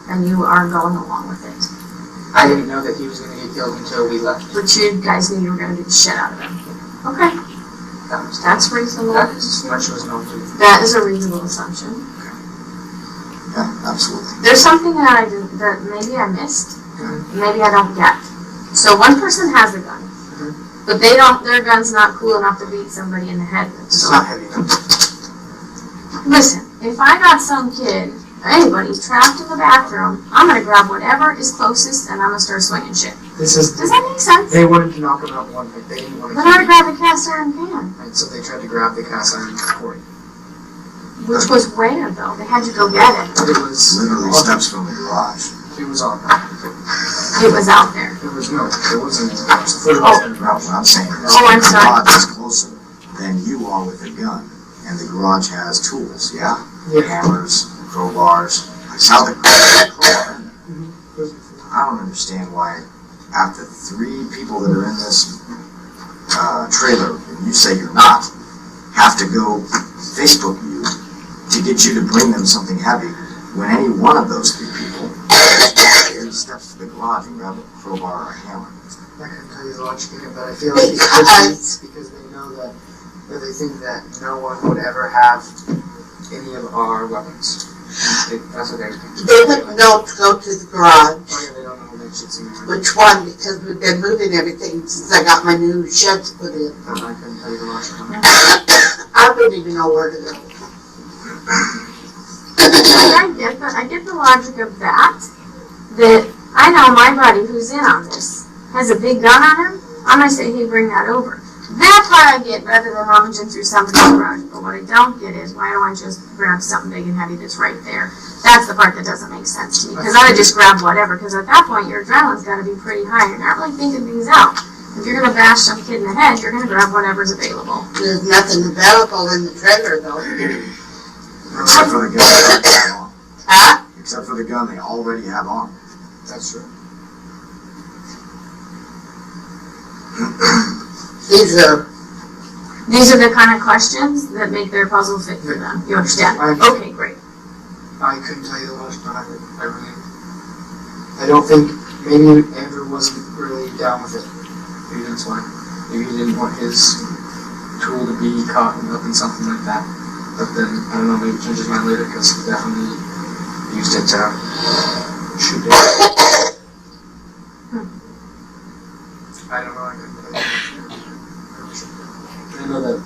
and you are going along with it. I didn't know that he was going to get killed until we left. But you guys knew you were going to beat the shit out of him. Okay. That's reasonable. That is as much as known to me. That is a reasonable assumption. Yeah, absolutely. There's something that maybe I missed, maybe I don't get. So one person has a gun, but their gun's not cool enough to beat somebody in the head with. It's not heavy enough. Listen, if I got some kid, or anybody, trapped in the bathroom, I'm gonna grab whatever is closest and I'm gonna start swinging shit. Does that make sense? They wanted to knock him out one hit. They didn't want to But I grabbed the cast iron pan. And so they tried to grab the cast iron cord. Which was rare though, they had to go get it. It was Literally steps from the garage. It was on. It was out there. It wasn't in the garage. The footage No, was in the garage. what I'm saying is Oh, I'm the sorry. garage is closer than you are with a gun, and the garage has tools, yeah? Yeah. Hammers, crowbars. Like, sounds like crowbar. I don't understand why, after 3 people that are in this trailer, and you say you're not, have to go Facebook you to get you to bring them something heavy, when any one of those 3 people steps to the garage and grab a crowbar or a hammer. I couldn't tell you the logic in it, but I feel like it's because they know that they think that no one would ever have any of our weapons. That's what they think. They wouldn't know to go to the garage. Oh yeah, they don't know that shit's in there. Which one? Because we've been moving everything since I got my new sheds put in. I couldn't tell you the logic on it. I wouldn't even know where to go. I get the logic of that. That I know my buddy who's in on this has a big gun on him. I'm gonna say, hey, bring that over. That part I get rather than rummaging through somebody's garage. But what I don't get is why don't I just grab something big and heavy that's right there? That's the part that doesn't make sense to me. Because I would just grab whatever. Because at that point your adrenaline's got to be pretty high. You're not really thinking things out. If you're gonna bash some kid in the head, you're gonna grab whatever's available. There's nothing available in the trailer though. Except for the gun they already have on. Huh? Except for the gun they already have on. That's true. These are the kind of questions that make their puzzle fit for them. You understand? Okay, great. I couldn't tell you the logic behind it. I don't think, maybe Andrew wasn't really down with it. Maybe that's why. Maybe he didn't want his tool to be caught up in something like that. But then, I don't know, maybe change his mind later because he definitely used it to shoot it. I don't know, I couldn't tell you. I know that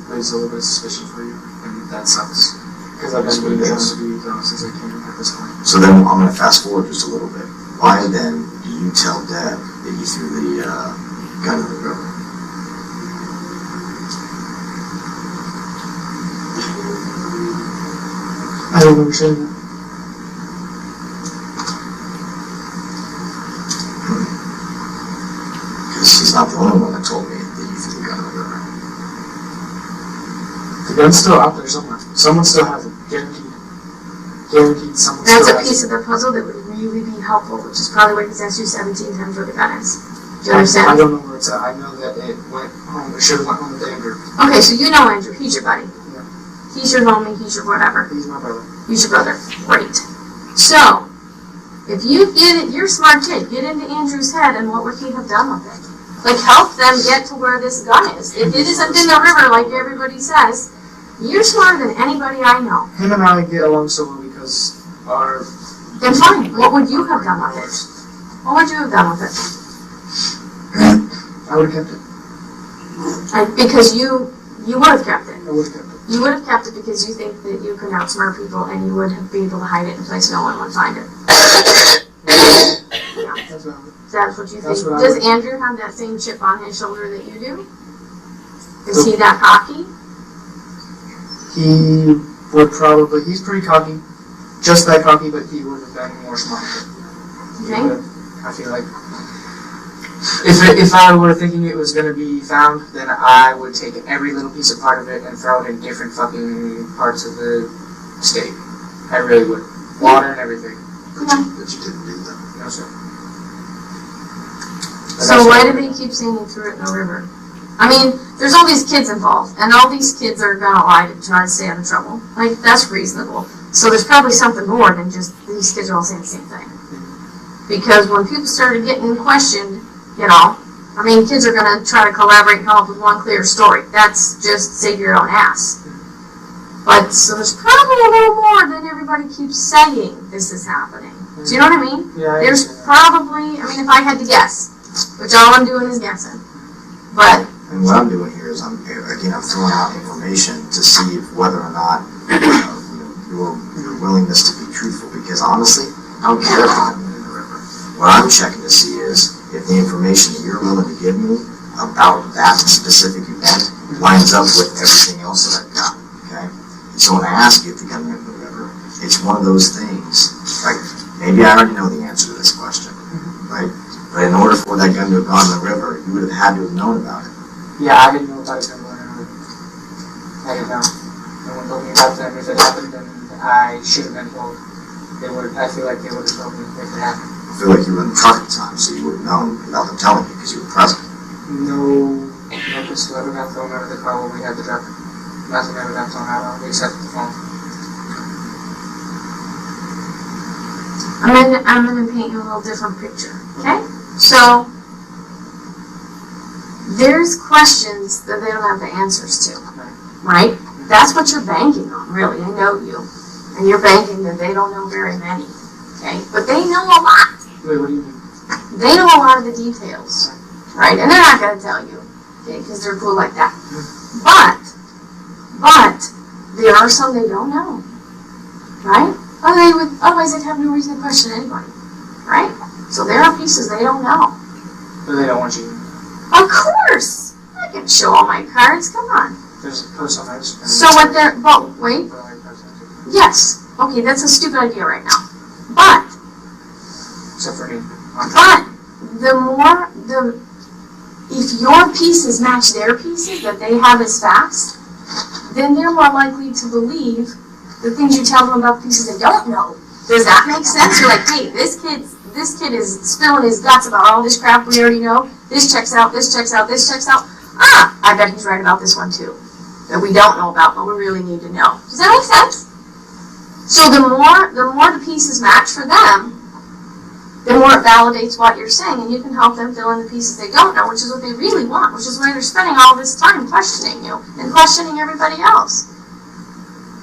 raises a little bit of suspicion for you, and that sucks. Because I've been really trying to be honest as I can at this point. So then I'm going to fast forward just a little bit. Why then do you tell Deb that you threw the gun in the river? I don't understand that. Because she's not the only one that told me that you threw the gun in the river. The gun's still out there somewhere. Someone still has it. Guaranteed. Guaranteed someone That's still a has piece it. of the puzzle that would really be helpful, which is probably why he's asked you 17 times where the gun is. Do you I understand? don't know where it's at. I know that it went home. It should have went home with Andrew. Okay, so you know Andrew. He's your buddy. Yeah. He's your homie. He's your whatever. He's my brother. He's your brother. Great. So, if you get it, you're a smart kid. Get into Andrew's head, and what would he have done with it? Like, help them get to where this gun is. If it isn't in the river, like everybody says, you're smarter than anybody I know. Him and I get along so well because our... Then fine. What would you have done with it? What would you have done with it? I would have kept it. Because you would have kept it. I would have kept it. You would have kept it because you think that you can outsmart people and you would have been able to hide it in a place no one would find it. Yeah. That's valid. That's what you think. That's what I Does would- Andrew have that same chip on his shoulder that you do? Is he that cocky? He would probably... He's pretty cocky. Just that cocky, but he would have been more smart. He Okay. would have, I feel like... If I were thinking it was going to be found, then I would take every little piece of part of it and throw it in different fucking parts of the state. I really would. Water and everything. But you didn't do that. No, sir. So why do they keep saying he threw it in the river? I mean, there's all these kids involved, and all these kids are gonna lie to try to stay out of trouble. Like, that's reasonable. So there's probably something more than just these kids are all saying the same thing. Because when people started getting questioned, you know, I mean, kids are gonna try to collaborate and come up with one clear story. That's just save your own ass. But, so there's probably a little more than everybody keeps saying this is happening. Do you know what I mean? Yeah, There's probably, I mean, if I had to guess, which all I'm doing is guessing, but And what I'm doing here is I'm throwing out information to see if whether or not your willingness to be truthful. Because honestly, I don't care if I'm in the river. What I'm checking to see is if the information that you're willing to give me about that specific event lines up with everything else that I've got. Okay. So when I ask you if the gun went in the river, it's one of those things. Like maybe I already know the answer to this question, right? But in order for that gun to have gone in the river, you would have had to have known about it. Yeah, I didn't know about it going on. I didn't know. No one told me about that. If it happened, then it I should have been told. I feel like they would have told me if it happened. I feel like you were in the truck at the time, so you would have known without them telling you because you were present. No pistol ever got thrown out of the car when we had the truck. Nothing ever got thrown out of it except the phone. I'm gonna paint you a little different picture, okay? So, there's questions that they don't have the answers to, right? That's what you're banking on, really. I know you. And you're banking that they don't know very many, okay? But they know a lot. Wait, what do you mean? They know a lot of the details, right? And they're not gonna tell you, okay? Because they're cool like that. But, there are some they don't know, right? Otherwise they'd have no reason to question anybody, right? So there are pieces they don't know. But they don't want you. Of course! I can show all my cards, come on. There's a person I just. So what they're, wait. Yes, okay, that's a stupid idea right now. But, Except for me. if your pieces match their pieces that they have as facts, then they're more likely to believe the things you tell them about the pieces they don't know. Does that make sense? You're like, hey, this kid is spilling his guts about all this crap we already know. This checks out, this checks out, this checks out. Ah, I bet he's right about this one too. That we don't know about, but we really need to know. Does that make sense? So the more the pieces match for them, the more it validates what you're saying, and you can help them fill in the pieces they don't know, which is what they really want, which is why they're spending all this time questioning you and questioning everybody else.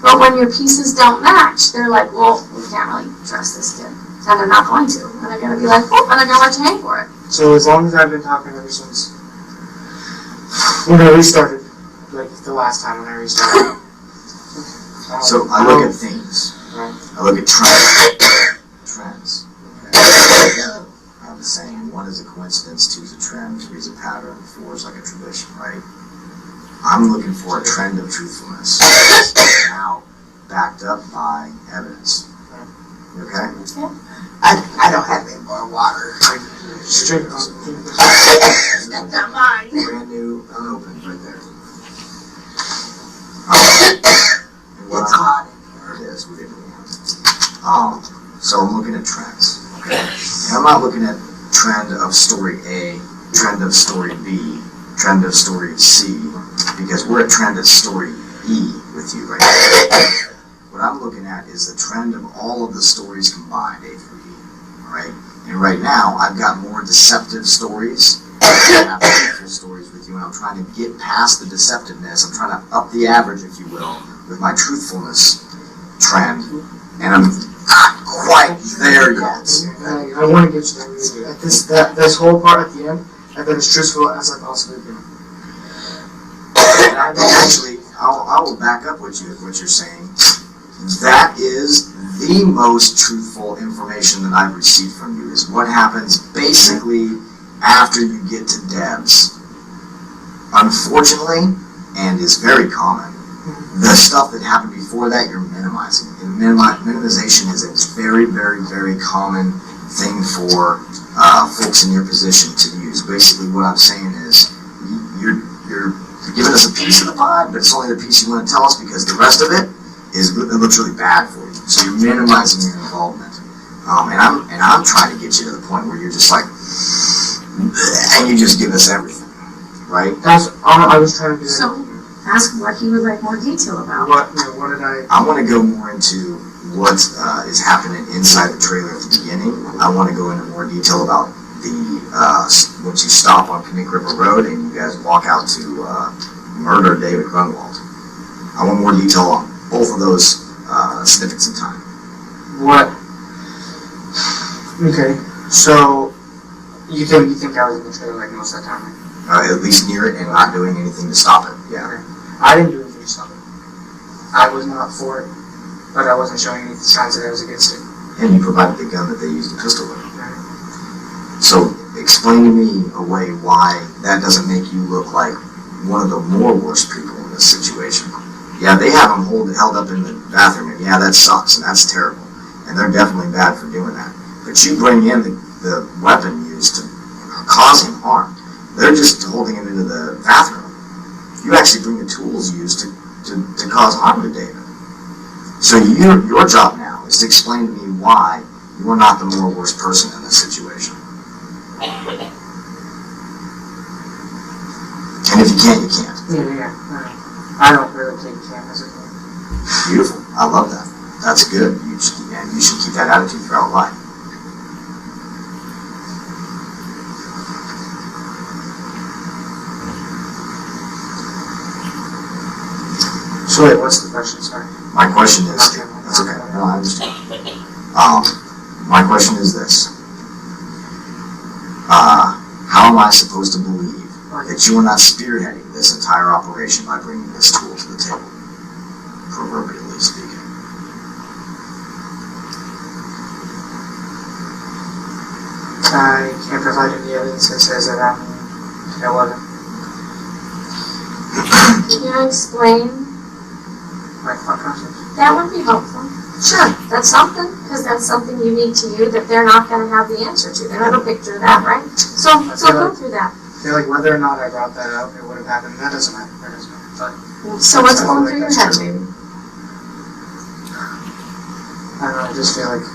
But when your pieces don't match, they're like, well, we can't really trust this kid. And they're not going to. And they're going to be like, oh, and they're going to let you hang for it. So as long as I've been talking ever since when I restarted, like the last time when I restarted. So I look at themes. Right. I look at trends. Okay. I'm saying 1 is a coincidence, 2 is a trend, 3 is a pattern, 4 is like a tradition, right? I'm looking for a trend of truthfulness. Now backed up by evidence. You okay? I don't have any more water. Straight That's not mine. Brand new, unopened, right there. It's hot in here. It is, we didn't want it. So I'm looking at trends, okay? And I'm not looking at trend of story A, trend of story B, trend of story C, because we're at trend of story E with you right now. What I'm looking at is the trend of all of the stories combined, A through E, right? And right now, I've got more deceptive stories than I have truthful stories with you, and I'm trying to get past the deceptiveness. I'm trying to up the average, if you will, with my truthfulness trend, and I'm not quite there yet. I want to get you there. At this whole part at the end, I've been as truthful as I possibly can. Actually, I will back up what you're saying. That is the most truthful information that I've received from you, is what happens basically after you get to Debs. Unfortunately, and is very common, the stuff that happened before that you're minimizing. And minimization is a very, very, very common thing for folks in your position to use. Basically what I'm saying is you're giving us a piece of the pie, but it's only the piece you want to tell us because the rest of it looks really bad for you. So you're minimizing your involvement. And I'm trying to get you to the point where you're just like, and you just give us everything, right? That's all I was trying to do. So, ask what he would like more detail about. What did I want to go more into what is happening inside the trailer at the beginning. I want to go into more detail about the once you stop on Knik River Road and you guys walk out to murder David Grunwald. I want more detail on both of those snippets in time. What? Okay, so you think I was in the trailer like most of the time? Right? At least near it and not doing anything to stop it. Yeah. Okay. I didn't do anything to stop it. I was not for it, but I wasn't showing any signs that I was against it. And you provided the gun that they used the pistol with. So explain to me a way why that doesn't make you look like one of the more worst people in this situation. Yeah, they have them held up in the bathroom, and yeah, that sucks, and that's terrible. And they're definitely bad for doing that. But you bring in the weapon used to cause him harm. They're just holding him into the bathroom. You actually bring the tools used to cause harm to David. So your job now is to explain to me why you are not the more worst person in this situation. And if you can't, you can't. Yeah. I don't really take cameras with me. Beautiful. I love that. That's good. You should keep that attitude throughout life. So wait, what's the question? Sorry. My question is, that's okay. No, I understand. My question is this. How am I supposed to believe that you are not spearheading this entire operation by bringing this tool to the table, proverbially speaking? I can't provide any evidence that says that I wasn't. Can you explain? My thought process. That would be helpful. Sure, that's something, because that's something unique to you that they're not going to have the answer to. They don't have a picture of that, right? So go through that. I feel like whether or not I brought that up, it would have happened. That doesn't matter. But So what's going through your head, baby? I don't know. I just feel like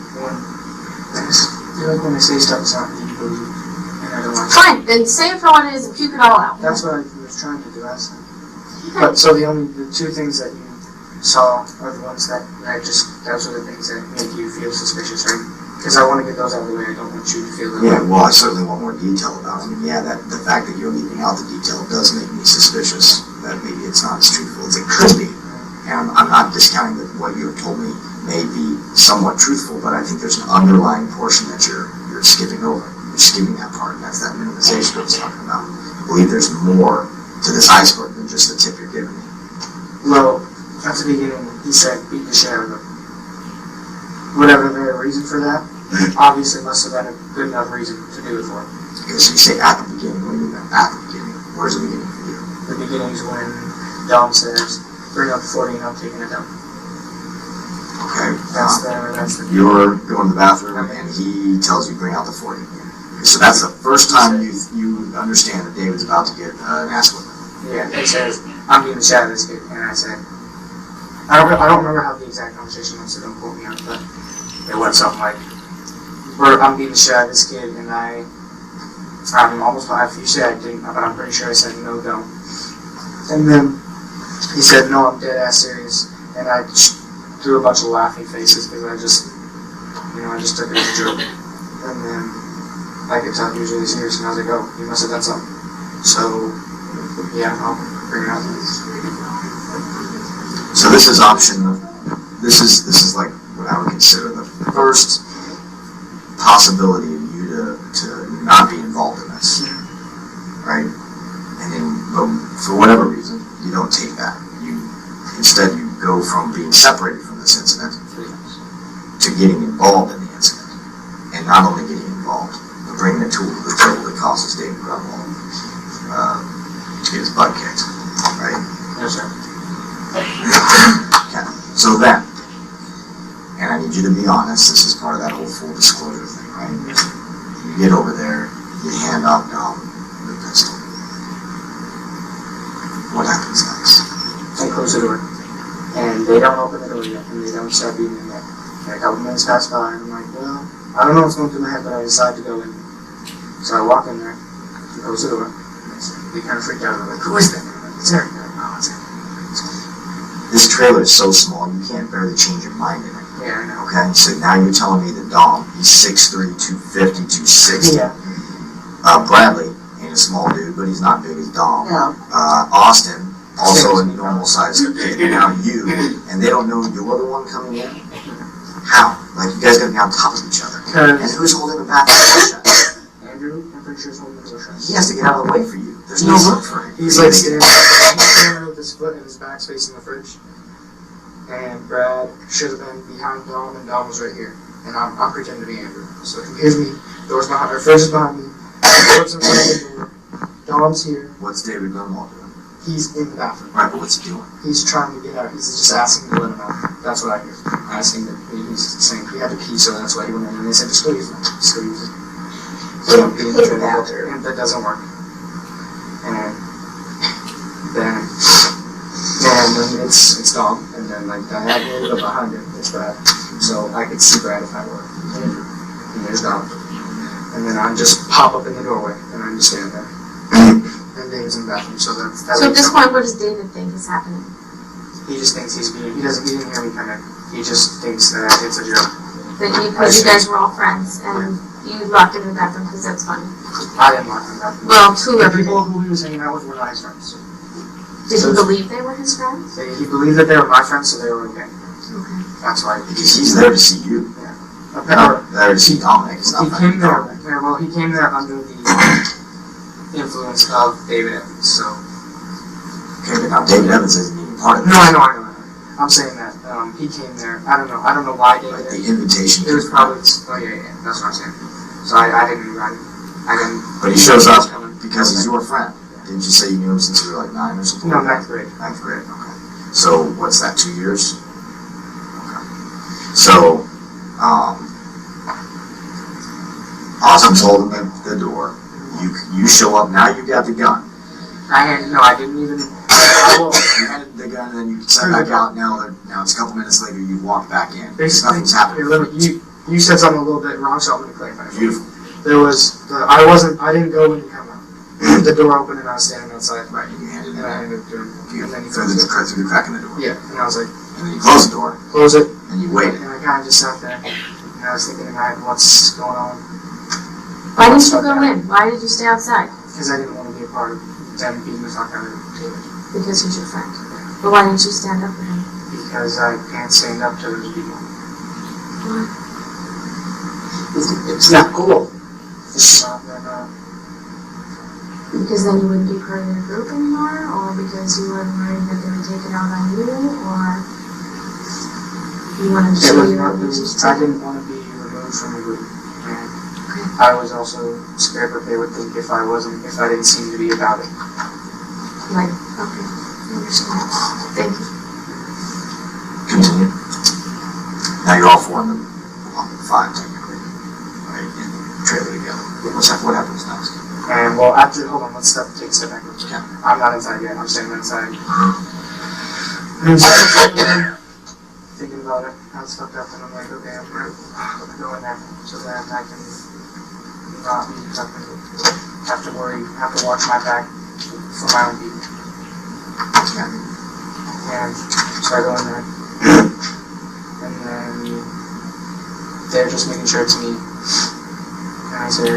when I say stuff, it's not really believe, and I don't like. Fine, then say it for what it is and puke it all out. That's what I was trying to do last time. But so the two things that you saw are the ones that those are the things that make you feel suspicious, right? Because I want to get those out of the way. I don't want you to feel that. Yeah, well, I certainly want more detail about it. I mean, yeah, the fact that you're leaving out the detail does make me suspicious that maybe it's not as truthful as it could be. And I'm not discounting that what you have told me may be somewhat truthful, but I think there's an underlying portion that you're skipping over. You're skimming that part, and that's that minimization I was talking about. I believe there's more to this iceberg than just the tip you're giving me. Well, at the beginning, he said beat the shit out of them. Whatever the reason for that, obviously must have been a good enough reason to do it for. Okay, so you say at the beginning. What do you mean at the beginning? Where's the beginning for you? The beginning is when Dom says, bring up the 40 and I'm taking it down. Okay. That's the You're going to the bathroom and he tells you bring out the 40. Okay, so that's the first time you understand that David's about to get an ass whipping. Yeah, he says, I'm being the shit out of this kid. And I said, I don't remember how the exact conversation went, so don't quote me on it, but it went something like, I'm beating the shit out of this kid, and I'm almost positive you said I didn't, but I'm pretty sure I said no, don't. And then he said, no, I'm dead ass serious, and I threw a bunch of laughing faces because I just took it as a joke. And then I could tell he was really serious, and I was like, oh, you must have done something. So, yeah, I'll bring it out. So this is this is like what I would consider the first possibility of you to not be involved in this, right? And then, but for whatever reason, you don't take that. Instead you go from being separated from this incident to getting involved in the incident, and not only getting involved, but bringing a tool to the table that causes David Grunwald to get his butt kicked, right? Yes, sir. Okay. So then, and I need you to be honest, this is part of that whole full disclosure thing, right? You get over there, you hand off Dom the pistol. What happens next? I close the door. And they don't open the door yet, and they don't start beating in there. And a couple minutes pass by, and I'm like, well, I don't know what's going through my head, but I decide to go in. So I walk in there, and close the door, and they kind of freaked out. They're like, who is that? I'm like, it's Erick. They're like, oh, it's Erick. This trailer is so small, you can't barely change your mind in it. Yeah, I know. Okay, so now you're telling me that Dom, he's 6'3", 250, 260. Yeah. Bradley ain't a small dude, but he's not big as Dom. No. Austin, also a normal sized kid. And now you, and they don't know you're the one coming in? How? Like, you guys gotta be on top of each other. And who's holding the back of the door shut? Andrew, I'm pretty sure he's holding the door shut. He has to get out of the way for you. There's no room for him. He's like standing with his foot and his back's facing the fridge. And Brad should have been behind Dom, and Dom was right here. And I'm pretending to be Andrew. So he hears me, door's behind, our fridge is behind me, door's in front of the door, Dom's here. What's David Grunwald doing? He's in the bathroom. Right, but what's he doing? He's trying to get out. He's just asking to let him out. That's what I hear. Asking that he's saying he had to pee, so that's why he went in. And they said, just go use it. Just go use it. So don't be in the bathroom. And that doesn't work. And then it's Dom, and then like diagonally but behind him is Brad. So I could see Brad if I were. And there's Dom. And then I just pop up in the doorway and I just stand there. And David's in the bathroom, so that's So at this point, what does David think is happening? he just thinks he didn't hear me come in. He just thinks that it's a joke. Because you guys were all friends and you locked him in the bathroom because that's funny. I didn't lock him in the bathroom. Well, The people who he was hanging out with were not his friends. Did he believe they were his friends? He believed that they were my friends, so they were okay. Okay. That's why. Because he's there to see you. Apparently, There to see Dominic. It's not he came there. Well, he came there under the influence of David Evans. So. Okay, but now David Evans isn't even part of this. No, I know. I'm saying that he came there. I don't know why David. Like the invitation. It was probably. Oh yeah. That's what I'm saying. So I didn't. But he shows up because he's your friend. Didn't you say you knew him since you were like 9 or something? No, 9th grade. 9th grade. Okay. So what's that? 2 years? Okay. So, Austin's holding the door. You show up. Now you got the gun. I didn't even. You handed the gun, and then you set back out. Now it's a couple minutes later. You walk back in. Basically, nothing's happening. You said something a little bit wrong, so I'm going to clarify. Beautiful. I didn't go when you come out. The door opened and I was standing outside. Right, and you handed it. And I handed it to him. And then he through the crack in the door. Yeah, and I was like, and then you close the door. Close it. And you waited. And I kind of just sat there. And I was thinking in my head, what's going on? Why didn't you go in? Why did you stay outside? Because I didn't want to be a part of them beating the fuck out of David. Because he's your friend. But why didn't you stand up for him? Because I can't stand up to those people. Why? It's not cool. It's not. Because then you wouldn't be part of their group anymore? Or because you weren't worried that they would take it out on you? Or you wanted to show your allegiance to I them? didn't want to be removed from the group. And I was also scared what they would think if I didn't seem to be about it. Like, okay, I understand. Thank you. Continue. Now you're all four on the 5 technically, right? In the trailer together. What happens next? And well, let's take a step back. Okay. I'm not inside yet. I'm standing inside. And I'm thinking about it. I was fucked up, and I'm like, okay, I'm gonna go in there so that I can not be fucking have to watch my back for my own people. And so I go in there, and then they're just making sure it's me. And I said,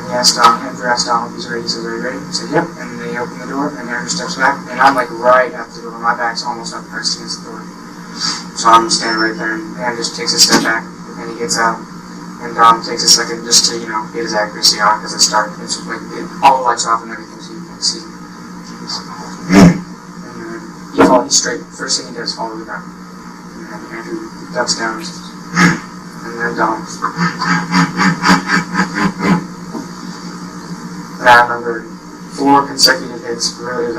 Andrew asked Donald if he's ready. He says, are you ready? He said, yep. And they open the door, and Andrew steps back, and I'm like right at the door. My back's almost up pressed against the door. So I'm standing right there, and Andrew just takes a step back, and he gets out. And Dom takes a second just to, get his accuracy on, because it's dark. It's like all the lights off and everything, so you can see. And he's straight. First thing he does, follow the ground. And then Andrew ducks down, and then Dom. And I remember 4 consecutive hits, really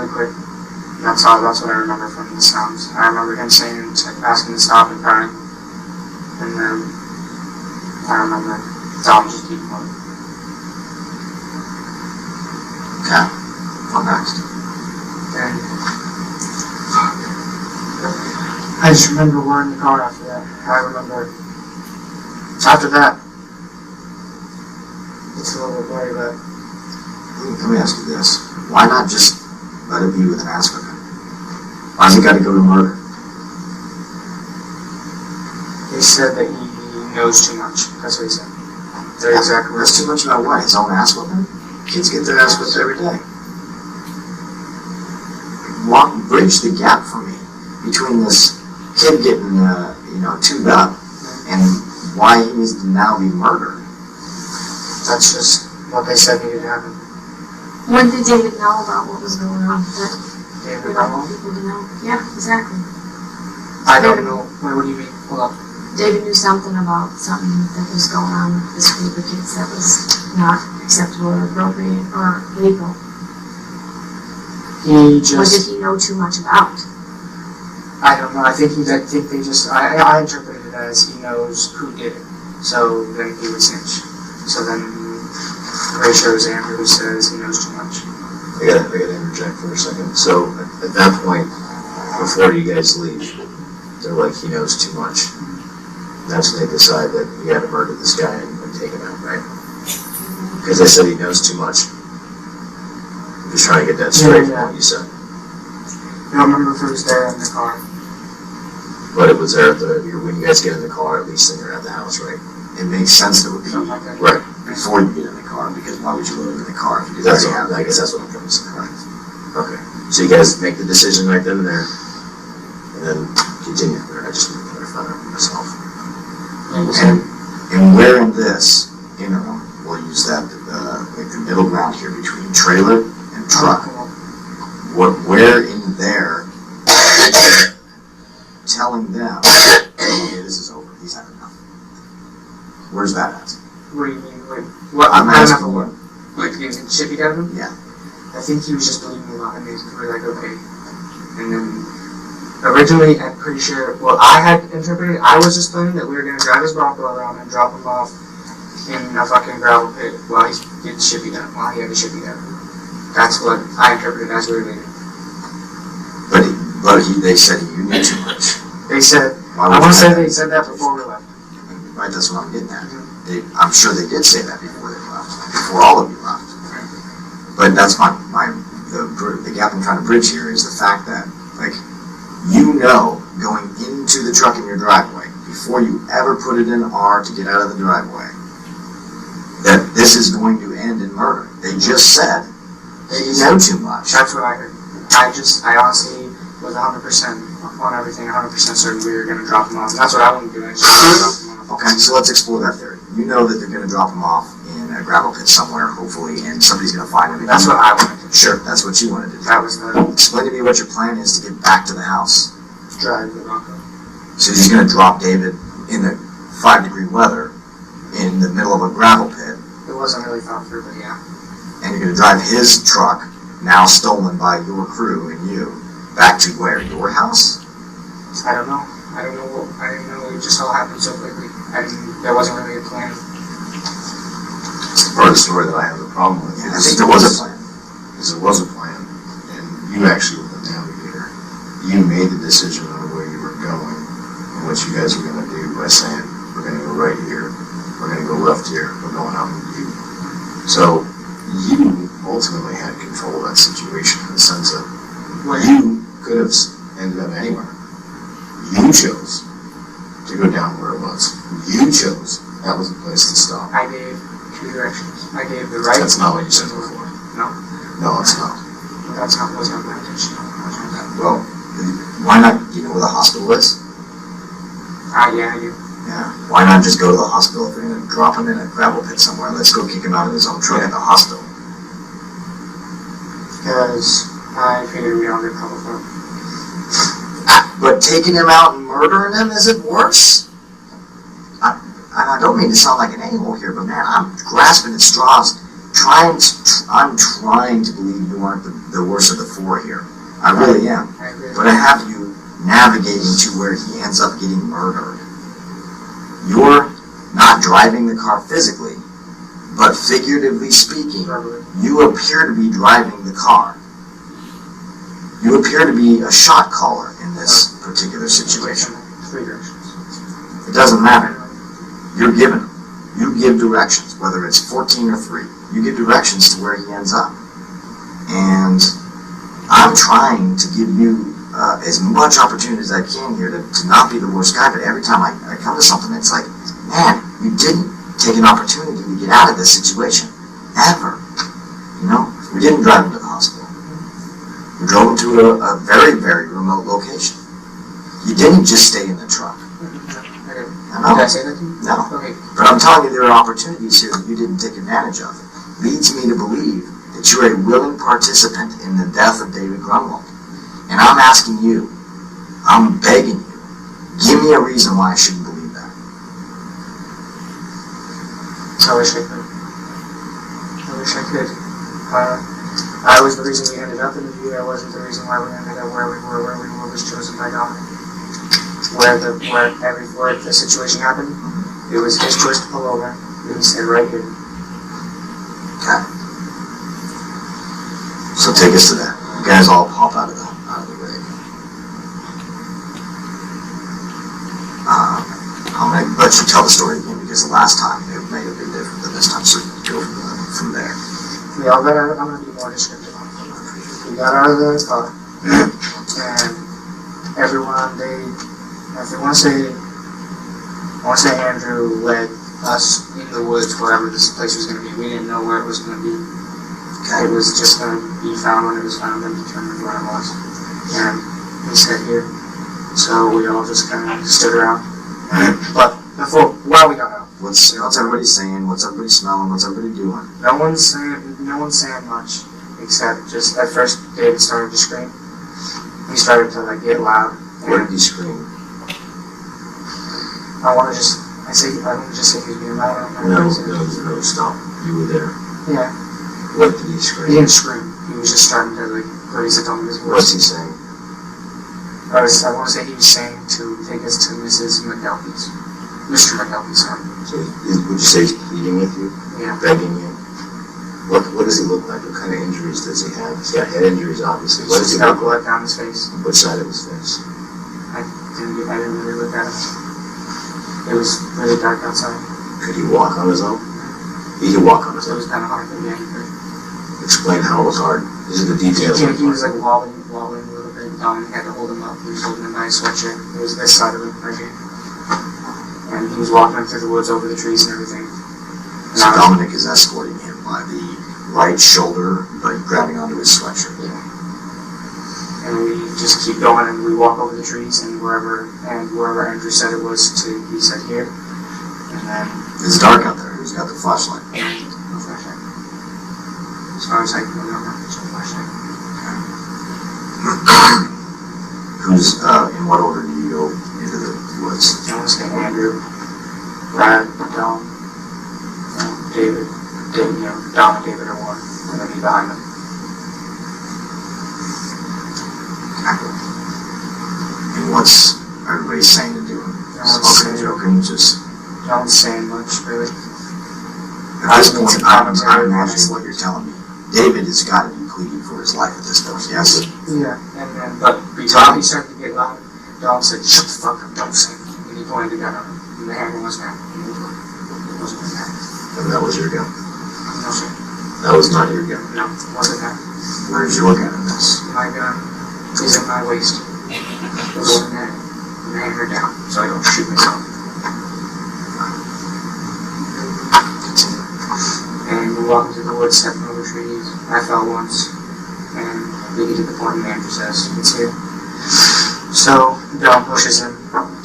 quick. And that's what I remember from the sounds. I remember him saying, asking to stop and crying. And then I remember Dom just keep going. Okay. What next? And I just remember we're in the car after that. I remember after that. It's a little bit blurry, but Let me ask you this. Why not just let it be with an aspirin? Why's it got to go to murder? he said that he knows too much. That's what he said. Their exact words. That's too much about what? His own ass whipping? Kids get their ass whipped every day. Bridge the gap for me between this kid getting, tuned up and why he needs to now be murdered. That's just what they said needed to happen. When did David know about what was going on? David Grunwald? People to know. Yeah, exactly. I don't know. Wait, what do you mean? Hold up. David knew something about something that was going on with this group of kids that was not acceptable or appropriate or legal. What did he know too much about? I don't know. I think they just. I interpreted it as he knows who did it, so then he would snitch. So then Ray shows Andrew who says he knows too much. I gotta interject for a second. So at that point, before you guys leave, they're like, he knows too much. That's when they decide that we gotta murder this guy and take him out, right? Because they said he knows too much. I'm just trying to get that straight from what you said. I don't remember if it was there in the car. But it was there at when you guys get in the car, at least then you're at the house, right? It makes sense that it would be Something like that. Right. before you get in the car, because why would you load in the car if you That's already have what, I guess that's what I'm coming to. Correct. Okay. So you guys make the decision right then and there, and then continue. I just want to clarify that for myself. And where in this interim, we'll use that, like the middle ground here between trailer and truck, where in there telling them, okay, this is over, he's had enough. Where's that at? What do you mean? Like, what? I'm I don't asking know you. Like, you shit beat out of him? Yeah. I think he was just believing me a lot, and they were like, okay. And then, originally, I'm pretty sure, well, I had interpreted, I was just planning that we were going to drive his Bronco around and drop him off in a fucking gravel pit while he's getting shit beat out, while he had the shit beat out. That's what I interpreted as we were leaving. But they said you knew too much. They said, Why I would want you to say have they that? said that before we left. Right, that's what I'm getting at. I'm sure they did say that before they left, before all of you left. But that's the gap I'm trying to bridge here is the fact that, like, you know, going into the truck in your driveway, before you ever put it in R to get out of the driveway, that this is going to end in murder. They just said you know too much. That's what I heard. I honestly was 100% on everything, 100% certain we were going to drop him off. And that's what I wanted to do, actually. Drop him off. Okay, so let's explore that theory. You know that they're going to drop him off in a gravel pit somewhere, hopefully, and somebody's going to find him. That's what I wanted to do. Sure, that's what you wanted to do. That was the Explain to me what your plan is to get back to the house. drive the Bronco. So he's going to drop David in the 5-degree weather in the middle of a gravel pit, It wasn't really thought through, but yeah. and you're going to drive his truck, now stolen by your crew and you, back to where? Your house? I don't know. I didn't know. It just all happened so quickly. There wasn't really a plan. It's the part of the story that I have a problem with. Yeah, I think there was a plan. Because there was a plan, and you actually were the navigator. You made the decision on where you were going and what you guys were going to do by saying, we're going to go right here, we're going to go left here, we're going out in view. So you ultimately had control of that situation in the sense that you could have ended up anywhere. You chose to go down where it was. You chose that was the place to stop. I gave 2 directions. I gave the right. That's not what you said before. No. No, it's not. Was not my intention. Well, why not? You know where the hospital is? Yeah, I do. Yeah. Why not just go to the hospital if you're going to drop him in a gravel pit somewhere? Let's go kick him out of his own truck at the hospital. Because I figured we'd all get trouble for it. But taking him out and murdering him, is it worse? I don't mean to sound like an a-hole here, but man, I'm grasping at straws, I'm trying to believe you aren't the worst of the 4 here. I really am. I agree. But I have you navigating to where he ends up getting murdered. You're not driving the car physically, but figuratively speaking, Probably. you appear to be driving the car. You appear to be a shot caller in this particular situation. 3 directions. It doesn't matter. You're given them. You give directions, whether it's 14 or 3. You give directions to where he ends up. And I'm trying to give you as much opportunity as I can here to not be the worst guy, but every time I come to something, it's like, man, you didn't take an opportunity to get out of this situation. Ever. You know? We didn't drive him to the hospital. We drove him to a very, very remote location. You didn't just stay in the truck. I know. Did I say that to you? No. Okay. But I'm telling you, there are opportunities here that you didn't take advantage of. Leads me to believe that you're a willing participant in the death of David Grunwald. And I'm asking you, I'm begging you, give me a reason why I shouldn't believe that. I wish I could. I was the reason we ended up in the view. I wasn't the reason why we ended up where we were was chosen by God. Where the situation happened, it was his choice to pull over, and he said right here. Okay. So take us to that. You guys all pop out of the rig. let you tell the story again because the last time it may have been different than this time, so go from there. We all got out, I'm gonna be more descriptive on it. We got out of the car, and everyone, I wanna say Andrew led us in the woods wherever this place was gonna be. We didn't know where it was gonna be. Okay. It was just gonna be found when it was found and determined where it was. And he said here. So we all just kind of stood around. But while we got out. What's everybody saying? What's everybody smelling? What's everybody doing? No one's saying much, except just at first David started to scream. He started to like get loud. Where did he scream? I want to just say he was being loud. No, stop. You were there. Yeah. What did he He scream? didn't scream. He was just starting to like raise the tone of his voice. What's he saying? I want to say he was saying to take us to Mr. McElpey's home. So would you say he's pleading with you? Yeah. Begging you? What does he look like? What kind of injuries does he have? He's got head injuries, obviously. What does he He's got look like? blood down his face. Which side of his face? I didn't really look at him. It was really dark outside. Could he walk on his own? He could walk on his It own. was kind of hard, but yeah, he could. Explain how it was hard. These are the details. He was like wobbling a little bit. Dominic had to hold him up. He was holding him by his sweatshirt. It was this side of him right here. And he was walking him through the woods over the trees and everything. So Dominic is escorting him by the right shoulder, but grabbing onto his sweatshirt. Yeah. And we just keep going and we walk over the trees and wherever Andrew said it was he said here. And then It's dark out there. Who's got the flashlight? no flashlight. As far as I can remember, there's no flashlight. Who's in what order do you go into the woods? I want to say Andrew, Brad, Dom, David, Dom and David are one, and then me behind them. And what's everybody saying to do? Smoking, joking, just. No one's saying much, really. At this point, I'm imagining what you're telling me. David has got to be pleading for his life at this point, yes? Yeah, and then, but Tommy started to get loud. Dom said, "Shut the fuck up, don't say anything." And he pointed the gun at him, and the handle was down. It wasn't like that. And that was your gun. No, sir. That was not your gun. No, it wasn't that. Where's your gun in this? My gun is in my waist. It was holding that and hang her down, so I don't shoot myself. And we're walking through the woods, stepping over trees. I fell once, and we get to the point where Andrew says, "It's here." So Dom pushes him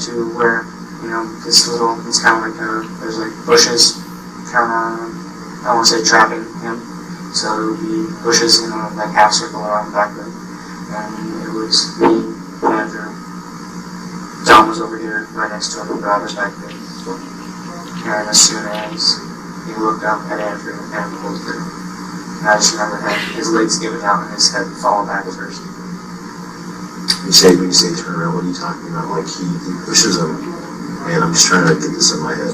to where, it's kind of like, there's like bushes, kind of, I don't want to say trapping him. So it would be bushes, like half circle around the back of it. And it was me, Andrew. Dom was over here, right next to him, and Brad was back there. And as soon as he looked up at Andrew and pulled through. And I just remember his legs giving out and his head falling back first. When you say turn around, what are you talking about? Like he pushes him, and I'm just trying to get this in my head.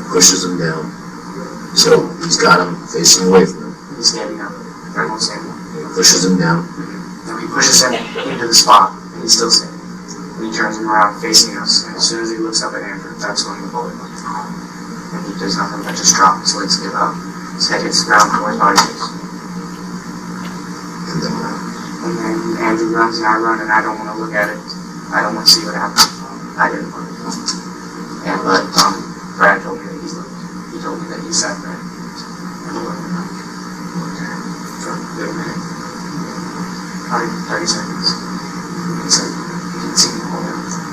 Pushes him down. So he's got him facing away from him. He's standing up. Everyone's standing up. He pushes him down. And he pushes him into the spot, and he's still standing. And he turns him around facing us, and as soon as he looks up at Andrew, that's when the bullet went. And he does nothing but just drop his legs, give up. His head hits the ground before his body hits. And then Andrew runs and I run, and I don't want to look at it. I don't want to see what happens. I didn't want to. And but Brad told me that he looked. He told me that he sat there and looked at him for a good minute, probably 30 seconds. He said he didn't see me hold everything.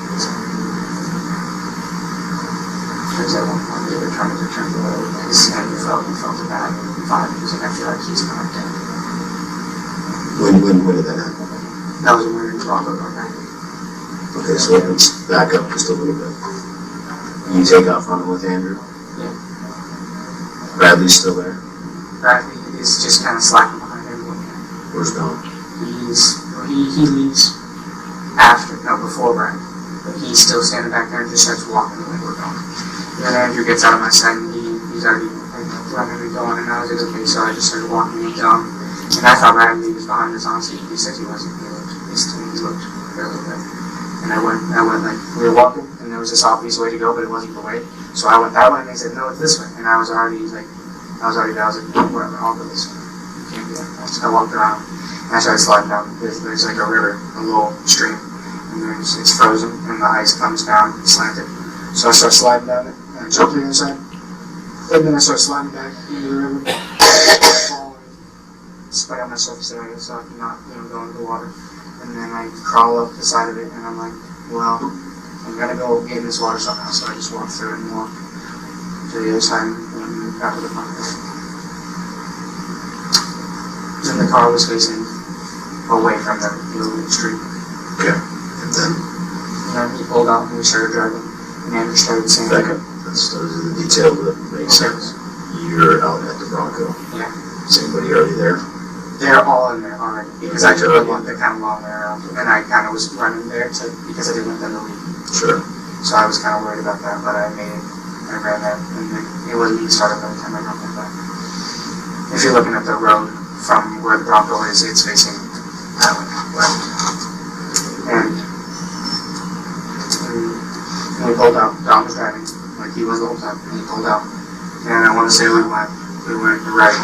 Because at one point they were trying to turn the road, and he felt it bad. He was like, I feel like he's not dead. When did that happen? That was when we were in Toronto, right? Okay, so let's back up just a little bit. You take off running with Andrew? Yeah. Bradley's still there? Bradley is just kind of slacking behind everyone. Where's Dom? He leaves before Brad. But he's still standing back there and just starts walking the way we're going. And then Andrew gets out of my sight and he's already running and going, and I was like, okay, so I just started walking with Dom. And I thought Bradley was behind us, honestly. He said he wasn't. He looked really good. And I went like, we were walking, and there was this obvious way to go, but it wasn't the way. So I went that way, and they said, no, it's this way. And I was already like, whatever, I'll go this way. You can't do that. I walked around, and I started sliding down. There's like a river, a little stream, and it's frozen, and the ice comes down, slanted. So I start sliding down it, and I jump to the other side, and then I start sliding back into the river, fall and spray on my surface area so I can not, go into the water. And then I crawl up the side of it, and I'm like, well, I'm gonna go get in this water somehow. So I just walk through it and walk to the other side and back to the front. And the car was facing away from the street. Okay. And then he pulled out and we started driving. And Andrew started saying, those are the details that make sense. You're out at the Bronco. Yeah. Is anybody already there? They're all in there already, because I took the one that kind of long way around, and I kind of was running there because I didn't want them to leave. Sure. So I was kind of worried about that, but I ran that, and it wasn't even started by the time I got there. But if you're looking at the road from where the Bronco is, it's facing that way, left. And we pulled out. Don was driving, like he was the whole time, and he pulled out. And I want to say we went right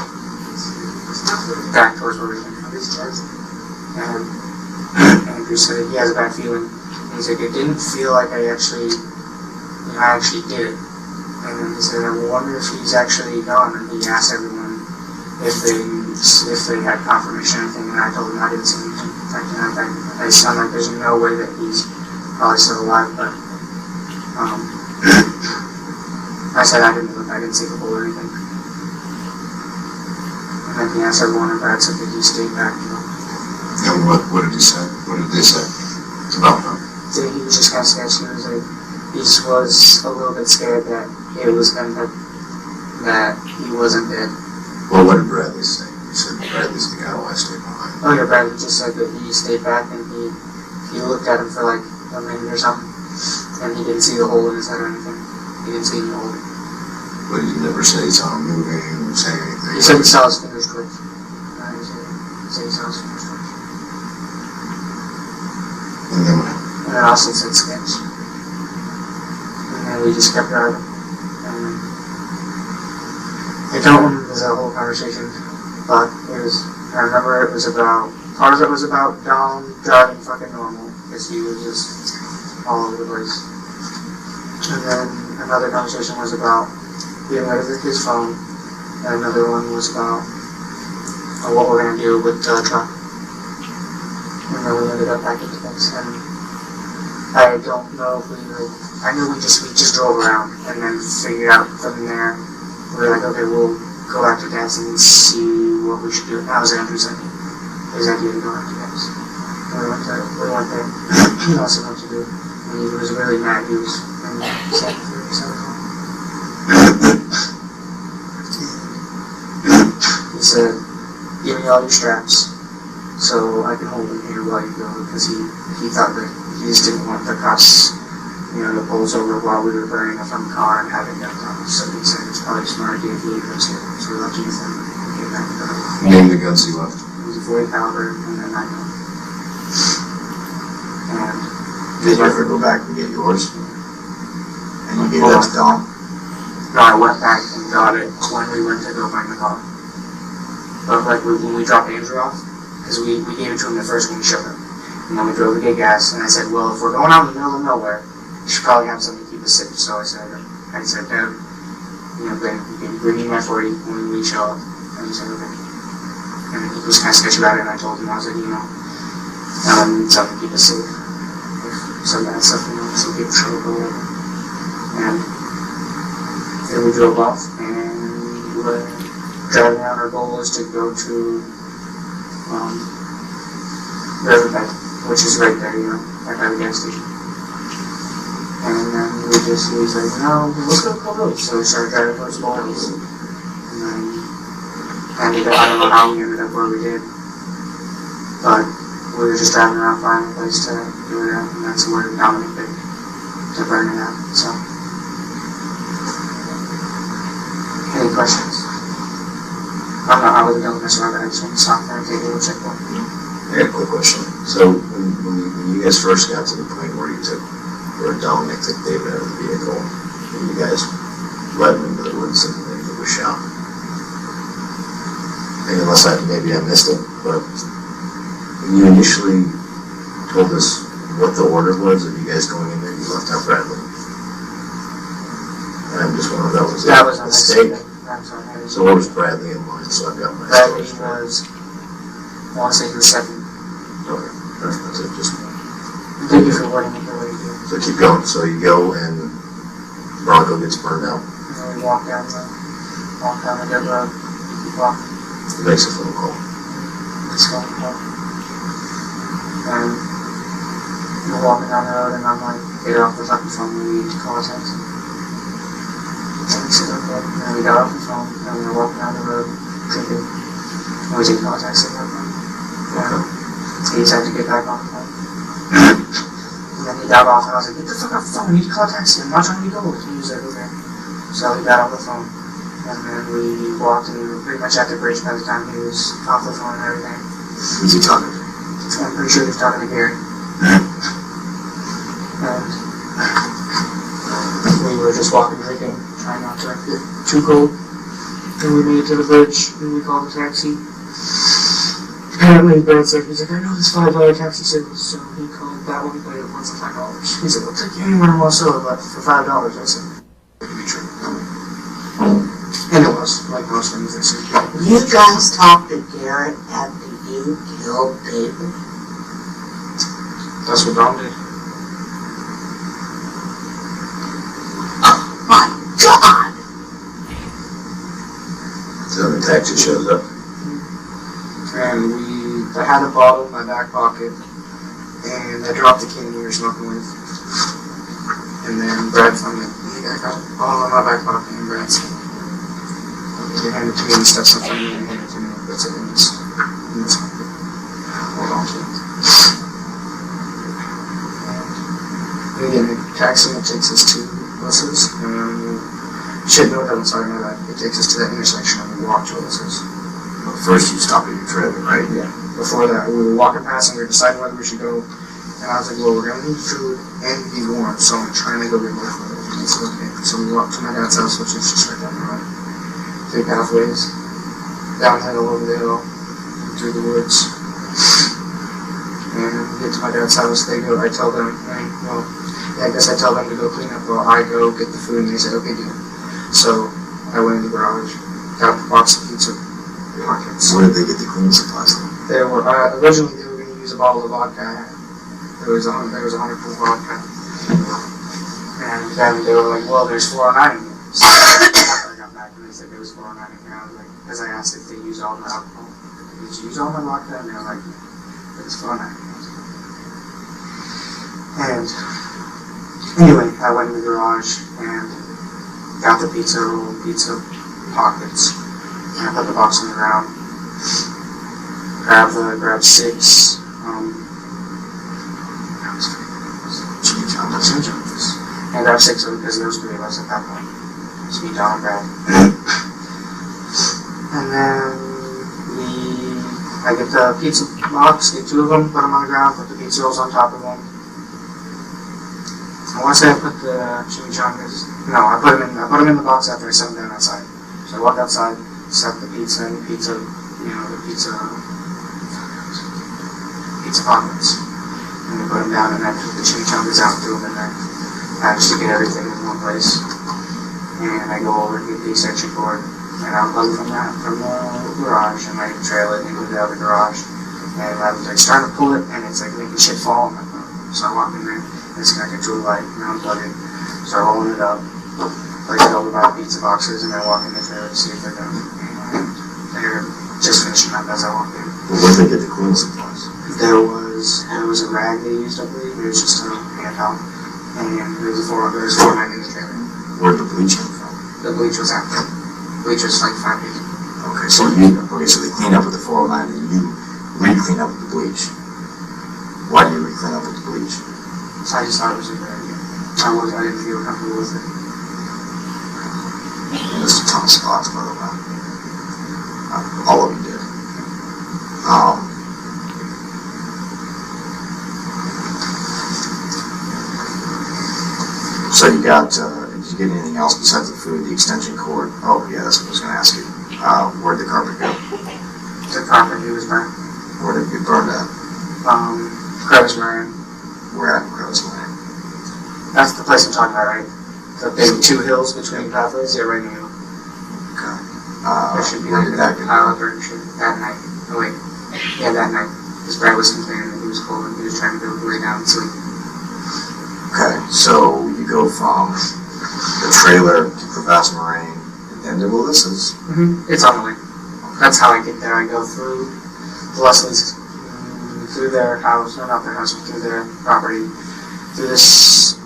back towards where we came from. And Andrew said he has a bad feeling. And he said it didn't feel like I actually did it. And then he said, I wonder if he's actually gone. And he asked everyone if they had confirmation or anything. And I told him I didn't see anything. I sound like there's no way that he's probably still alive. But I said I didn't see the bullet or anything. And then he asked everyone, and Brad said that he stayed back. And what did he say? What did they say about him? So he was just kind of sketchy. He just was a little bit scared that he wasn't dead. Well, what did Bradley say? He said Bradley's the guy who I stayed behind. Oh yeah, Bradley just said that he stayed back and he looked at him for like a minute or something, and he didn't see the hole in his head or anything. He didn't see any hole. But he never said he saw him moving or saying anything. He said he saw his fingers twitch. He said he saw his fingers twitch. And then And then Austin said sketch. And then we just kept driving. And I don't remember the whole conversation, but I remember it was about, part of it was about Dom driving fucking normal, because he was just all over the place. And then another conversation was about getting rid of his phone, and another one was about what we're going to do with the truck. And then we ended up back at the fence, and I don't know if I knew we just drove around, and then figured out from there, we were like, okay, we'll go back to dancing and see what we should do. And that was Andrew's idea. His idea to go back to dance. We went there, he also what to do, and he was really mad. He was sad for He said, give me all your straps so I can hold them here while you go, because he thought that he just didn't want the cops, to pull us over while we were burning up from the car and having guns on us. So he said it's probably a smart idea if you leave those here. So we left you with them and came back to the house. name the guns he left. It was a 40 caliber and a 9 mm. And Did you ever go back and get yours? And you gave that to Dom? no, I went back and got it when we went to go find the car. But like when we dropped Andrew off, because we gave it to him the first when we showed him. And then we drove to get gas, and I said, well, if we're going out in the middle of nowhere, you should probably have something to keep us safe. So I said, Dad, Ben, you can bring me my 40 when we show up. And he said, okay. And he was kind of sketchy about it, and I told him, I was like, I need something to keep us safe. If some bad stuff, some people show up or whatever. And then we drove off, and we were driving around. Our goal was to go to Riverbed, which is right there, right by the gas station. And then he was like, no, let's go to Cold Village. So we started driving towards Bowles. And then I don't know how we ended up where we did. But we were just driving around finding a place to do it at, and that's where Dominic picked to burn it at. So, any questions? I wasn't done with this one, but I just want to stop there and take a little check point. I got a quick question. So when you guys first got to the point where you took or Dominic took David out of the vehicle, and you guys led him into the woods and then he was shot. And unless maybe I missed it, but when you initially told us what the order was of you guys going in there, you left out Bradley. And I'm just wondering if that was a mistake. So what was Bradley in line? So I've got my Bradley stories. was, I want to say he was second. Okay, that's it. Just Thank you for wording it the way you did. so keep going. So you go and Bronco gets burned out. And then we walk down the dirt road, keep walking. He makes a phone call. Let's go. And we're walking down the road, and I'm like, get off the fucking phone, we need to call a taxi. And he said, okay. And then we got off the phone, and we were walking down the road, drinking, and we did call a taxi at that point. Okay. So he decided to get back off the phone. And then he got off, and I was like, get the fuck off the phone, we need to call a taxi, I'm not trying to be gold. He was like, okay. So he got off the phone, and then we walked, and we were pretty much at the bridge by the time he was off the phone and everything. Who's he talking to? So I'm pretty sure he was talking to Gary. And we were just walking, drinking, trying not to get too cold. And we made it to the bridge, and we called a taxi. Apparently, Brad said, he's like, I know this $5 taxi service, so he called that one, but it wasn't $5. He said, we'll take you anywhere in Wausau, but for $5. I said, it could be true. And it was, like most things they said. You guys talked to Garrett after you killed David? That's what Dom did. My God! So the taxi shows up. And I had a bottle in my back pocket, and I dropped the can we were smoking with. And then Brad found it. I got a bottle in my back pocket, and Brad said, he handed it to me, and he stepped up to me and handed it to me. That's it, and it's pocket. Hold on to it. And again, the taxi that takes us to buses, and I'm sorry, my bad. It takes us to that intersection, and we walk to buses. Well, first you stop at your trailer, right? Yeah. Before that, we were walking past and we were deciding whether we should go. And I was like, well, we're going to need food and be warm, so I'm trying to go get more food. And he said, okay. So we walked to my dad's house, which is just right down the road. 3 pathways, downhill, over the hill, through the woods. And we get to my dad's house, I tell them, I guess I tell them to go clean up while I go get the food, and they said, okay, deal. So I went in the garage, got the box of pizza pockets. Where did they get the cleaning supplies from? They were, originally they were going to use a bottle of vodka I had. There was 100 proof vodka. And then they were like, well, there's 409 in here. So I got back and they said there was 409 in here. I was like, because I asked if they used all the alcohol. Did you use all my vodka? And they were like, it was 409. And anyway, I went in the garage and got the pizza roll, pizza pockets. And I put the box on the ground. Grabbed 6. And grabbed 6 of them because there was 3 of us at that point. So me, John, and Brad. And then I get the pizza box, get 2 of them, put them on the ground, put the pizza rolls on top of them. I want to say I put the chimichangas. No, I put them in the box after I set them down outside. So I walked outside, set the pizza in the pizza pockets. And we put them down and I took the chimichangas out and threw them in there. Managed to get everything in one place. And I go over and get the extension cord and I unplug it from the garage and I trail it and put it out of the garage. And I was like starting to pull it and it's like making shit fall on my phone. So I walk in there and it's connected to a light and I unplug it. Start rolling it up, place it over by the pizza boxes and I walk in the trailer to see if they're done. And they're just finishing up as I walk in. Well, where did they get the cleaning supplies? There was a rag they used, I believe. It was just a handheld. And there was 409 in the trailer. Where did the bleach come from? The bleach was empty. Bleach was like 5 feet. Okay, so they clean up with the 409 and you re-clean up with the bleach. Why do you re-clean up with the bleach? So I just thought it was a good idea. I didn't feel comfortable with it. There's a ton of spots, by the way. All of them did. So you got, did you get anything else besides the food, the extension cord? Oh, yeah, that's what I was gonna ask you. Where'd the carpet go? The carpet, he was burned. Where did it get burned at? Crevice Marine. Where at Crevice Marine? That's the place I'm talking about, right? The big two hills between pathways, yeah, right in the middle. Okay. There should be Where like did that a get pile of burned? burnt shit that night. Oh wait, yeah, that night. Because Brad was complaining that he was cold and he was trying to go lay down and sleep. Okay, so you go from the trailer to Crevasse Moraine and then to Willis's? It's on the way. That's how I get there. I go through the Leslie's, through their house, or not their house, but through their property, through this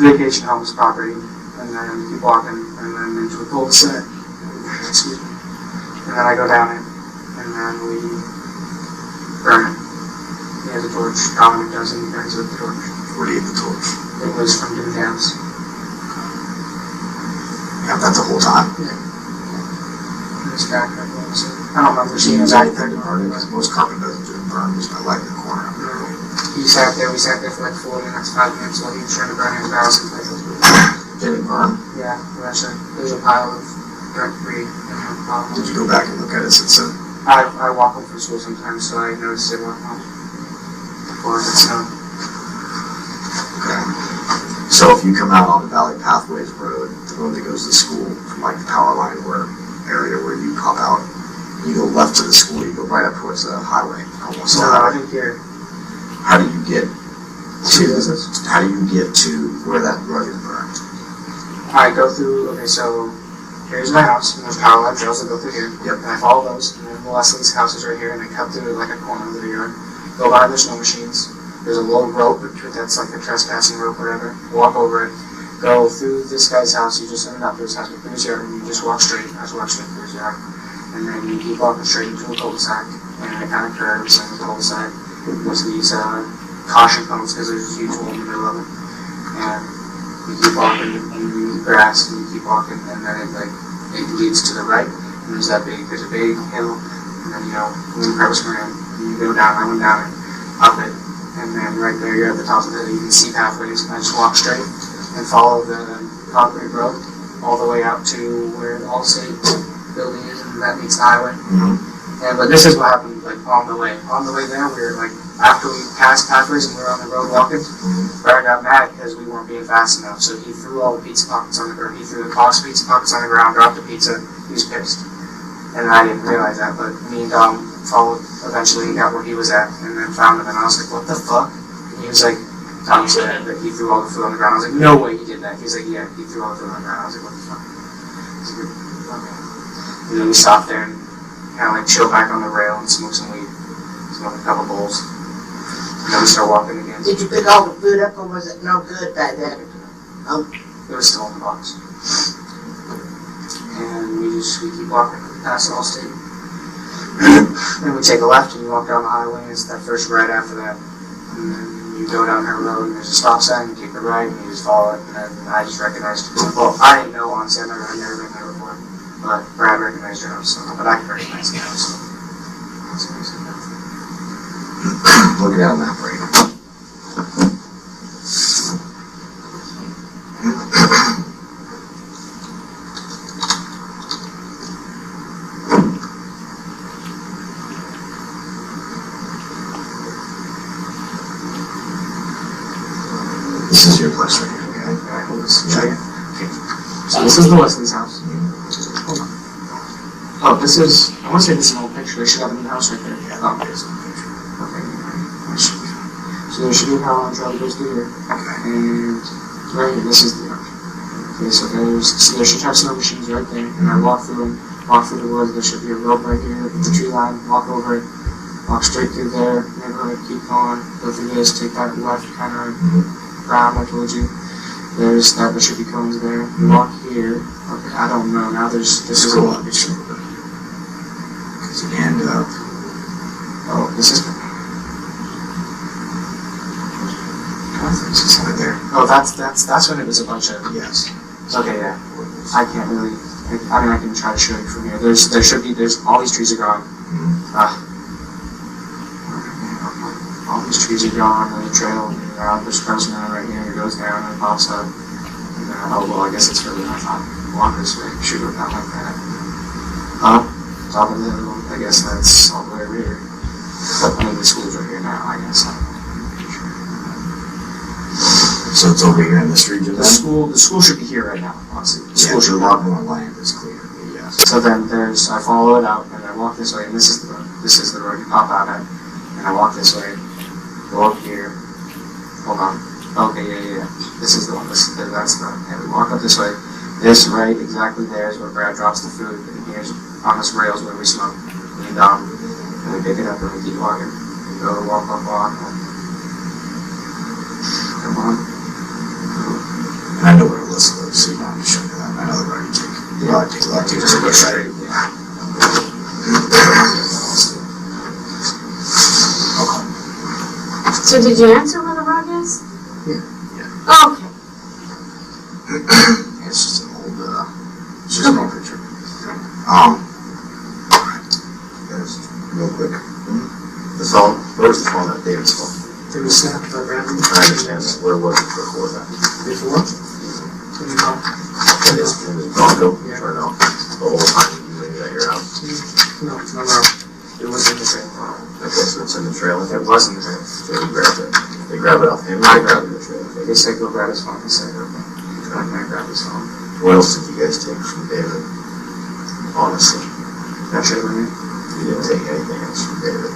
vacation home's property, and then keep walking, and then into a cul-de-sac. Excuse me. And then I go down it, and then we burn it. He has a torch. Dominic Johnson burns it with the torch. Where do you get the torch? It was from David's house. You have that the whole time? Yeah. In his backpack. I don't remember seeing a backpack. Because most carpet doesn't just burn just by lighting the corner. He sat there, we sat there for like 4 minutes, 5 minutes while he was trying to burn his house and places. Did it burn? Yeah, eventually. There's a pile of burnt debris in the bottom. Did you go back and look at it since then? I walk home from school sometimes, so I noticed it walking home before it snowed. Okay. So if you come out on the Valley Pathways Road, the road that goes to school, from like the power line area where you pop out, you go left to the school, you go right up towards the highway, almost So down. I think here, How do you get to where that road is burned? I go through, okay, so here's my house, and there's power line trails that go through here. Yep. And I follow those, and then Leslie's house is right here, and I cut through like a corner of the yard, go behind the snow machines. There's a little rope, that's like a trespassing rope, whatever. Walk over it, go through this guy's house, you just, not through his house, but through his yard, and you just walk straight. I just walk straight through his yard. And then you keep walking straight into a cul-de-sac, and it kind of curves in the cul-de-sac with these caution cones, because there's a huge hole in the middle of it. And you keep walking, and you grass, and you keep walking, and then it leads to the right, and there's a big hill, and then, when you Crevice Marine, you go down, I went down it, up it, and then right there, you're at the top of it, you can see pathways, and I just walk straight and follow the concrete road all the way out to where the Allstate building is, and that meets the highway. But this is what happened, like, on the way. On the way there, we were, like, after we passed pathways and we were on the road walking, Brad got mad because we weren't being fast enough, so he threw all the pizza pockets on the ground. He threw the box pizza pockets on the ground, dropped the pizza, he was pissed. And I didn't realize that, but me and Dom followed eventually and got where he was at, and then found him, and I was like, what the fuck? And he was like, Tom said that he threw all the food on the ground. I was like, no way he did that. He was like, yeah, he threw all the food on the ground. I was like, what the fuck? I was like, okay. And then we stopped there and kind of like chill back on the rail and smoke some weed, smoke a couple bowls. And then we start walking again. Did you pick all the food up, or was it no good by then? It was still in the box. And we keep walking past Allstate. Then we take a left and you walk down the highway, and it's that first right after that. And then you go down her road and there's a stop sign, you take the right and you just follow it, and then I just recognized it. Well, I didn't know, honestly, I've never been there before. But Brad recognized your house, but I can recognize the house. Look at that map right now. This is your place right here, okay? Alright, hold this. Okay. So this is the Leslie's house. Hold on. Oh, this is, I want to say this is an old picture. They should have a new house right there. Yeah, Oh, there's the picture. okay. So there should be a power line trail that goes through here. And right here, this is the yard. Okay, so there should have snow machines right there. And I walk through the woods. There should be a rope right here, the tree line, walk over it, walk straight through there, neighborhood, keep going, go through this, take that left kind of round I told you. There should be cones there. You walk here. Okay, I don't know. Now this is a lot. Because you end up. Oh, this is. This is right there. Oh, that's when it was a bunch of. Yes. Okay, yeah. I can't really. I mean, I can try to show you from here. There's all these trees are gone. All these trees are gone, and the trail, there's frozen out right here, and it goes down and it pops up. And oh, well, I guess it's further than I thought. Walk this way, should go down like that. Up, top of the hill, I guess that's all the way over here. I mean, the school's right here now, I guess. So it's over here in this region The then? school should be here right now, honestly. The Yeah, school should the be Lockmore land is clear, yes. So then I follow it out, and I walk this way, and this is the road. This is the road you pop out at. And I walk this way, go up here. Hold on. Okay, yeah. This is the one. That's the. And we walk up this way. This right exactly there is where Brad drops the food, and here's on this rails where we smoke. Lean down, and we pick it up, and we keep walking. We go walk. Come on. And I know where Alyssa lives, so you don't have to show me that. I know the road you take. Yeah, I take a lot to just go straight. Yeah. Okay. So did you answer where the rug is? Yeah. Oh, okay. It's just an old, it's just an old picture. Guys, real quick. The phone, where was the phone at David's phone? It was snapped by Brandon. I understand that. Where was it before that? Before? When you called? In his Bronco? Yeah. Or no? The whole time you were at your house? No. It was in the trailer. Okay, so it's in the trailer? It was in the trailer. So you grabbed it. They grab it off him, I or they grab it in the trailer? They said go grab his phone. He said okay. I grabbed his phone. What else did you guys take from David? Honestly, That should have been it. you didn't take anything else from David.